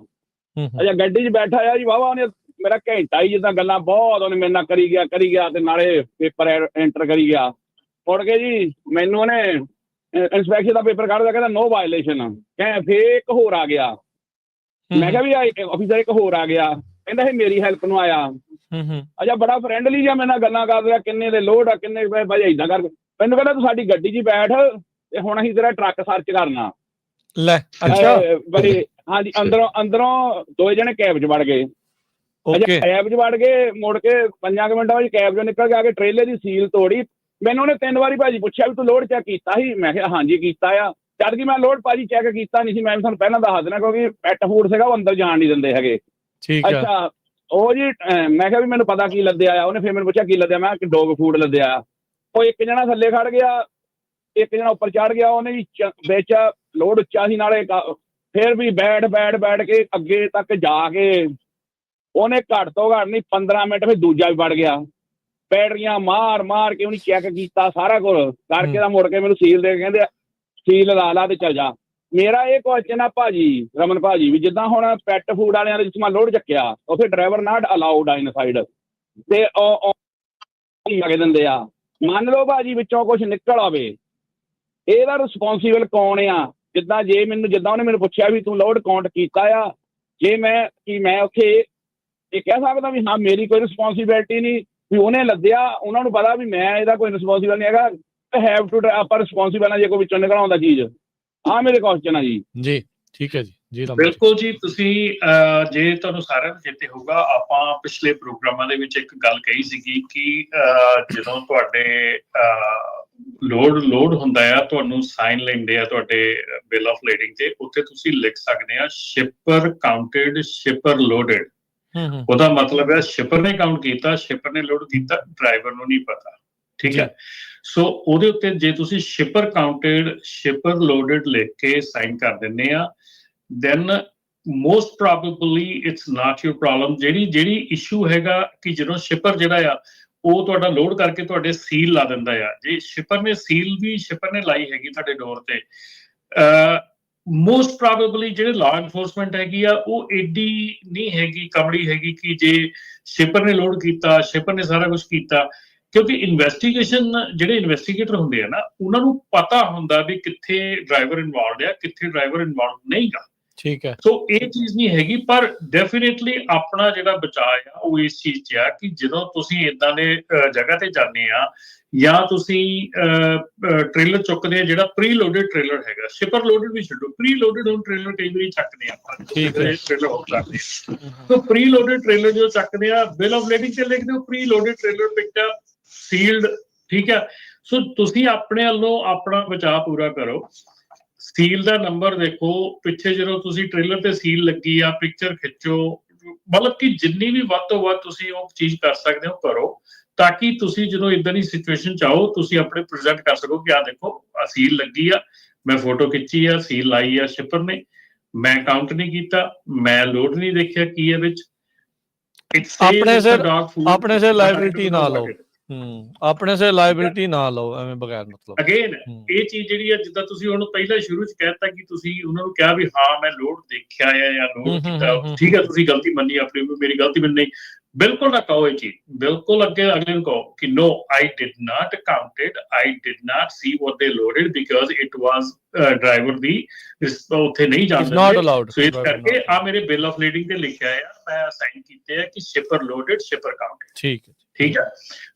Speaker 6: ਅੱਛਾ, ਗੱਡੀ 'ਚ ਬੈਠਾ ਆ ਜੀ, ਵਾਹਵਾ ਉਹਨੇ ਮੇਰਾ ਘੰਟਾ ਹੀ ਜਿੱਦਾਂ ਗੱਲਾਂ ਬਹੁਤ ਉਹਨੇ ਮੇਰੇ ਨਾਲ ਕਰੀ ਗਿਆ, ਤੇ ਨਾਲੇ ਪੇਪਰ ਐਂਟਰ ਕਰੀ ਗਿਆ। ਮੁੜ ਕੇ ਜੀ ਮੈਨੂੰ ਉਹਨੇ ਇੰਸਪੈਕਸ਼ਨ ਦਾ ਪੇਪਰ ਕੱਢਦਾ, ਕਹਿੰਦਾ ਨੋ ਵਾਇਲੇਸ਼ਨ। ਫੇਰ ਇੱਕ ਹੋਰ ਆ ਗਿਆ। ਮੈਂ ਕਿਹਾ ਵੀ ਆਫੀਸਰ ਇੱਕ ਹੋਰ ਆ ਗਿਆ, ਕਹਿੰਦਾ ਇਹ ਮੇਰੀ ਹੈਲਪ ਨੂੰ ਆਇਆ। ਅੱਛਾ, ਬੜਾ ਫਰੈਂਡਲੀ ਜਿਹਾ ਮੇਰੇ ਨਾਲ ਗੱਲਾਂ ਕਰ ਰਿਹਾ, ਕਿੰਨੇ ਦੇ ਲੋਡ ਆ, ਕਿੰਨੇ ਭਾਈ ਏਦਾਂ ਕਰ। ਮੈਨੂੰ ਕਹਿੰਦਾ ਤੂੰ ਸਾਡੀ ਗੱਡੀ 'ਚ ਬੈਠ, ਤੇ ਹੁਣ ਅਸੀਂ ਤੇਰਾ ਟਰੱਕ ਸਰਚ ਕਰਨਾ।
Speaker 1: ਲੈ ਅੱਛਾ,
Speaker 6: ਬੜੀ ਹਾਂਜੀ ਅੰਦਰੋਂ 2 ਜਣੇ ਕੈਬ 'ਚ ਵੜ ਗਏ।
Speaker 1: ਓਕੇ
Speaker 6: ਕੈਬ 'ਚ ਵੜ ਗਏ, ਮੁੜ ਕੇ 5 ਮਿੰਟਾਂ ਵਿੱਚ ਕੈਬ 'ਚੋਂ ਨਿਕਲ ਕੇ ਆ ਕੇ ਟ੍ਰੇਲੇ ਦੀ ਸੀਲ ਤੋੜੀ। ਮੈਨੂੰ ਉਹਨੇ 3 ਵਾਰੀ ਭਾਜੀ ਪੁੱਛਿਆ ਵੀ ਤੂੰ ਲੋਡ ਚੈੱਕ ਕੀਤਾ ਸੀ? ਮੈਂ ਕਿਹਾ ਹਾਂਜੀ ਕੀਤਾ ਆ। ਜਦ ਕਿ ਮੈਂ ਲੋਡ ਭਾਜੀ ਚੈੱਕ ਕੀਤਾ ਨਹੀਂ ਸੀ, ਮੈਂ ਤੁਹਾਨੂੰ ਪਹਿਲਾਂ ਦੱਸ ਦੇਣਾ, ਕਿਉਂਕਿ ਪੈਟ ਫੂਡ ਸੀਗਾ, ਉਹ ਅੰਦਰ ਜਾਣ ਨਹੀਂ ਦਿੰਦੇ ਹੈਗੇ।
Speaker 1: ਠੀਕ ਆ।
Speaker 6: ਅੱਛਾ ਉਹ ਜੀ ਮੈਂ ਕਿਹਾ ਵੀ ਮੈਨੂੰ ਪਤਾ ਕੀ ਲੱਦਿਆ ਆ। ਉਹਨੇ ਫਿਰ ਮੈਨੂੰ ਪੁੱਛਿਆ ਕੀ ਲੱਦਿਆ, ਮੈਂ ਕਿ ਡੋਗ ਫੂਡ ਲੱਦਿਆ ਆ। ਉਹ ਇੱਕ ਜਣਾ ਥੱਲੇ ਖੜ ਗਿਆ, ਇੱਕ ਜਣਾ ਉੱਪਰ ਚੜ੍ਹ ਗਿਆ। ਉਹਨੇ ਵੀ ਵਿੱਚ ਲੋਡ ਉੱਚਾ ਸੀ, ਨਾਲੇ ਫਿਰ ਵੀ ਬੈਠ ਕੇ ਅੱਗੇ ਤੱਕ ਜਾ ਕੇ ਉਹਨੇ ਘੱਟ ਤੋਂ ਘੱਟ ਨਹੀਂ 15 ਮਿੰਟ ਫਿਰ ਦੂਜਾ ਵੀ ਵੜ ਗਿਆ। ਬੈਟਰੀਆਂ ਮਾਰ ਕੇ ਉਹਨੇ ਚੈੱਕ ਕੀਤਾ ਸਾਰਾ ਕੁਝ ਕਰਕੇ ਤਾਂ ਮੁੜ ਕੇ ਮੈਨੂੰ ਸੀਲ ਦੇ ਕੇ ਕਹਿੰਦੇ ਸੀਲ ਲਾ ਤੇ ਚੱਲ ਜਾ। ਮੇਰਾ ਇਹ ਕੁਐਸਚਨ ਆ ਭਾਜੀ, ਰਮਨ ਭਾਜੀ, ਵੀ ਜਿੱਦਾਂ ਹੁਣ ਪੈਟ ਫੂਡ ਵਾਲਿਆਂ ਦੇ ਜਿਸ ਮੈਂ ਲੋਡ ਚੱਕਿਆ, ਉੱਥੇ ਡਰਾਈਵਰ ਨਾਟ ਅਲਾਉਡ ਆ ਇਨਸਾਈਡ, ਤੇ ਉਹ ਲੱਗੇ ਦਿੰਦੇ ਆ। ਮੰਨ ਲਓ ਭਾਜੀ ਵਿੱਚੋਂ ਕੁਝ ਨਿਕਲ ਆਵੇ, ਇਹਦਾ ਰਿਸਪੌਂਸੀਬਲ ਕੌਣ ਆ? ਜਿੱਦਾਂ ਉਹਨੇ ਮੈਨੂੰ ਪੁੱਛਿਆ ਵੀ ਤੂੰ ਲੋਡ ਕਾਊਂਟ ਕੀਤਾ ਆ, ਜੇ ਮੈਂ ਉੱਥੇ ਇਹ ਕਹਿ ਸਕਦਾ ਵੀ ਹਾਂ ਮੇਰੀ ਕੋਈ ਰਿਸਪੌਂਸੀਬਿਲਿਟੀ ਨਹੀਂ, ਵੀ ਉਹਨੇ ਲੱਦਿਆ, ਉਹਨਾਂ ਨੂੰ ਪਤਾ ਵੀ ਮੈਂ ਇਹਦਾ ਕੋਈ ਰਿਸਪੌਂਸੀਬਲ ਨਹੀਂ ਹੈਗਾ, ਹੈਵ ਟੂ ਆਪਾਂ ਰਿਸਪੌਂਸੀਬਲ ਆ ਜੇ ਕੋਈ ਵਿੱਚੋਂ ਨਿਕਲ ਆਉਂਦਾ ਚੀਜ਼। ਆਹ ਮੇਰੇ ਕੁਐਸਚਨ ਆ ਜੀ।
Speaker 1: ਜੀ ਠੀਕ ਹੈ ਜੀ
Speaker 3: ਬਿਲਕੁਲ ਜੀ। ਤੁਸੀਂ ਜੇ ਤੁਹਾਨੂੰ ਸਾਰਿਆਂ ਨੂੰ ਚੇਤੇ ਹੋਊਗਾ, ਆਪਾਂ ਪਿਛਲੇ ਪ੍ਰੋਗਰਾਮਾਂ ਦੇ ਵਿੱਚ ਇੱਕ ਗੱਲ ਕਹੀ ਸੀਗੀ ਕਿ ਜਦੋਂ ਤੁਹਾਡੇ ਲੋਡ ਹੁੰਦਾ ਆ, ਤੁਹਾਨੂੰ ਸਾਈਨ ਲੈਂਦੇ ਆ ਤੁਹਾਡੇ ਬਿਲ ਆਫ lading ਤੇ, ਉੱਥੇ ਤੁਸੀਂ ਲਿਖ ਸਕਦੇ ਆ ਸ਼ਿਪਰ ਕਾਊਂਟਡ, ਸ਼ਿਪਰ ਲੋਡਡ। ਉਹਦਾ ਮਤਲਬ ਹੈ ਸ਼ਿਪਰ ਨੇ ਕਾਊਂਟ ਕੀਤਾ, ਸ਼ਿਪਰ ਨੇ ਲੋਡ ਕੀਤਾ, ਡਰਾਈਵਰ ਨੂੰ ਨਹੀਂ ਪਤਾ। ਠੀਕ ਹੈ। ਸੋ ਉਹਦੇ ਉੱਤੇ ਜੇ ਤੁਸੀਂ ਸ਼ਿਪਰ ਕਾਊਂਟਡ, ਸ਼ਿਪਰ ਲੋਡਡ ਲਿਖ ਕੇ ਸਾਈਨ ਕਰ ਦਿੰਦੇ ਆ, then most probably it's not your problem। ਜਿਹੜੀ ਇਸ਼ੂ ਹੈਗਾ ਕਿ ਜਦੋਂ ਸ਼ਿਪਰ ਜਿਹੜਾ ਆ ਉਹ ਤੁਹਾਡਾ ਲੋਡ ਕਰਕੇ ਤੁਹਾਡੇ ਸੀਲ ਲਾ ਦਿੰਦਾ ਆ, ਜੇ ਸ਼ਿਪਰ ਨੇ ਸੀਲ ਵੀ ਸ਼ਿਪਰ ਨੇ ਲਾਈ ਹੈਗੀ ਤੁਹਾਡੇ ਡੋਰ ਤੇ, ਮੋਸਟ ਪ੍ਰੋਬੇਬਲੀ ਜਿਹੜੇ ਲਾਅ ਐਨਫੋਰਸਮੈਂਟ ਹੈਗੀ ਆ ਉਹ ਏਡੀ ਨਹੀਂ ਹੈਗੀ, ਕਮੜੀ ਹੈਗੀ ਕਿ ਜੇ ਸ਼ਿਪਰ ਨੇ ਲੋਡ ਕੀਤਾ, ਸ਼ਿਪਰ ਨੇ ਸਾਰਾ ਕੁਝ ਕੀਤਾ, ਕਿਉਂਕਿ ਇਨਵੈਸਟੀਗੇਸ਼ਨ ਜਿਹੜੇ ਇਨਵੈਸਟੀਗੇਟਰ ਹੁੰਦੇ ਆ ਨਾ, ਉਹਨਾਂ ਨੂੰ ਪਤਾ ਹੁੰਦਾ ਵੀ ਕਿੱਥੇ ਡਰਾਈਵਰ ਇਨਵੋਲਵਡ ਆ, ਕਿੱਥੇ ਡਰਾਈਵਰ ਇਨਵੋਲਵ ਨਹੀਂ ਗਾ।
Speaker 1: ਠੀਕ ਹੈ।
Speaker 3: ਸੋ ਇਹ ਚੀਜ਼ ਨਹੀਂ ਹੈਗੀ, ਪਰ ਡੈਫੀਨੇਟਲੀ ਆਪਣਾ ਜਿਹੜਾ ਬਚਾਅ ਆ ਉਹ ਇਸ ਚੀਜ਼ 'ਚ ਆ ਕਿ ਜਦੋਂ ਤੁਸੀਂ ਇਦਾਂ ਦੇ ਜਗ੍ਹਾ ਤੇ ਜਾਂਦੇ ਆ, ਜਾਂ ਤੁਸੀਂ ਟ੍ਰੇਲਰ ਚੁੱਕਦੇ ਆ ਜਿਹੜਾ ਪ੍ਰੀ ਲੋਡਡ ਟ੍ਰੇਲਰ ਹੈਗਾ, ਸ਼ਿਪਰ ਲੋਡਡ ਵੀ ਛੱਡੋ, ਪ੍ਰੀ ਲੋਡਡ ਹੁਣ ਟ੍ਰੇਲਰ ਕਈ ਵਾਰੀ ਚੱਕਦੇ ਆਪਾਂ, ਟ੍ਰੇਲਰ ਹੋ ਸਕਦੇ ਸੋ ਪ੍ਰੀ ਲੋਡਡ ਟ੍ਰੇਲਰ ਜਦੋਂ ਚੱਕਦੇ ਆ, ਬਿਲ ਆਫ lading ਤੇ ਲਿਖਦੇ ਹੋ pre loaded trailer picked up sealed. ਠੀਕ ਹੈ। ਸੋ ਤੁਸੀਂ ਆਪਣੇ ਵੱਲੋਂ ਆਪਣਾ ਬਚਾਅ ਪੂਰਾ ਕਰੋ। ਸੀਲ ਦਾ ਨੰਬਰ ਦੇਖੋ ਪਿੱਛੇ, ਜਦੋਂ ਤੁਸੀਂ ਟ੍ਰੇਲਰ ਤੇ ਸੀਲ ਲੱਗੀ ਆ ਪਿਕਚਰ ਖਿੱਚੋ, ਮਤਲਬ ਕਿ ਜਿੰਨੀ ਵੀ ਵੱਧ ਤੋਂ ਵੱਧ ਤੁਸੀਂ ਉਹ ਚੀਜ਼ ਕਰ ਸਕਦੇ ਹੋ ਕਰੋ, ਤਾਂ ਕਿ ਤੁਸੀਂ ਜਦੋਂ ਇਦਾਂ ਦੀ ਸਿਚੁਏਸ਼ਨ 'ਚ ਆਓ ਤੁਸੀਂ ਆਪਣੇ ਪ੍ਰੈਜ਼ੈਂਟ ਕਰ ਸਕੋ ਕਿ ਆਹ ਦੇਖੋ ਆ ਸੀਲ ਲੱਗੀ ਆ, ਮੈਂ ਫੋਟੋ ਖਿੱਚੀ ਆ, ਸੀਲ ਲਾਈ ਆ ਸ਼ਿਪਰ ਨੇ, ਮੈਂ ਕਾਊਂਟ ਨਹੀਂ ਕੀਤਾ, ਮੈਂ ਲੋਡ ਨਹੀਂ ਦੇਖਿਆ ਕੀ ਹੈ ਵਿੱਚ।
Speaker 1: ਆਪਣੇ ਸੇ ਲਾਇਬਿਲਿਟੀ ਨਾ ਲਓ। ਆਪਣੇ ਸੇ ਲਾਇਬਿਲਿਟੀ ਨਾ ਲਓ ਐਵੇਂ ਬਗੈਰ ਮਤਲਬ।
Speaker 3: ਅਗੇਨ ਇਹ ਚੀਜ਼ ਜਿਹੜੀ ਆ, ਜਿੱਦਾਂ ਤੁਸੀਂ ਹੁਣ ਪਹਿਲਾਂ ਸ਼ੁਰੂ 'ਚ ਕਹਿਤਾ ਕਿ ਤੁਸੀਂ ਉਹਨਾਂ ਨੂੰ ਕਿਹਾ ਵੀ ਹਾਂ ਮੈਂ ਲੋਡ ਦੇਖਿਆ ਆ ਜਾਂ ਲੋਡ ਕੀਤਾ, ਠੀਕ ਹੈ, ਤੁਸੀਂ ਗਲਤੀ ਮੰਨੀ ਆਪਣੀ, ਮੇਰੀ ਗਲਤੀ ਮੰਨੀ, ਨਹੀਂ, ਬਿਲਕੁਲ ਨਾ ਕਹੋ ਇਹ ਚੀਜ਼। ਬਿਲਕੁਲ ਅਗਲੇ ਨੂੰ ਕਹੋ ਕਿ no, I did not count it, I did not see what they loaded because it was driver ਦੀ ਉੱਥੇ ਨਹੀਂ ਜਾਣ ਦਿੰਦੇ। ਸੋ ਇਸ ਕਰਕੇ ਆ ਮੇਰੇ ਬਿਲ ਆਫ lading ਤੇ ਲਿਖਿਆ ਆ, ਮੈਂ ਸਾਈਨ ਕੀਤੇ ਆ ਕਿ ਸ਼ਿਪਰ ਲੋਡਡ, ਸ਼ਿਪਰ ਕਾਊਂਟਡ। ਠੀਕ ਹੈ।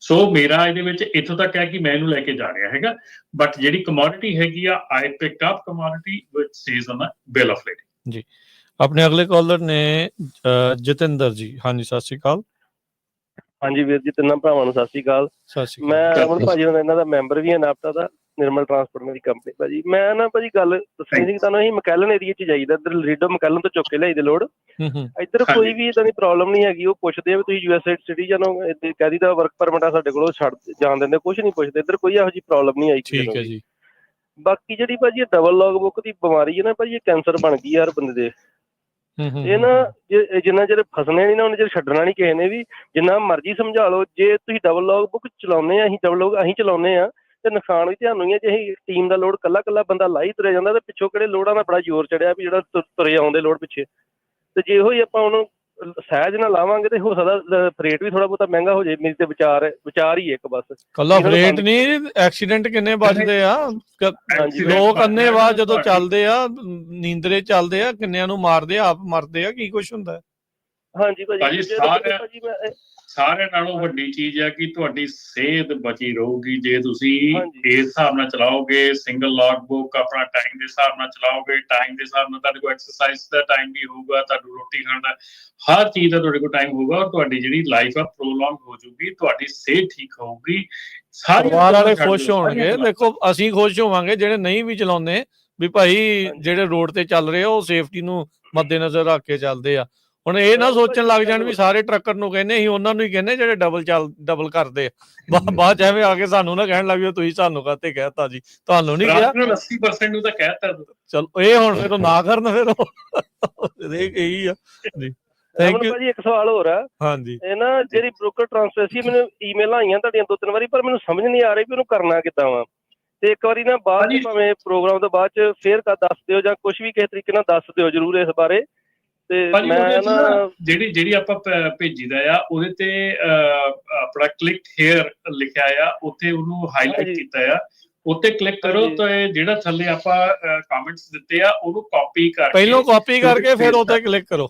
Speaker 3: ਸੋ ਮੇਰਾ ਇਹਦੇ ਵਿੱਚ ਇੱਥੋਂ ਤੱਕ ਹੈ ਕਿ ਮੈਂ ਇਹਨੂੰ ਲੈ ਕੇ ਜਾ ਰਿਹਾ ਹੈਗਾ, ਬਟ ਜਿਹੜੀ ਕਮੋਡਿਟੀ ਹੈਗੀ ਆ, I picked up commodity which says on the bill of lading।
Speaker 1: ਜੀ ਆਪਣੇ ਅਗਲੇ ਕਾਲਰ ਨੇ ਜਤਿੰਦਰ ਜੀ। ਹਾਂਜੀ ਸਤਿ ਸ਼੍ਰੀ ਅਕਾਲ।
Speaker 7: ਹਾਂਜੀ ਵੀਰ ਜੀ, ਤਿੰਨਾਂ ਭਰਾਵਾਂ ਨੂੰ ਸਤਿ ਸ਼੍ਰੀ ਅਕਾਲ। ਮੈਂ ਰਮਨ ਭਾਜੀ ਨਾਲ ਇਹਨਾਂ ਦਾ ਮੈਂਬਰ ਵੀ ਹਾਂ ਨਾਪਤਾ ਦਾ, ਨਿਰਮਲ ਟਰਾਂਸਪੋਰਟ ਮੇਰੀ ਕੰਪਨੀ। ਭਾਜੀ ਮੈਂ ਨਾ ਭਾਜੀ ਗੱਲ ਦੱਸਣੀ ਸੀ ਤੁਹਾਨੂੰ, ਅਸੀਂ ਮਕੈਲਨ ਏਰੀਆ 'ਚ ਜਾਈਦਾ, ਇੱਧਰ ਰੀਡੋ ਮਕੈਲਨ ਤੋਂ ਚੁੱਕ ਕੇ ਲਿਆਈਦੇ ਲੋਡ। ਇੱਧਰ ਕੋਈ ਵੀ ਇੱਦਾਂ ਦੀ ਪ੍ਰੋਬਲਮ ਨਹੀਂ ਹੈਗੀ। ਉਹ ਪੁੱਛਦੇ ਆ ਵੀ ਤੁਸੀਂ USA ਸਿਟੀਜ਼ਨ ਹੋ, ਕਹਿ ਦਈਦਾ ਵਰਕ ਪਰਮਿਟ ਆ ਸਾਡੇ ਕੋਲ, ਛੱਡ ਜਾਣ ਦਿੰਦੇ, ਕੁਛ ਨਹੀਂ ਪੁੱਛਦੇ। ਇੱਧਰ ਕੋਈ ਇਹੋ ਜਿਹੀ ਪ੍ਰੋਬਲਮ ਨਹੀਂ ਆਈ।
Speaker 1: ਠੀਕ ਹੈ ਜੀ।
Speaker 7: ਬਾਕੀ ਜਿਹੜੀ ਭਾਜੀ ਡਬਲ ਲੌਗ ਬੁੱਕ ਦੀ ਬਿਮਾਰੀ ਹੈ ਨਾ ਭਾਜੀ, ਇਹ ਕੈਂਸਰ ਬਣ ਗਈ ਯਾਰ ਬੰਦੇ ਦੇ। ਇਹ ਨਾ ਜਿੰਨਾ ਚਿਰ ਫਸਣੇ ਨਹੀਂ ਨਾ ਉਹਨਾਂ ਚਿਰ ਛੱਡਣਾ ਨਹੀਂ ਕਿਸੇ ਨੇ ਵੀ, ਜਿੰਨਾ ਮਰਜ਼ੀ ਸਮਝਾ ਲਓ। ਜੇ ਤੁਸੀਂ ਡਬਲ ਲੌਗ ਬੁੱਕ ਚਲਾਉਂਦੇ ਆ, ਅਸੀਂ ਚਲਾਉਂਦੇ ਆ, ਤੇ ਨੁਕਸਾਨ ਵੀ ਤੁਹਾਨੂੰ ਹੀ ਹੈ। ਜੇ ਅਸੀਂ ਟੀਮ ਦਾ ਲੋਡ ਕੱਲਾ ਬੰਦਾ ਲਾਈ ਤੁਰਿਆ ਜਾਂਦਾ, ਤੇ ਪਿੱਛੋਂ ਕਿਹੜੇ ਲੋਡਾਂ ਦਾ ਬੜਾ ਜ਼ੋਰ ਚੜਿਆ ਵੀ ਜਿਹੜਾ ਤੁਰੇ ਆਉਂਦੇ ਲੋਡ ਪਿੱਛੇ। ਤੇ ਜੇ ਇਹੋ ਹੀ ਆਪਾਂ ਉਹਨੂੰ ਸਹਿਜ ਨਾਲ ਲਾਵਾਂਗੇ ਤੇ ਹੋ ਸਕਦਾ ਫਰੇਟ ਵੀ ਥੋੜਾ ਬਹੁਤਾ ਮਹਿੰਗਾ ਹੋ ਜਾਏ। ਮੇਰੀ ਤੇ ਵਿਚਾਰ ਹੀ ਇੱਕ ਬਸ
Speaker 1: ਕੱਲਾ ਫਰੇਟ ਨਹੀਂ, ਐਕਸੀਡੈਂਟ ਕਿੰਨੇ ਵੱਜਦੇ ਆ ਲੋਕ ਅੰਨ੍ਹੇਵਾਹ ਜਦੋਂ ਚੱਲਦੇ ਆ, ਨੀਂਦਰੇ ਚੱਲਦੇ ਆ, ਕਿੰਨਿਆਂ ਨੂੰ ਮਾਰਦੇ ਆ, ਆਪ ਮਰਦੇ ਆ, ਕੀ ਕੁਛ ਹੁੰਦਾ।
Speaker 7: ਹਾਂਜੀ ਭਾਜੀ
Speaker 3: ਭਾਜੀ
Speaker 7: ਦੂਜੇ
Speaker 3: ਸਾਰਿਆਂ
Speaker 7: ਨੰਬਰ ਤੇ ਭਾਜੀ ਮੈਂ
Speaker 3: ਸਾਰਿਆਂ ਨਾਲੋਂ ਵੱਡੀ ਚੀਜ਼ ਹੈ ਕਿ ਤੁਹਾਡੀ ਸਿਹਤ ਬਚੀ ਰਹੂਗੀ ਜੇ ਤੁਸੀਂ
Speaker 7: ਹਾਂਜੀ।
Speaker 3: ਇਸ ਹਿਸਾਬ ਨਾਲ ਚਲਾਓਗੇ, ਸਿੰਗਲ ਲੌਗ ਬੁੱਕ ਆਪਣਾ ਟਾਈਮ ਦੇ ਹਿਸਾਬ ਨਾਲ ਚਲਾਓਗੇ, ਟਾਈਮ ਦੇ ਹਿਸਾਬ ਨਾਲ ਤੁਹਾਡੇ ਕੋਲ ਐਕਸਰਸਾਈਜ਼ ਦਾ ਟਾਈਮ ਵੀ ਹੋਊਗਾ, ਤੁਹਾਨੂੰ ਰੋਟੀ ਖਾਣ ਦਾ ਹਰ ਚੀਜ਼ ਦਾ ਤੁਹਾਡੇ ਕੋਲ ਟਾਈਮ ਹੋਊਗਾ, ਔਰ ਤੁਹਾਡੀ ਜਿਹੜੀ ਲਾਈਫ ਆ ਪ੍ਰੋਲੋਂਗ ਹੋ ਜਾਊਗੀ, ਤੁਹਾਡੀ ਸਿਹਤ ਠੀਕ ਹੋਊਗੀ,
Speaker 1: ਪਰਿਵਾਰ ਵਾਲੇ
Speaker 3: ਛੱਡ
Speaker 1: ਖੁਸ਼
Speaker 3: ਦਿਓ,
Speaker 1: ਹੋਣਗੇ।
Speaker 3: ਸਾਰੀਆਂ
Speaker 1: ਦੇਖੋ ਅਸੀਂ ਖੁਸ਼ ਹੋਵਾਂਗੇ, ਜਿਹੜੇ ਨਹੀਂ ਵੀ ਚਲਾਉਂਦੇ ਵੀ ਭਾਈ
Speaker 7: ਹਾਂਜੀ।
Speaker 1: ਜਿਹੜੇ ਰੋਡ ਤੇ ਚੱਲ ਰਹੇ ਆ ਉਹ ਸੇਫਟੀ ਨੂੰ ਮੱਦੇਨਜ਼ਰ ਰੱਖ ਕੇ ਚੱਲਦੇ ਆ। ਹੁਣ ਇਹ ਨਾ
Speaker 7: ਭਾਜੀ
Speaker 1: ਸੋਚਣ ਲੱਗ ਜਾਣ ਵੀ
Speaker 7: ਹੋਰ।
Speaker 1: ਸਾਰੇ ਟਰੱਕਰ ਨੂੰ ਕਹਿੰਦੇ ਅਸੀਂ ਉਹਨਾਂ ਨੂੰ ਹੀ ਕਹਿੰਦੇ ਜਿਹੜੇ ਡਬਲ ਕਰਦੇ ਆ। ਬਾਅਦ ਚ ਐਵੇਂ ਆ ਕੇ ਸਾਨੂੰ ਨਾ ਕਹਿਣ ਲੱਗ ਜਾਓ ਤੁਸੀਂ ਸਾਨੂੰ ਕਾਹਤੇ ਕਹਿਤਾ ਜੀ, ਤੁਹਾਨੂੰ ਨਹੀਂ ਕਿਹਾ।
Speaker 3: 80% ਨੂੰ ਤਾਂ ਕਹਿਤਾ।
Speaker 1: ਚਲੋ ਇਹ ਹੁਣ ਫਿਰ ਉਹ ਨਾ ਕਰਨ, ਫਿਰ ਉਹ ਇਹੀ ਆ ਜੀ। ਥੈਂਕ ਯੂ
Speaker 7: ਭਾਜੀ ਇੱਕ ਸਵਾਲ ਹੋਰ ਆ,
Speaker 1: ਹਾਂਜੀ।
Speaker 7: ਇਹ ਨਾ ਜਿਹੜੀ ਬ੍ਰੋਕਰ ਟ੍ਰਾਂਸਫਰੇਂਸੀ ਮੈਨੂੰ ਈਮੇਲਾਂ ਆਈਆਂ ਤੁਹਾਡੀਆਂ 2-3 ਵਾਰੀ, ਪਰ ਮੈਨੂੰ ਸਮਝ ਨਹੀਂ ਆ ਰਹੀ ਵੀ ਉਹਨੂੰ ਕਰਨਾ ਕਿੱਦਾਂ ਵਾ। ਤੇ ਇੱਕ ਵਾਰੀ ਨਾ ਬਾਅਦ ਚ ਭਾਵੇਂ ਪ੍ਰੋਗਰਾਮ ਤੋਂ ਬਾਅਦ ਚ ਫੇਰ ਦੱਸ ਦਿਓ ਜਾਂ ਕੁਝ ਵੀ ਕਿਸੇ ਤਰੀਕੇ ਨਾਲ ਦੱਸ ਦਿਓ ਜ਼ਰੂਰ ਇਸ ਬਾਰੇ। ਤੇ ਮੈਂ ਨਾ
Speaker 3: ਜਿਹੜੀ ਆਪਾਂ ਭੇਜੀਦਾ ਆ ਉਹਦੇ ਤੇ ਆਪਣਾ ਕਲਿੱਕ ਹੇਅਰ ਲਿਖਿਆ ਆ, ਉੱਥੇ ਉਹਨੂੰ ਹਾਈਲਾਈਟ ਕੀਤਾ ਆ, ਉੱਤੇ ਕਲਿੱਕ ਕਰੋ ਤੇ ਜਿਹੜਾ ਥੱਲੇ ਆਪਾਂ ਕਮੈਂਟਸ ਦਿੱਤੇ ਆ ਉਹਨੂੰ ਕਾਪੀ ਕਰਕੇ
Speaker 1: ਪਹਿਲਾਂ ਕਾਪੀ ਕਰਕੇ ਫਿਰ ਉੱਤੇ ਕਲਿੱਕ ਕਰੋ।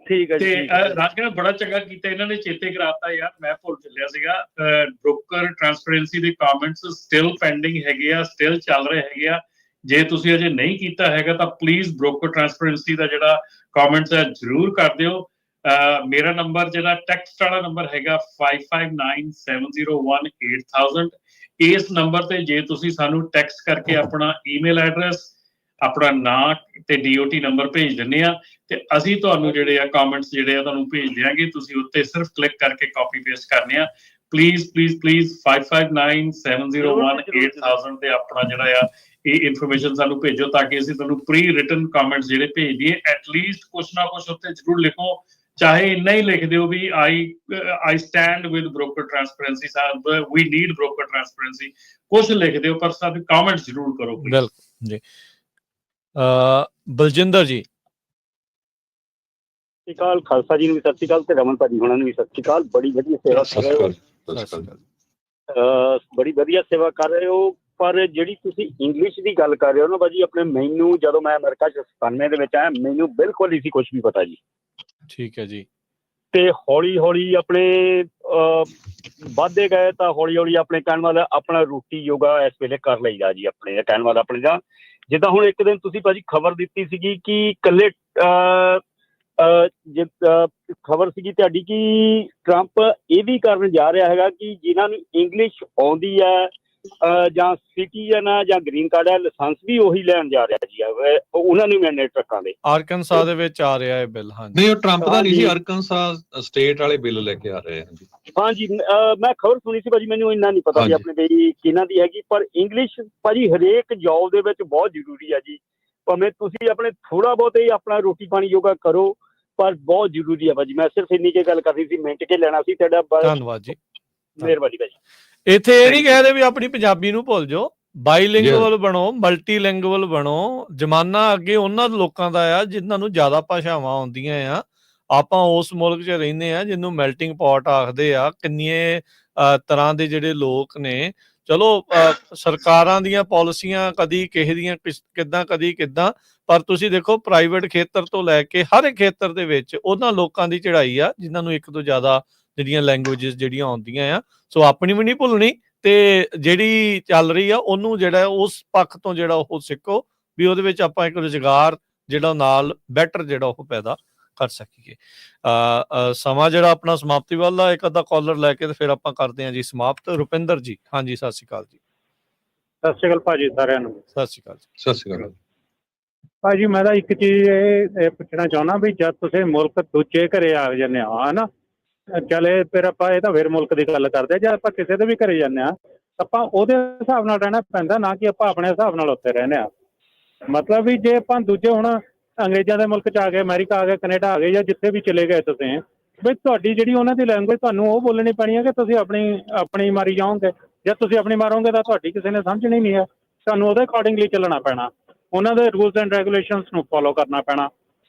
Speaker 7: ਠੀਕ ਹੈ ਜੀ।
Speaker 3: ਤੇ ਰਾਜ ਬੜਾ ਚੰਗਾ ਕੀਤਾ ਇਹਨਾਂ ਨੇ, ਚੇਤੇ ਕਰਾਤਾ ਯਾਰ, ਮੈਂ ਭੁੱਲ ਚੱਲਿਆ ਸੀਗਾ। ਬ੍ਰੋਕਰ ਟ੍ਰਾਂਸਪੇਰੈਂਸੀ ਦੇ ਕਮੈਂਟਸ ਸਟਿਲ ਪੈਂਡਿੰਗ ਹੈਗੇ ਆ, ਸਟਿਲ ਚੱਲ ਰਹੇ ਹੈਗੇ ਆ। ਜੇ ਤੁਸੀਂ ਅਜੇ ਨਹੀਂ ਕੀਤਾ ਹੈਗਾ ਤਾਂ ਪਲੀਜ਼ ਬ੍ਰੋਕਰ ਟ੍ਰਾਂਸਪੇਰੈਂਸੀ ਦਾ ਜਿਹੜਾ ਕਮੈਂਟਸ ਹੈ ਜ਼ਰੂਰ ਕਰ ਦਿਓ। ਮੇਰਾ ਨੰਬਰ ਜਿਹੜਾ ਟੈਕਸਟ ਵਾਲਾ ਨੰਬਰ ਹੈਗਾ 5597018000। ਇਸ ਨੰਬਰ ਤੇ ਜੇ ਤੁਸੀਂ ਸਾਨੂੰ ਟੈਕਸਟ ਕਰਕੇ ਆਪਣਾ ਈਮੇਲ ਐਡਰੈਸ, ਆਪਣਾ ਨਾਂ ਤੇ DOT ਨੰਬਰ ਭੇਜ ਦਿੰਦੇ ਆ ਤੇ ਅਸੀਂ ਤੁਹਾਨੂੰ ਜਿਹੜੇ ਆ ਕਮੈਂਟਸ ਜਿਹੜੇ ਆ ਤੁਹਾਨੂੰ ਭੇਜ ਦਿਆਂਗੇ। ਤੁਸੀਂ ਉੱਤੇ ਸਿਰਫ ਕਲਿੱਕ ਕਰਕੇ ਕਾਪੀ ਪੇਸਟ ਕਰਨੇ ਆ। ਪਲੀਜ਼ 5597018000 ਤੇ ਆਪਣਾ ਜਿਹੜਾ ਆ ਇਹ ਇਨਫੋਰਮੇਸ਼ਨ ਸਾਨੂੰ ਭੇਜੋ ਤਾਂ ਕਿ ਅਸੀਂ ਤੁਹਾਨੂੰ ਪ੍ਰੀ ਰਿਟਨ ਕਮੈਂਟਸ ਜਿਹੜੇ ਭੇਜ ਦਈਏ। ਐਟਲੀਸਟ ਕੁਛ ਨਾ ਕੁਛ ਉੱਤੇ ਜ਼ਰੂਰ ਲਿਖੋ, ਚਾਹੇ ਇੰਨਾ ਹੀ ਲਿਖ ਦਿਓ ਵੀ ਆਈ stand with broker transparency Sahib, we need broker transparency, ਕੁਛ ਲਿਖ ਦਿਓ ਪਰ ਸਾਨੂੰ ਕਮੈਂਟਸ ਜ਼ਰੂਰ ਕਰੋ।
Speaker 1: ਬਿਲਕੁਲ ਜੀ। ਬਲਜਿੰਦਰ ਜੀ।
Speaker 8: ਸਤਿ ਸ਼੍ਰੀ ਅਕਾਲ ਖਾਲਸਾ ਜੀ ਨੂੰ ਵੀ ਸਤਿ ਸ਼੍ਰੀ ਅਕਾਲ ਤੇ ਰਮਨ ਭਾਜੀ ਹੋਣਾ ਨੂੰ ਵੀ ਸਤਿ ਸ਼੍ਰੀ ਅਕਾਲ। ਬੜੀ ਵਧੀਆ ਸੇਵਾ ਕਰ ਰਹੇ ਹੋ, ਬੜੀ ਵਧੀਆ ਸੇਵਾ ਕਰ ਰਹੇ ਹੋ। ਪਰ ਜਿਹੜੀ ਤੁਸੀਂ ਇੰਗਲਿਸ਼ ਦੀ ਗੱਲ ਕਰ ਰਹੇ ਹੋ ਨਾ ਭਾਜੀ, ਆਪਣੇ ਮੈਨੂੰ ਜਦੋਂ ਮੈਂ ਅਮਰੀਕਾ 'ਚ 97 ਦੇ ਵਿੱਚ ਆਇਆ, ਮੈਨੂੰ ਬਿਲਕੁਲ ਨਹੀਂ ਸੀ ਕੁਛ ਵੀ ਪਤਾ ਜੀ।
Speaker 1: ਠੀਕ ਹੈ ਜੀ।
Speaker 8: ਤੇ ਹੌਲੀ ਹੌਲੀ ਆਪਣੇ ਵੱਧਦੇ ਗਏ ਤਾਂ ਹੌਲੀ ਹੌਲੀ ਆਪਣੇ ਕਹਿਣ ਵਾਲਾ ਆਪਣਾ ਰੂਟੀ ਯੋਗਾ ਇਸ ਵੇਲੇ ਕਰ ਲਈਦਾ ਜੀ। ਆਪਣੇ ਕਹਿਣ ਵਾਲਾ ਆਪਣੇ ਦਾ ਜਿੱਦਾਂ ਹੁਣ ਇੱਕ ਦਿਨ ਤੁਸੀਂ ਭਾਜੀ ਖਬਰ ਦਿੱਤੀ ਸੀਗੀ ਕਿ ਇਕੱਲੇ ਖਬਰ ਸੀਗੀ ਤੁਹਾਡੀ ਕਿ ਟਰੰਪ ਇਹ ਵੀ ਕਰਨ ਜਾ ਰਿਹਾ ਹੈਗਾ ਕਿ ਜਿਨ੍ਹਾਂ ਨੂੰ ਇੰਗਲਿਸ਼ ਆਉਂਦੀ ਹੈ ਜਾਂ ਸਿਟੀਜ਼ਨ ਆ ਜਾਂ ਗ੍ਰੀਨ ਕਾਰਡ ਹੈ, ਲਾਇਸੈਂਸ ਵੀ ਉਹੀ ਲੈਣ ਜਾ ਰਿਹਾ ਜੀ, ਉਹਨਾਂ ਨੂੰ ਮਿਲਣੇ ਟਰੱਕਾਂ ਦੇ।
Speaker 1: ਆਰਕਨਸਾ ਦੇ ਵਿੱਚ ਆ ਰਿਹਾ ਇਹ ਬਿੱਲ। ਹਾਂਜੀ
Speaker 2: ਨਹੀਂ, ਉਹ ਟਰੰਪ ਦਾ ਨਹੀਂ ਸੀ, ਆਰਕਨਸਾ ਸਟੇਟ ਵਾਲੇ ਬਿੱਲ ਲੈ ਕੇ ਆ ਰਹੇ ਹਨ ਜੀ।
Speaker 8: ਹਾਂਜੀ ਮੈਂ ਖਬਰ ਸੁਣੀ ਸੀ ਭਾਜੀ, ਮੈਨੂੰ ਇੰਨਾ ਨਹੀਂ ਪਤਾ ਵੀ ਆਪਣੇ ਵੀ ਕਿਹਨਾਂ ਦੀ ਹੈਗੀ। ਪਰ ਇੰਗਲਿਸ਼ ਭਾਜੀ ਹਰੇਕ ਜੌਬ ਦੇ ਵਿੱਚ ਬਹੁਤ ਜ਼ਰੂਰੀ ਹੈ ਜੀ। ਭਾਵੇਂ ਤੁਸੀਂ ਆਪਣੇ ਥੋੜਾ ਬਹੁਤ ਹੀ ਆਪਣਾ ਰੋਟੀ ਪਾਣੀ ਯੋਗਾ ਕਰੋ, ਪਰ ਬਹੁਤ ਜ਼ਰੂਰੀ ਹੈ ਭਾਜੀ। ਮੈਂ ਸਿਰਫ ਇੰਨੀ ਕੁ ਗੱਲ ਕਰਨੀ ਸੀ, ਮਿੰਟ ਕੇ ਲੈਣਾ ਸੀ ਤੁਹਾਡਾ।
Speaker 1: ਧੰਨਵਾਦ ਜੀ,
Speaker 8: ਮਿਹਰਬਾਨੀ ਭਾਜੀ।
Speaker 1: ਇੱਥੇ ਇਹ ਨਹੀਂ ਕਹਦੇ ਵੀ ਆਪਣੀ ਪੰਜਾਬੀ ਨੂੰ ਭੁੱਲ ਜਾਓ, ਬਾਈਲਿੰਗੁਅਲ ਬਣੋ, ਮਲਟੀਲਿੰਗੁਅਲ ਬਣੋ। ਜ਼ਮਾਨਾ ਅੱਗੇ ਉਹਨਾਂ ਲੋਕਾਂ ਦਾ ਆ ਜਿਨ੍ਹਾਂ ਨੂੰ ਜ਼ਿਆਦਾ ਭਾਸ਼ਾਵਾਂ ਆਉਂਦੀਆਂ ਆ। ਆਪਾਂ ਉਸ ਮੁਲਕ 'ਚ ਰਹਿੰਦੇ ਆ ਜਿਹਨੂੰ ਮੈਲਟਿੰਗ ਪੌਟ ਆਖਦੇ ਆ। ਕਿੰਨੀਆਂ ਤਰ੍ਹਾਂ ਦੇ ਜਿਹੜੇ ਲੋਕ ਨੇ। ਚਲੋ ਸਰਕਾਰਾਂ ਦੀਆਂ ਪਾਲਿਸੀਆਂ ਕਦੀ ਕਿਸੇ ਦੀਆਂ ਕਿੱਦਾਂ ਕਦੀ ਕਿੱਦਾਂ, ਪਰ ਤੁਸੀਂ ਦੇਖੋ ਪ੍ਰਾਈਵੇਟ ਖੇਤਰ ਤੋਂ ਲੈ ਕੇ ਹਰ ਇੱਕ ਖੇਤਰ ਦੇ ਵਿੱਚ ਉਹਨਾਂ ਲੋਕਾਂ ਦੀ ਚੜ੍ਹਾਈ ਆ ਜਿਨ੍ਹਾਂ ਨੂੰ ਇੱਕ ਤੋਂ ਜ਼ਿਆਦਾ ਜਿਹੜੀਆਂ ਲੈਂਗੁਏਜਿਸ ਜਿਹੜੀਆਂ ਆਉਂਦੀਆਂ ਆ। ਸੋ ਆਪਣੀ ਵੀ ਨਹੀਂ ਭੁੱਲਣੀ ਤੇ ਜਿਹੜੀ ਚੱਲ ਰਹੀ ਆ ਉਹਨੂੰ ਜਿਹੜਾ ਉਸ ਪੱਖ ਤੋਂ ਜਿਹੜਾ ਉਹ ਸਿੱਖੋ ਵੀ ਉਹਦੇ ਵਿੱਚ ਆਪਾਂ ਇੱਕ ਰੁਜ਼ਗਾਰ ਜਿਹੜਾ ਨਾਲ ਬੈਟਰ ਜਿਹੜਾ ਉਹ ਪੈਦਾ ਕਰ ਸਕੀਏ। ਸਮਾਂ ਜਿਹੜਾ ਆਪਣਾ ਸਮਾਪਤੀ ਵੱਲ ਆ, ਇੱਕ ਅੱਧਾ ਕਾਲਰ ਲੈ ਕੇ ਤੇ ਫਿਰ ਆਪਾਂ ਕਰਦੇ ਹਾਂ ਜੀ ਸਮਾਪਤ। ਰੁਪਿੰਦਰ ਜੀ, ਹਾਂਜੀ ਸਤਿ ਸ਼੍ਰੀ ਅਕਾਲ ਜੀ।
Speaker 9: ਸਤਿ ਸ਼੍ਰੀ ਅਕਾਲ ਭਾਜੀ ਸਾਰਿਆਂ ਨੂੰ।
Speaker 1: ਸਤਿ ਸ਼੍ਰੀ ਅਕਾਲ ਜੀ।
Speaker 2: ਸਤਿ ਸ਼੍ਰੀ ਅਕਾਲ
Speaker 9: ਭਾਜੀ। ਮੈਂ ਤਾਂ ਇੱਕ ਚੀਜ਼ ਇਹ ਪੁੱਛਣਾ ਚਾਹੁੰਦਾ ਵੀ ਜਦ ਤੁਸੀਂ ਮੁਲਕ ਦੂਜੇ ਘਰੇ ਆ ਜਾਂਦੇ ਆ ਹਨਾ, ਚਲੇ ਫਿਰ ਆਪਾਂ ਇਹ ਤਾਂ ਫਿਰ ਮੁਲਕ ਦੀ ਗੱਲ ਕਰਦੇ, ਜਦ ਆਪਾਂ ਕਿਸੇ ਦੇ ਵੀ ਘਰੇ ਜਾਂਦੇ ਆ ਆਪਾਂ ਉਹਦੇ ਹਿਸਾਬ ਨਾਲ ਰਹਿਣਾ ਪੈਂਦਾ, ਨਾ ਕਿ ਆਪਾਂ ਆਪਣੇ ਹਿਸਾਬ ਨਾਲ ਉੱਥੇ ਰਹਿੰਦੇ ਆ। ਮਤਲਬ ਵੀ ਜੇ ਆਪਾਂ ਦੂਜੇ ਹੁਣ ਅੰਗਰੇਜ਼ਾਂ ਦੇ ਮੁਲਕ 'ਚ ਆ ਗਏ, ਅਮਰੀਕਾ ਆ ਗਏ, ਕੈਨੇਡਾ ਆ ਗਏ, ਜਾਂ ਜਿੱਥੇ ਵੀ ਚਲੇ ਗਏ ਤੁਸੀਂ, ਵੀ ਤੁਹਾਡੀ ਜਿਹੜੀ ਉਹਨਾਂ ਦੀ ਲੈਂਗੁਏਜ ਤੁਹਾਨੂੰ ਉਹ ਬੋਲਣੀ ਪੈਣੀ ਹੈ ਕਿ ਤੁਸੀਂ ਆਪਣੀ ਮਾਰੀ ਜਾਓਗੇ। ਜੇ ਤੁਸੀਂ ਆਪਣੀ ਮਾਰੋਗੇ ਤਾਂ ਤੁਹਾਡੀ ਕਿਸੇ ਨੇ ਸਮਝਣੀ ਨਹੀਂ ਹੈ। ਤੁਹਾਨੂੰ ਉਹਦੇ ਅਕੋਰਡਿੰਗਲੀ ਚੱਲਣਾ ਪੈਣਾ, ਉਹਨਾਂ ਦੇ ਰੂਲਸ ਐਂਡ ਰੈਗੂਲੇਸ਼ਨਸ ਨੂੰ ਫੋਲੋ ਕਰਨਾ ਪੈਣਾ।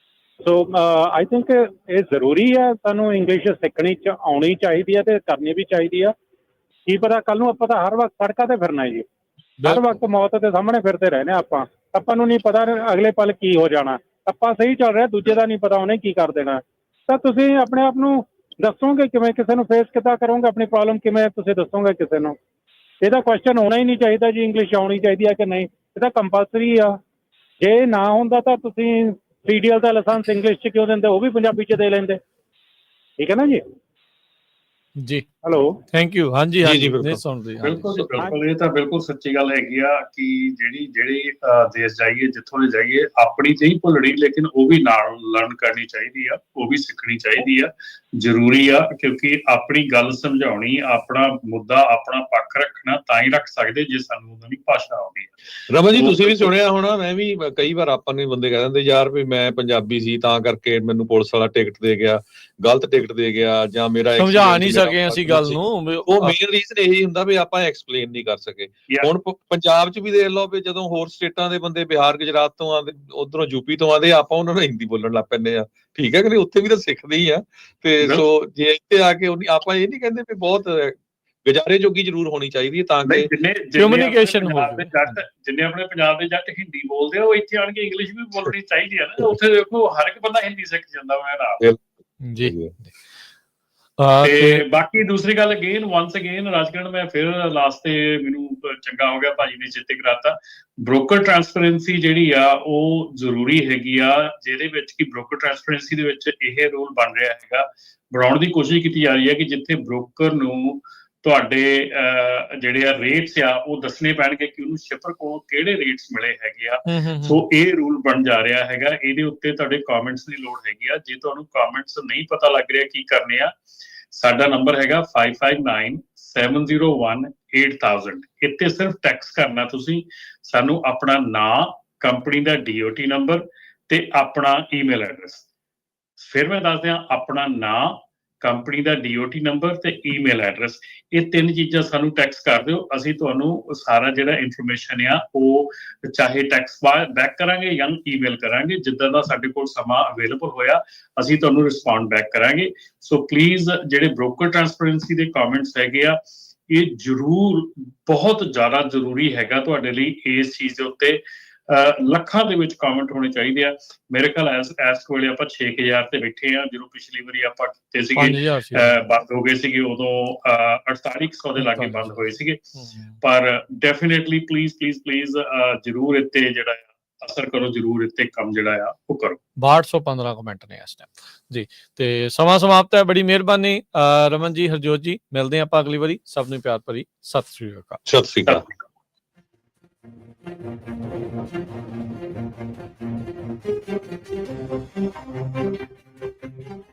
Speaker 9: ਸੋ ਆਈ ਥਿੰਕ ਇਹ ਜ਼ਰੂਰੀ ਹੈ, ਸਾਨੂੰ ਇੰਗਲਿਸ਼ ਸਿੱਖਣੀ ਆਉਣੀ ਚਾਹੀਦੀ ਹੈ ਤੇ ਕਰਨੀ ਵੀ ਚਾਹੀਦੀ ਆ। ਕੀ ਪਤਾ ਕੱਲ੍ਹ ਨੂੰ ਆਪਾਂ ਤਾਂ ਹਰ ਵਕਤ ਸੜਕਾਂ ਤੇ ਫਿਰਨਾ ਜੀ, ਹਰ ਵਕਤ ਮੌਤ ਦੇ ਸਾਹਮਣੇ ਫਿਰਦੇ ਰਹਿੰਦੇ ਆਪਾਂ ਨੂੰ ਨਹੀਂ ਪਤਾ ਅਗਲੇ ਪਲ ਕੀ ਹੋ ਜਾਣਾ। ਆਪਾਂ ਸਹੀ ਚੱਲ ਰਿਹਾ, ਦੂਜੇ ਦਾ ਨਹੀਂ ਪਤਾ ਉਹਨੇ ਕੀ ਕਰ ਦੇਣਾ। ਤਾਂ ਤੁਸੀਂ ਆਪਣੇ ਆਪ ਨੂੰ ਦੱਸੋਗੇ ਕਿਵੇਂ, ਕਿਸੇ ਨੂੰ ਫੇਸ ਕਿੱਦਾਂ ਕਰੋਗੇ, ਆਪਣੀ ਪ੍ਰੋਬਲਮ ਕਿਵੇਂ ਤੁਸੀਂ ਦੱਸੋਗੇ ਕਿਸੇ ਨੂੰ? ਇਹਦਾ ਕੁਐਸਚਨ ਹੋਣਾ ਹੀ ਨਹੀਂ ਚਾਹੀਦਾ ਜੀ ਇੰਗਲਿਸ਼ ਆਉਣੀ ਚਾਹੀਦੀ ਹੈ ਕਿ ਨਹੀਂ, ਇਹ ਤਾਂ ਕੰਪਲਸਰੀ ਆ। ਜੇ ਨਾ ਹੁੰਦਾ ਤਾਂ ਤੁਸੀਂ CDL ਦਾ ਲਾਇਸੈਂਸ ਇੰਗਲਿਸ਼ 'ਚ ਕਿਉਂ ਦਿੰਦੇ, ਉਹ ਵੀ ਪੰਜਾਬੀ 'ਚ ਦੇ ਲੈਂਦੇ। ਠੀਕ ਹੈ ਨਾ ਜੀ?
Speaker 1: ਜੀ
Speaker 9: ਹੈਲੋ,
Speaker 1: ਥੈਂਕ ਯੂ। ਹਾਂਜੀ
Speaker 2: ਜੀ,
Speaker 1: ਹਾਂਜੀ
Speaker 2: ਬਿਲਕੁਲ।
Speaker 1: ਨਹੀਂ ਸੁਣਦੇ।
Speaker 3: ਬਿਲਕੁਲ ਜੀ, ਬਿਲਕੁਲ। ਇਹ ਤਾਂ ਬਿਲਕੁਲ ਸੱਚੀ ਗੱਲ ਹੈਗੀ ਆ ਕਿ ਜਿਹੜੀ ਦੇਸ਼ ਜਾਈਏ, ਜਿੱਥੋਂ ਦੇ ਜਾਈਏ, ਆਪਣੀ ਤੇ ਹੀ ਭੁੱਲਣੀ, ਲੇਕਿਨ ਉਹ ਵੀ ਨਾਲ ਲਰਨ ਕਰਨੀ ਚਾਹੀਦੀ ਆ, ਉਹ ਵੀ ਸਿੱਖਣੀ ਚਾਹੀਦੀ ਆ, ਜ਼ਰੂਰੀ ਆ। ਕਿਉਂਕਿ ਆਪਣੀ ਗੱਲ ਸਮਝਾਉਣੀ, ਆਪਣਾ ਮੁੱਦਾ, ਆਪਣਾ ਪੱਖ ਰੱਖਣਾ ਤਾਂ ਹੀ ਰੱਖ ਸਕਦੇ ਜੇ ਸਾਨੂੰ ਉਹਨਾਂ ਦੀ ਭਾਸ਼ਾ ਆਉਂਦੀ ਹੈ।
Speaker 2: ਰਮਨ ਜੀ, ਤੁਸੀਂ ਵੀ ਸੁਣਿਆ ਹੋਣਾ, ਮੈਂ ਵੀ ਕਈ ਵਾਰ ਆਪਾਂ ਨੂੰ ਬੰਦੇ ਕਹਿ ਦਿੰਦੇ ਯਾਰ ਵੀ ਮੈਂ ਪੰਜਾਬੀ ਸੀ ਤਾਂ ਕਰਕੇ ਮੈਨੂੰ ਪੁਲਿਸ ਵਾਲਾ ਟਿਕਟ ਦੇ ਗਿਆ, ਗਲਤ ਟਿਕਟ ਦੇ ਗਿਆ, ਜਾਂ ਮੇਰਾ
Speaker 1: ਸਮਝਾ ਨਹੀਂ ਸਕੇ ਅਸੀਂ ਗੱਲ ਨੂੰ।
Speaker 2: ਉਹ ਮੇਨ ਰੀਜ਼ਨ ਇਹੀ ਹੁੰਦਾ ਵੀ ਆਪਾਂ ਐਕਸਪਲੇਨ ਨਹੀਂ ਕਰ ਸਕੇ। ਹੁਣ ਪੰਜਾਬ 'ਚ ਵੀ ਦੇਖ ਲਓ ਵੀ ਜਦੋਂ ਹੋਰ ਸਟੇਟਾਂ ਦੇ ਬੰਦੇ ਬਿਹਾਰ, ਗੁਜਰਾਤ ਤੋਂ ਆਉਂਦੇ, ਉਧਰੋਂ ਯੂਪੀ ਤੋਂ ਆਉਂਦੇ, ਆਪਾਂ ਉਹਨਾਂ ਨੂੰ ਹਿੰਦੀ ਬੋਲਣ ਲੱਗ ਪੈਂਦੇ ਆ। ਠੀਕ ਹੈ ਕਿ ਨਹੀਂ? ਉੱਥੇ ਵੀ ਤਾਂ ਸਿੱਖਦੇ ਹੀ ਆ। ਤੇ ਸੋ ਜੇ ਇੱਥੇ ਆ ਕੇ ਆਪਾਂ ਇਹ ਨਹੀਂ ਕਹਿੰਦੇ ਵੀ ਬਹੁਤ ਗੁਜ਼ਾਰੇ ਜੋਗੀ ਜ਼ਰੂਰ ਹੋਣੀ ਚਾਹੀਦੀ ਹੈ ਤਾਂ ਕਿ
Speaker 1: ਕਮਿਊਨੀਕੇਸ਼ਨ ਹੋ।
Speaker 3: ਜਿੰਨੇ ਆਪਣੇ ਪੰਜਾਬ ਦੇ ਜੱਟ ਹਿੰਦੀ ਬੋਲਦੇ ਆ, ਉਹ ਇੱਥੇ ਆਣ ਕੇ ਇੰਗਲਿਸ਼ ਵੀ ਬੋਲਣੀ ਚਾਹੀਦੀ ਹੈ ਨਾ। ਉੱਥੇ ਦੇਖੋ ਹਰ ਇੱਕ ਬੰਦਾ ਹਿੰਦੀ ਸਿੱਖ ਜਾਂਦਾ ਵਾ।
Speaker 1: ਜੀ।
Speaker 3: ਤੇ ਬਾਕੀ ਦੂਸਰੀ ਗੱਲ, ਵਾਂਸ ਅਗੇਨ ਰਾਜਕਰਨ, ਮੈਂ ਫਿਰ ਲਾਸਟ ਤੇ ਮੈਨੂੰ ਚੰਗਾ ਹੋ ਗਿਆ ਭਾਜੀ ਨੇ ਚੇਤੇ ਕਰਾਤਾ, ਬ੍ਰੋਕਰ ਟ੍ਰਾਂਸਪੇਰੈਂਸੀ ਜਿਹੜੀ ਆ ਉਹ ਜ਼ਰੂਰੀ ਹੈਗੀ ਆ, ਜਿਹਦੇ ਵਿੱਚ ਕਿ ਬ੍ਰੋਕਰ ਟ੍ਰਾਂਸਪੇਰੈਂਸੀ ਦੇ ਵਿੱਚ ਇਹ ਰੂਲ ਬਣ ਰਿਹਾ ਹੈਗਾ, ਬਣਾਉਣ ਦੀ ਕੋਸ਼ਿਸ਼ ਕੀਤੀ ਜਾ ਰਹੀ ਹੈ ਕਿ ਜਿੱਥੇ ਬ੍ਰੋਕਰ ਨੂੰ ਤੁਹਾਡੇ ਜਿਹੜੇ ਆ ਰੇਟਸ ਆ ਉਹ ਦੱਸਣੇ ਪੈਣਗੇ ਕਿ ਉਹਨੂੰ ਸ਼ਿਪਰ ਕੋਲ ਕਿਹੜੇ ਰੇਟਸ ਮਿਲੇ ਹੈਗੇ ਆ। ਸੋ ਇਹ ਰੂਲ ਬਣ ਜਾ ਰਿਹਾ ਹੈਗਾ। ਇਹਦੇ ਉੱਤੇ ਤੁਹਾਡੇ ਕਮੈਂਟਸ ਦੀ ਲੋੜ ਹੈਗੀ ਆ। ਜੇ ਤੁਹਾਨੂੰ ਕਮੈਂਟਸ ਨਹੀਂ ਪਤਾ ਲੱਗ ਰਿਹਾ ਕੀ ਕਰਨੇ ਆ, ਸਾਡਾ ਨੰਬਰ ਹੈਗਾ 5597018000। ਇੱਥੇ ਸਿਰਫ ਟੈਕਸਟ ਕਰਨਾ ਤੁਸੀਂ ਸਾਨੂੰ ਆਪਣਾ ਨਾਂ, ਕੰਪਨੀ ਦਾ DOT ਨੰਬਰ ਤੇ ਆਪਣਾ ਈਮੇਲ ਐਡਰੈਸ। ਫਿਰ ਮੈਂ ਦੱਸ ਦਿਆਂ, ਆਪਣਾ ਨਾਂ, ਕੰਪਨੀ ਦਾ DOT ਨੰਬਰ ਤੇ ਈਮੇਲ ਐਡਰੈਸ, ਇਹ ਤਿੰਨ ਚੀਜ਼ਾਂ ਸਾਨੂੰ ਟੈਕਸਟ ਕਰ ਦਿਓ। ਅਸੀਂ ਤੁਹਾਨੂੰ ਸਾਰਾ ਜਿਹੜਾ ਇਨਫੋਰਮੇਸ਼ਨ ਆ ਉਹ ਚਾਹੇ ਟੈਕਸਟ ਬੈਕ ਕਰਾਂਗੇ ਜਾਂ ਈਮੇਲ ਕਰਾਂਗੇ, ਜਿੱਦਾਂ ਦਾ ਸਾਡੇ ਕੋਲ ਸਮਾਂ ਅਵੇਲੇਬਲ ਹੋਇਆ ਅਸੀਂ ਤੁਹਾਨੂੰ ਰਿਸਪੌਂਡ ਬੈਕ ਕਰਾਂਗੇ। ਸੋ ਪਲੀਜ਼ ਜਿਹੜੇ ਬ੍ਰੋਕਰ ਟ੍ਰਾਂਸਪੇਰੈਂਸੀ ਦੇ ਕਮੈਂਟਸ ਹੈਗੇ ਆ, ਇਹ ਜ਼ਰੂਰ ਬਹੁਤ ਜ਼ਿਆਦਾ ਜ਼ਰੂਰੀ ਹੈਗਾ ਤੁਹਾਡੇ ਲਈ। ਇਸ ਚੀਜ਼ ਦੇ ਉੱਤੇ ਲੱਖਾਂ ਦੇ ਵਿੱਚ ਕਮੈਂਟ ਹੋਣੇ ਚਾਹੀਦੇ ਆ। ਮੇਰੇ ਖਿਆਲ ਇਸ ਵੇਲੇ ਆਪਾਂ 6000 ਤੇ ਬੈਠੇ ਆ। ਜਦੋਂ ਪਿਛਲੀ ਵਾਰੀ ਆਪਾਂ ਕੀਤੇ ਸੀਗੇ ਬੰਦ ਹੋ ਗਏ ਸੀਗੇ, ਉਦੋਂ 4800 ਦੇ ਲਾਗੇ ਬੰਦ ਹੋਏ ਸੀਗੇ। ਪਰ ਡੈਫੀਨੇਟਲੀ ਪਲੀਜ਼ ਜ਼ਰੂਰ ਇੱਥੇ ਜਿਹੜਾ ਅਸਰ ਕਰੋ, ਜ਼ਰੂਰ ਇੱਥੇ ਕੰਮ ਜਿਹੜਾ ਆ ਉਹ ਕਰੋ।
Speaker 1: 6215 ਕਮੈਂਟ ਨੇ ਇਸ ਟਾਈਮ ਜੀ। ਤੇ ਸਮਾਂ ਸਮਾਪਤ ਹੈ। ਬੜੀ ਮਿਹਰਬਾਨੀ ਰਮਨ ਜੀ, ਹਰਜੋਤ ਜੀ। ਮਿਲਦੇ ਹਾਂ ਆਪਾਂ ਅਗਲੀ ਵਾਰੀ। ਸਭ ਨੂੰ ਪਿਆਰ ਭਰੀ ਸਤਿ ਸ੍ਰੀ ਅਕਾਲ।
Speaker 2: ਸਤਿ ਸ੍ਰੀ ਅਕਾਲ।
Speaker 10: Thank you.